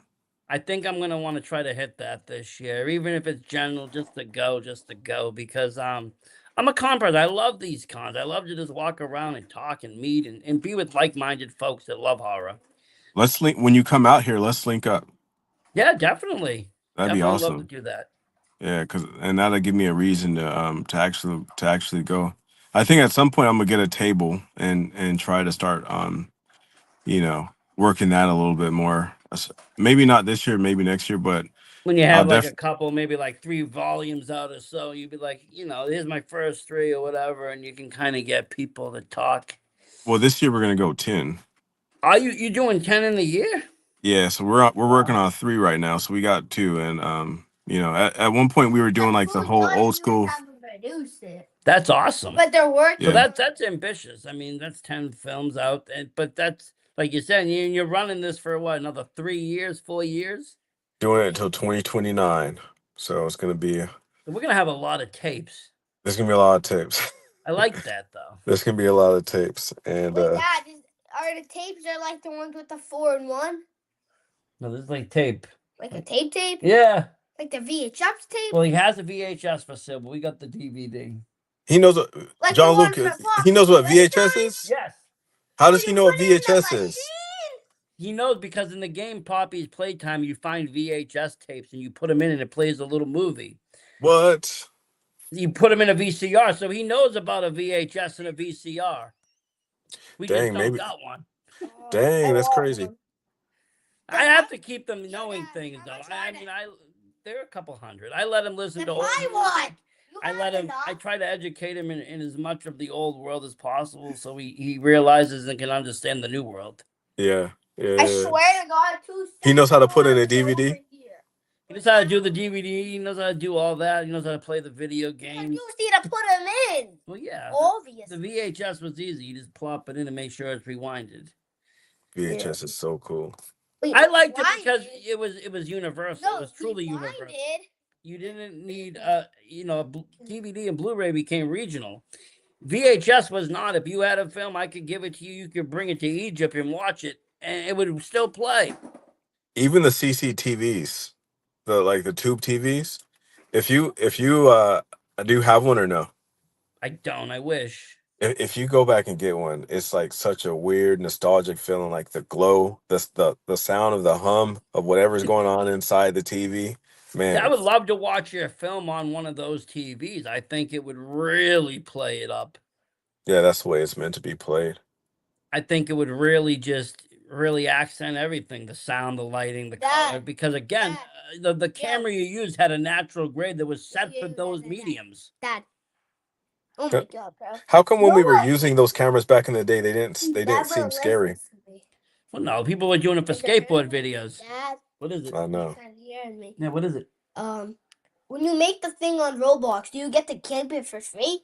I think I'm gonna want to try to hit that this year, even if it's general, just to go, because I'm a con person. I love these cons. I love to just walk around and talk and meet and be with like-minded folks that love horror. Let's link when you come out here. Let's link up. Yeah, definitely. That'd be Definitely awesome. love to do that. Yeah, and that'll give me a reason to actually go. I think at some point I'm gonna get a table and try to start working that a little bit more. Maybe not this year, maybe next year, but When you I'll have like a couple, maybe like 3 volumes out or so, you'd be like, here's my first 3 or whatever, and you can kind of get people to talk. Well, this year we're gonna go 10. Are you doing 10 in a year? Yeah, so we're working on 3 right now. So we got 2, and at one point we were doing like the whole old school. That's awesome. But they're working. So that's ambitious. I mean, that's 10 films out, but that's like you said, you're running this for what, another 3 years, 4 years? Doing it until 2029. So it's gonna be. We're gonna have a lot of tapes. There's gonna be a lot of tapes. I like that though. There's gonna be a lot of tapes, and Wait, Dad, are the tapes like the ones with the 4-in-1? No, this is like tape. Like a tape? Yeah. Like the VHS tape? Well, he has a VHS for sale, but we got the DVD. He knows what Like John Luke. He knows what VHS is. Yes. How does he know what VHS is? He knows because in the game Poppy's Playtime, you find VHS tapes and you put them in and it plays a little movie. What? You put them in a VCR, so he knows about a VHS and a VCR. We just don't got one. Dang, that's crazy. I have to keep them knowing things, though. I mean, they're a couple hundred. I let him listen to old music. I try to educate him in as much of the old world as possible, so he realizes and can understand the new world. Yeah. I swear to God, he knows how to put in a DVD. He knows how to do the DVD. He knows how to do all that. He knows how to play the video games. You just need to put them in. Well, yeah. Obviously. The VHS was easy. You just plop it in and make sure it's rewinded. VHS is so cool. Wait, I liked it because it was universal. No, it was truly universal. Did. You didn't need DVD and Blu-ray became regional. VHS was not. If you had a film, I could give it to you. You could bring it to Egypt and watch it, and it would still play. Even the CCTVs, the tube TVs. If you do have one or no? I don't. I wish. If you go back and get one, it's like such a weird nostalgic feeling, like the glow, the sound of the hum of whatever's going on inside the TV. Man, yeah, I would love to watch your film on one of those TVs. I think it would really play it up. Yeah, that's the way it's meant to be played. I think it would really accent everything, the sound, the lighting, the color, because again, the camera you used had a natural grade that was set for those mediums. Dad. Oh my God, bro. How come when we were using those cameras back in the day, they didn't seem scary? Well, no, people were doing it for skateboard videos. Dad, what is it? I know. Yeah, what is it? When you make the thing on Roblox, do you get to keep it for free?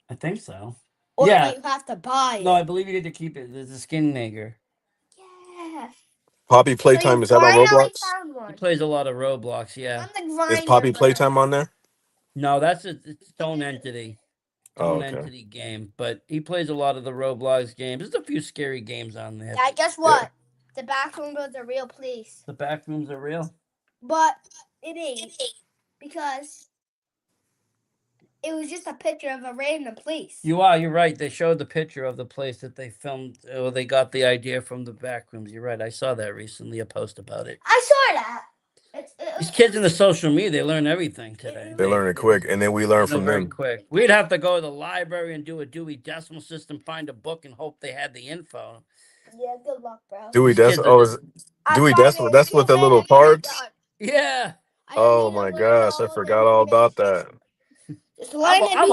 I think so. Or yeah. do you have to buy it? No, I believe you get to keep it. There's a skin nigger. Yeah. Poppy Playtime, is that on Roblox? He plays a lot of Roblox, yeah. Is Poppy Playtime on there? No, it's its own entity. Entity game, but he plays a lot of the Roblox games. There's a few scary games on there. Yeah, guess what? Yeah. The back room was a real place. The back rooms are real? But it ain't. Because it was just a picture of a random place. You're right. They showed the picture of the place that they filmed, or they got the idea from the back rooms. You're right. I saw that recently, a post about it. I saw that. These kids in the social media, they learn everything today. They learn it quick, and then we learn from them. Quick. We'd have to go to the library and do a Dewey Decimal System, find a book, and hope they had the info. Yeah, good luck, bro. Dewey Decimal. Dewey Decimal. That's with the little cards. Yeah. Oh my gosh, I forgot all about that. I'm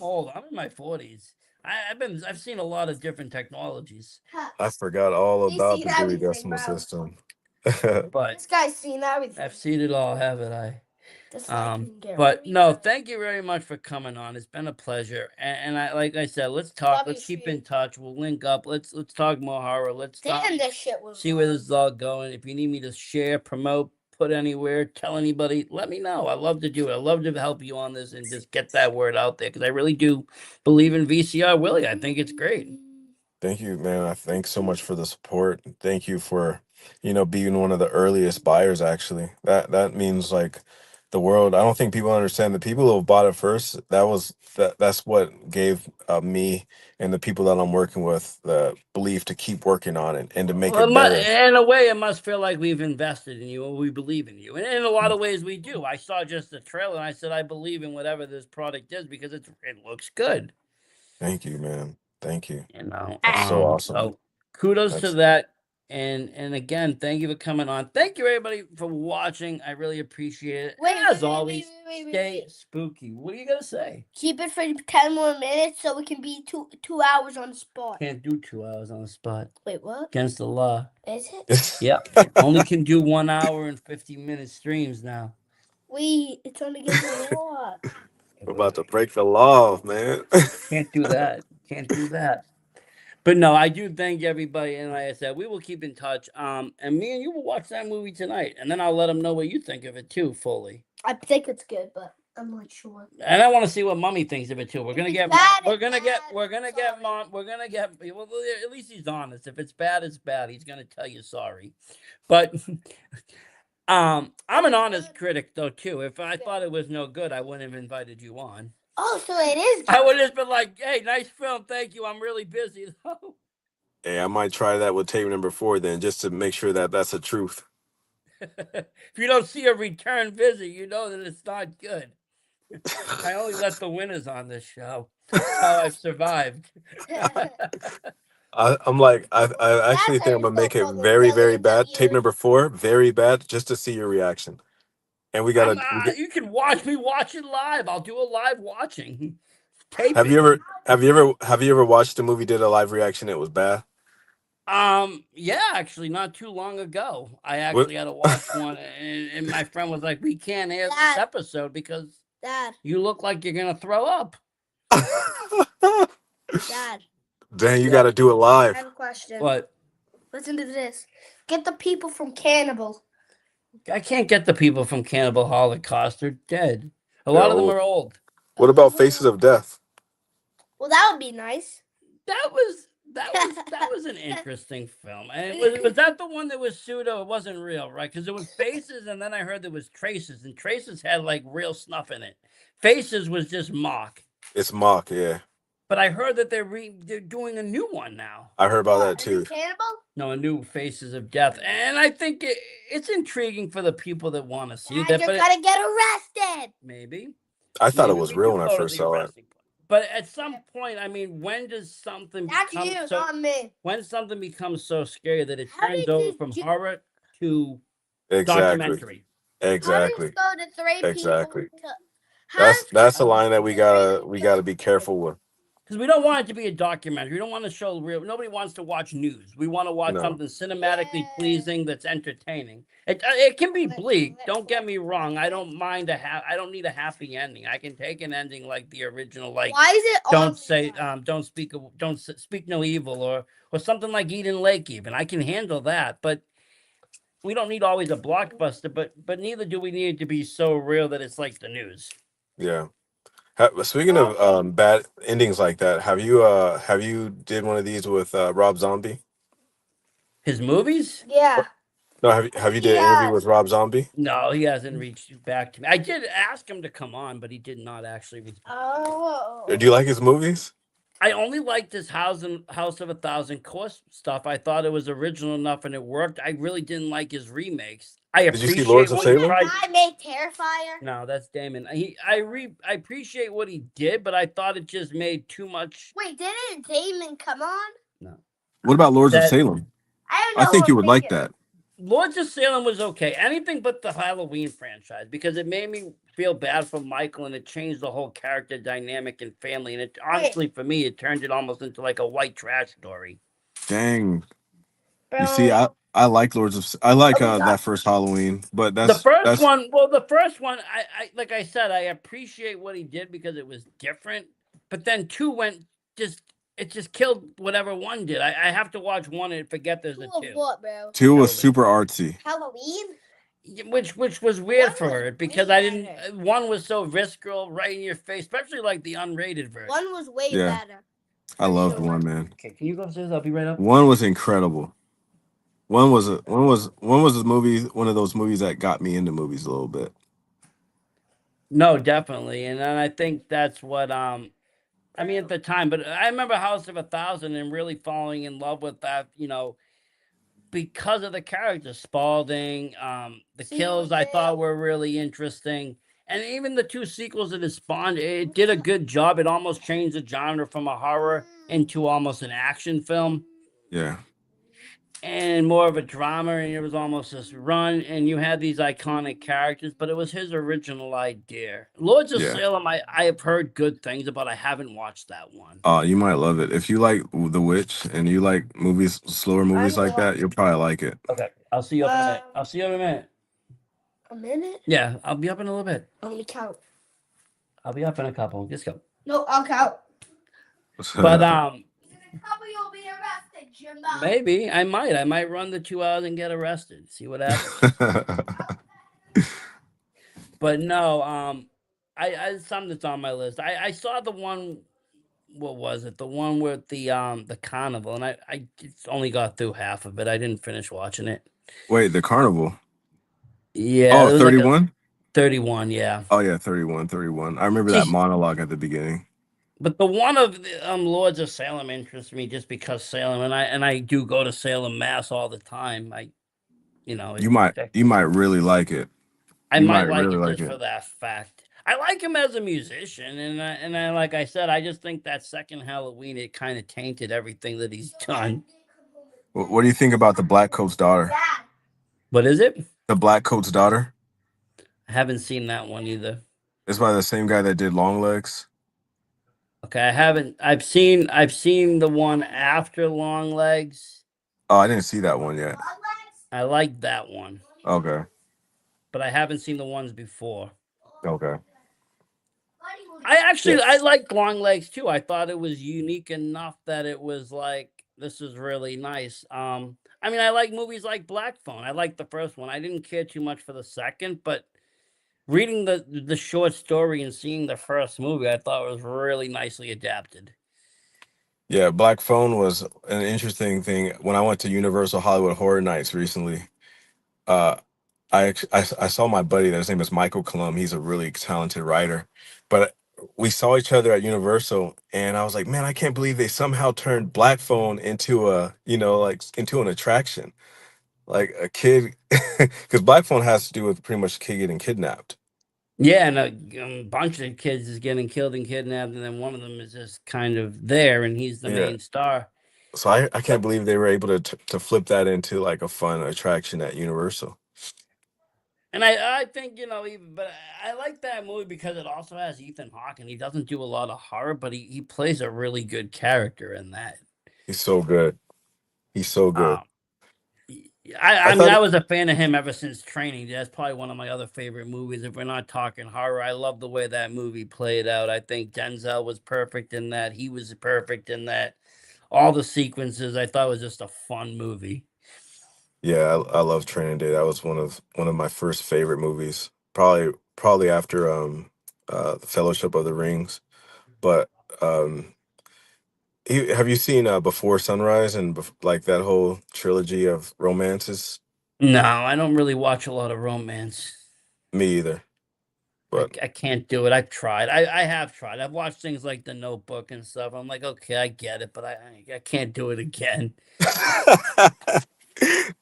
old. I'm in my 40s. I've seen a lot of different technologies. I forgot all about the Dewey Decimal System. But this guy's seen everything. I've seen it all, haven't I? But no, thank you very much for coming on. It's been a pleasure. And I, like I said, let's talk. Let's keep in touch. We'll link up. Let's talk more horror. Let's talk, see where this is all going. If you need me to share, promote, put anywhere, tell anybody, let me know. I love to do it. I love to help you on this and just get that word out there, because I really do believe in VCR Willie. I think it's great. Thank you, man. I thank so much for the support. Thank you for, being one of the earliest buyers. Actually, that means like the world. I don't think people understand. The people who have bought it first, that's what gave me and the people that I'm working with the belief to keep working on it and to make it better. In a way, it must feel like we've invested in you and we believe in you. And in a lot of ways, we do. I saw just the trailer and I said, I believe in whatever this product is because it looks good. Thank you, man. Thank you. That's so awesome. So kudos to that. And again, thank you for coming on. Thank you everybody for watching. I really appreciate it. Wait, As wait, always, wait, stay spooky. What are you gonna say? Keep it for 10 more minutes so we can be two hours on the spot. Can't do 2 hours on the spot. Wait, what? Against the law. Is it? Yep. Only can do 1 hour and 50-minute streams now. Wait, it's only against the law. We're about to break the law, man. Can't do that. Can't do that. But no, I do thank everybody, and like I said, we will keep in touch. And me and you will watch that movie tonight, and then I'll let them know what you think of it too, fully. I think it's good, but I'm not sure. And I want to see what Mommy thinks of it too. We're gonna get, bad, we're gonna get, bad. we're gonna get Sorry. Mom. We're gonna get. Well, at least he's honest. If it's bad, it's bad. He's gonna tell you sorry. But I'm an honest critic though too. If I thought it was no good, I wouldn't have invited you on. Oh, so it is good. I would have just been like, "Hey, nice film, thank you. I'm really busy though." Hey, I might try that with tape number 4 then, just to make sure that that's the truth. If you don't see a return visit, you know that it's not good. I only let the winners on this show. That's how I've survived. I'm like, I actually That's think I'm how gonna make you it start fucking very, very millions of bad. Tape viewers. number 4, very bad, just to see your reaction. And we gotta. You can watch me watch it live. I'll do a live watching. Tape Have it. you ever watched the movie? Did a live reaction? It was bad. Yeah, actually, not too long ago, I What? actually had to watch one, and my friend was like, "We can't air this episode because Dad, you look like you're gonna throw up." Dad, Dang, you Yeah. got to do it I live. have a question. What? Listen to this. Get the people from Cannibal. I can't get the people from Cannibal Holocaust. They're dead. A They're lot of them old. are old. What about Faces of Death? Well, that would be nice. That was an interesting film. And was that the one that was pseudo? It wasn't real, right? Because it was Faces, and then I heard there was Traces, and Traces had like real snuff in it. Faces was just mock. It's mock, yeah. But I heard that they're doing a new one now. I heard about that A new too. Cannibal? No, a new Faces of Death, and I think it's intriguing for the people that want to see Dad, that. you're But gonna get arrested. maybe I thought it maybe was we real do when I go to first the saw it. arresting point. But at some point, I mean, when does something That's become you, so? not me. When something becomes so scary that it How turns did over you from do- horror to Exactly. documentary. How does Exactly. go to 3 Exactly. people? How That's a line that we gotta be careful with. Because we don't want it to be a documentary. We don't want to show real. Nobody wants to watch news. We want to watch No. something cinematically Yeah. pleasing that's entertaining. It can be Let's- bleak. let's- Don't get me wrong. I don't mind I don't need a happy ending. I can take an ending like the original, like Why is it don't all say that? don't speak no evil, or something like Eden Lake. Even I can handle that, but we don't need always a blockbuster. But neither do we need it to be so real that it's like the news. Yeah. Speaking of bad endings like that, have you did one of these with Rob Zombie? His movies. Yeah. No, have you did an interview with Rob Zombie? No, he hasn't reached back to me. I did ask him to come on, but he did not actually reach. Oh. Do you like his movies? I only liked his House of a Thousand Corpses stuff. I thought it was original enough and it worked. I really didn't like his remakes. I Did you see appreciate Lords of what he Salem? tried. I made Terrifier. No, that's Damon. I appreciate what he did, but I thought it just made too much. Wait, didn't Damon come on? No. What about Lords of That- Salem? I don't know. I think you would like that. Lords of Salem was okay. Anything but the Halloween franchise, because it made me feel bad for Michael and it changed the whole character dynamic and family. And it honestly, for me, it turned it almost into like a white trash story. Dang. Bro. You see, I like that first Halloween, but The first one, I like I said, I appreciate what he did because it was different. But then 2 went it just killed whatever 1 did. I have to watch 1 and forget there's a 2. What, bro? 2 was Totally. super artsy. Halloween? Which was weird One for was it because way I didn't. better. 1 was so visceral, right in your face, especially like the unrated version. 1 was way Yeah. better. I loved 1, man. Okay, can you go upstairs? I'll be right up. 1 was incredible. One was a movie, one of those movies that got me into movies a little bit. No, definitely, and then I think that's what I mean at the time. But I remember House of a Thousand and really falling in love with that. Because of the character Spalding, the kills I thought were really interesting. And even the 2 sequels that it spawned, it did a good job. It almost changed the genre from a horror into almost an action film. Yeah. and more of a drama, and it was almost this run, and you had these iconic characters, but it was his original idea. Lords of Yeah. Salem, I have heard good things about. I haven't watched that one. You might love it. If you like The Witch and you like movies, slower movies I'm like that, you'll probably like it. Okay, I'll see you up in a minute. I'll see you in a minute. A minute? Yeah, I'll be up in a little bit. I'm gonna count. I'll be up in a couple. Just go. No, I'll count. But Couple, you'll be arrested, Jimbo. maybe I might run the 2 hours and get arrested. See what happens. But no, I something that's on my list. I saw the one. What was it? The one with the carnival, and I just only got through half of it. I didn't finish watching it. Wait, The Carnival. Yeah, Oh, it was like a 31? 31. Yeah, Oh yeah, 31, 31. I remember that Just- monologue at the beginning. but the one of the, Lords of Salem interests me just because Salem, and I do go to Salem Mass all the time. You might really like it. I You might might like really it like just it. for that fact. I like him as a musician, and I like I said, I just think that second Halloween it kind of tainted everything that he's done. What do you think about The Black Coat's Daughter? What is it? The Black Coat's Daughter? I haven't seen that one either. It's by the same guy that did Long Legs. Okay, I haven't. I've seen the one after Long Legs. Oh, I didn't see that one yet. I like that one, Okay. but I haven't seen the ones before. Okay. I liked Long Legs too. I thought it was unique enough that it was like this is really nice. I mean, I like movies like Black Phone. I liked the first one. I didn't care too much for the second, but reading the short story and seeing the first movie, I thought was really nicely adapted. Yeah, Black Phone was an interesting thing. When I went to Universal Hollywood Horror Nights recently, uh, I saw my buddy. His name is Michael Klum. He's a really talented writer, but we saw each other at Universal, and I was like, man, I can't believe they somehow turned Black Phone into into an attraction, like a kid, because Black Phone has to do with pretty much a kid getting kidnapped. Yeah, and a bunch of kids is getting killed and kidnapped, and then one of them is just kind of there, and he's the Yeah. main star. So I can't believe they were able to flip that into like a fun attraction at Universal. And I think but I like that movie because it also has Ethan Hawke, and he doesn't do a lot of horror, but he plays a really good character in that. He's so good. He's so good. I mean, thought I it- was a fan of him ever since Training. That's probably one of my other favorite movies. If we're not talking horror, I love the way that movie played out. I think Denzel was perfect in that. He was perfect in that. All the sequences I thought was just a fun movie. Yeah, I love Training Day. That was one of my first favorite movies. Probably after The Fellowship of the Rings. But have you seen Before Sunrise and like that whole trilogy of romances? No, I don't really watch a lot of romance. Me either. But I can't do it. I've tried. I have tried. I've watched things like The Notebook and stuff. I'm like, okay, I get it, but I can't do it again.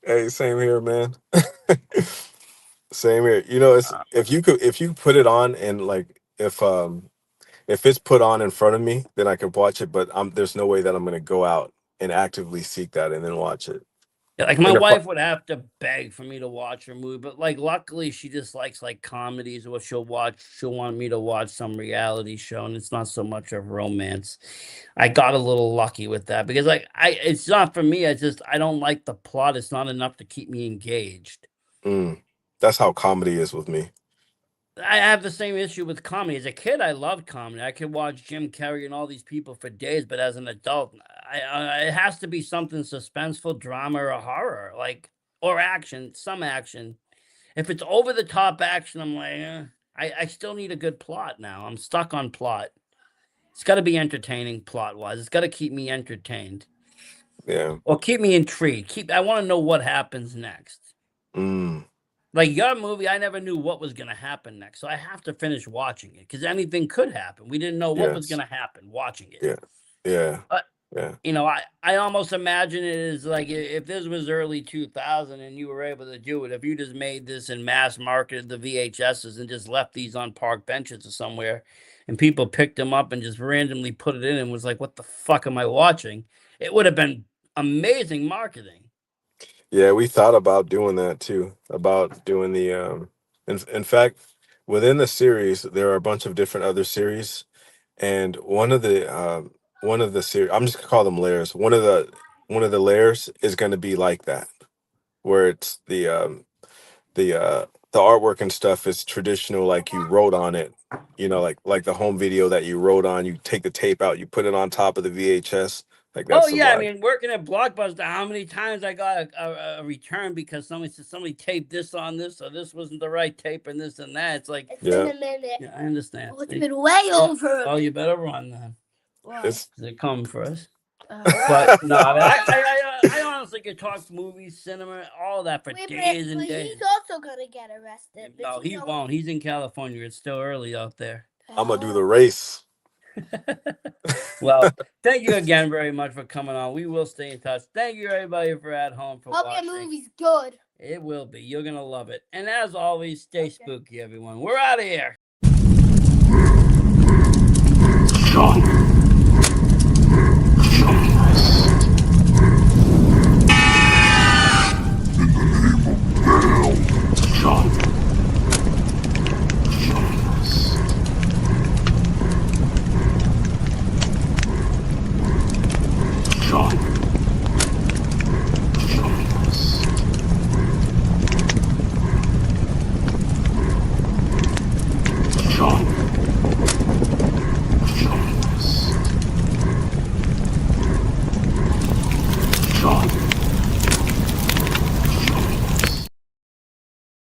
hey, same here, man. Same here. You know, it's if you put it on and like if it's put on in front of me, then I could watch it. But there's no way that I'm gonna go out and actively seek that and then watch it. Yeah, like my And wife would have to beg for me to watch her movie, but like luckily she just likes like comedies, or she'll want me to watch some reality show, and it's not so much of romance. I got a little lucky with that because it's not for me. I don't like the plot. It's not enough to keep me engaged. That's how comedy is with me. I have the same issue with comedy. As a kid, I loved comedy. I could watch Jim Carrey and all these people for days, but as an adult, it has to be something suspenseful, drama, or horror, or action, some action. If it's over the top action, I'm like, I still need a good plot now. I'm stuck on plot. It's got to be entertaining plot wise. It's got to keep me entertained. Yeah. Or keep me intrigued. I want to know what happens next. Like your movie, I never knew what was going to happen next. So I have to finish watching it because anything could happen. We didn't know what was going to happen watching it. Yeah. I almost imagine it as like if this was early 2000 and you were able to do it, if you just made this and mass marketed the VHSs and just left these on park benches or somewhere and people picked them up and just randomly put it in and was like, what the fuck am I watching? It would have been amazing marketing. Yeah, we thought about doing that too. About doing the in fact, within the series there are a bunch of different other series, and one of the series, I'm just gonna call them layers. One of the layers is going to be like that, where it's the artwork and stuff is traditional, like you wrote on it, like the home video that you wrote on. You take the tape out, you put it on top of the VHS. Like Oh that's the yeah, I vibe. mean, working at Blockbuster, how many times I got a return because somebody said somebody taped this on this, or this wasn't the right tape, and this and that. It's like, It's Yeah. been a minute. yeah, I understand. Oh, it's been way over. Oh, you better run then. Why? It's They're coming for us. Uh, But no, I, mean, I honestly could talk movies, cinema, all that for wait, days and but days. he's also gonna get arrested. No, he won't. He's in California. It's still early out there. I'm gonna do the race. Well, thank you again very much for coming on. We will stay in touch. Thank you, everybody, for at home for Hope watching. your movie's good. It will be. You're going to love it. And as always, stay spooky, everyone. We're out of here.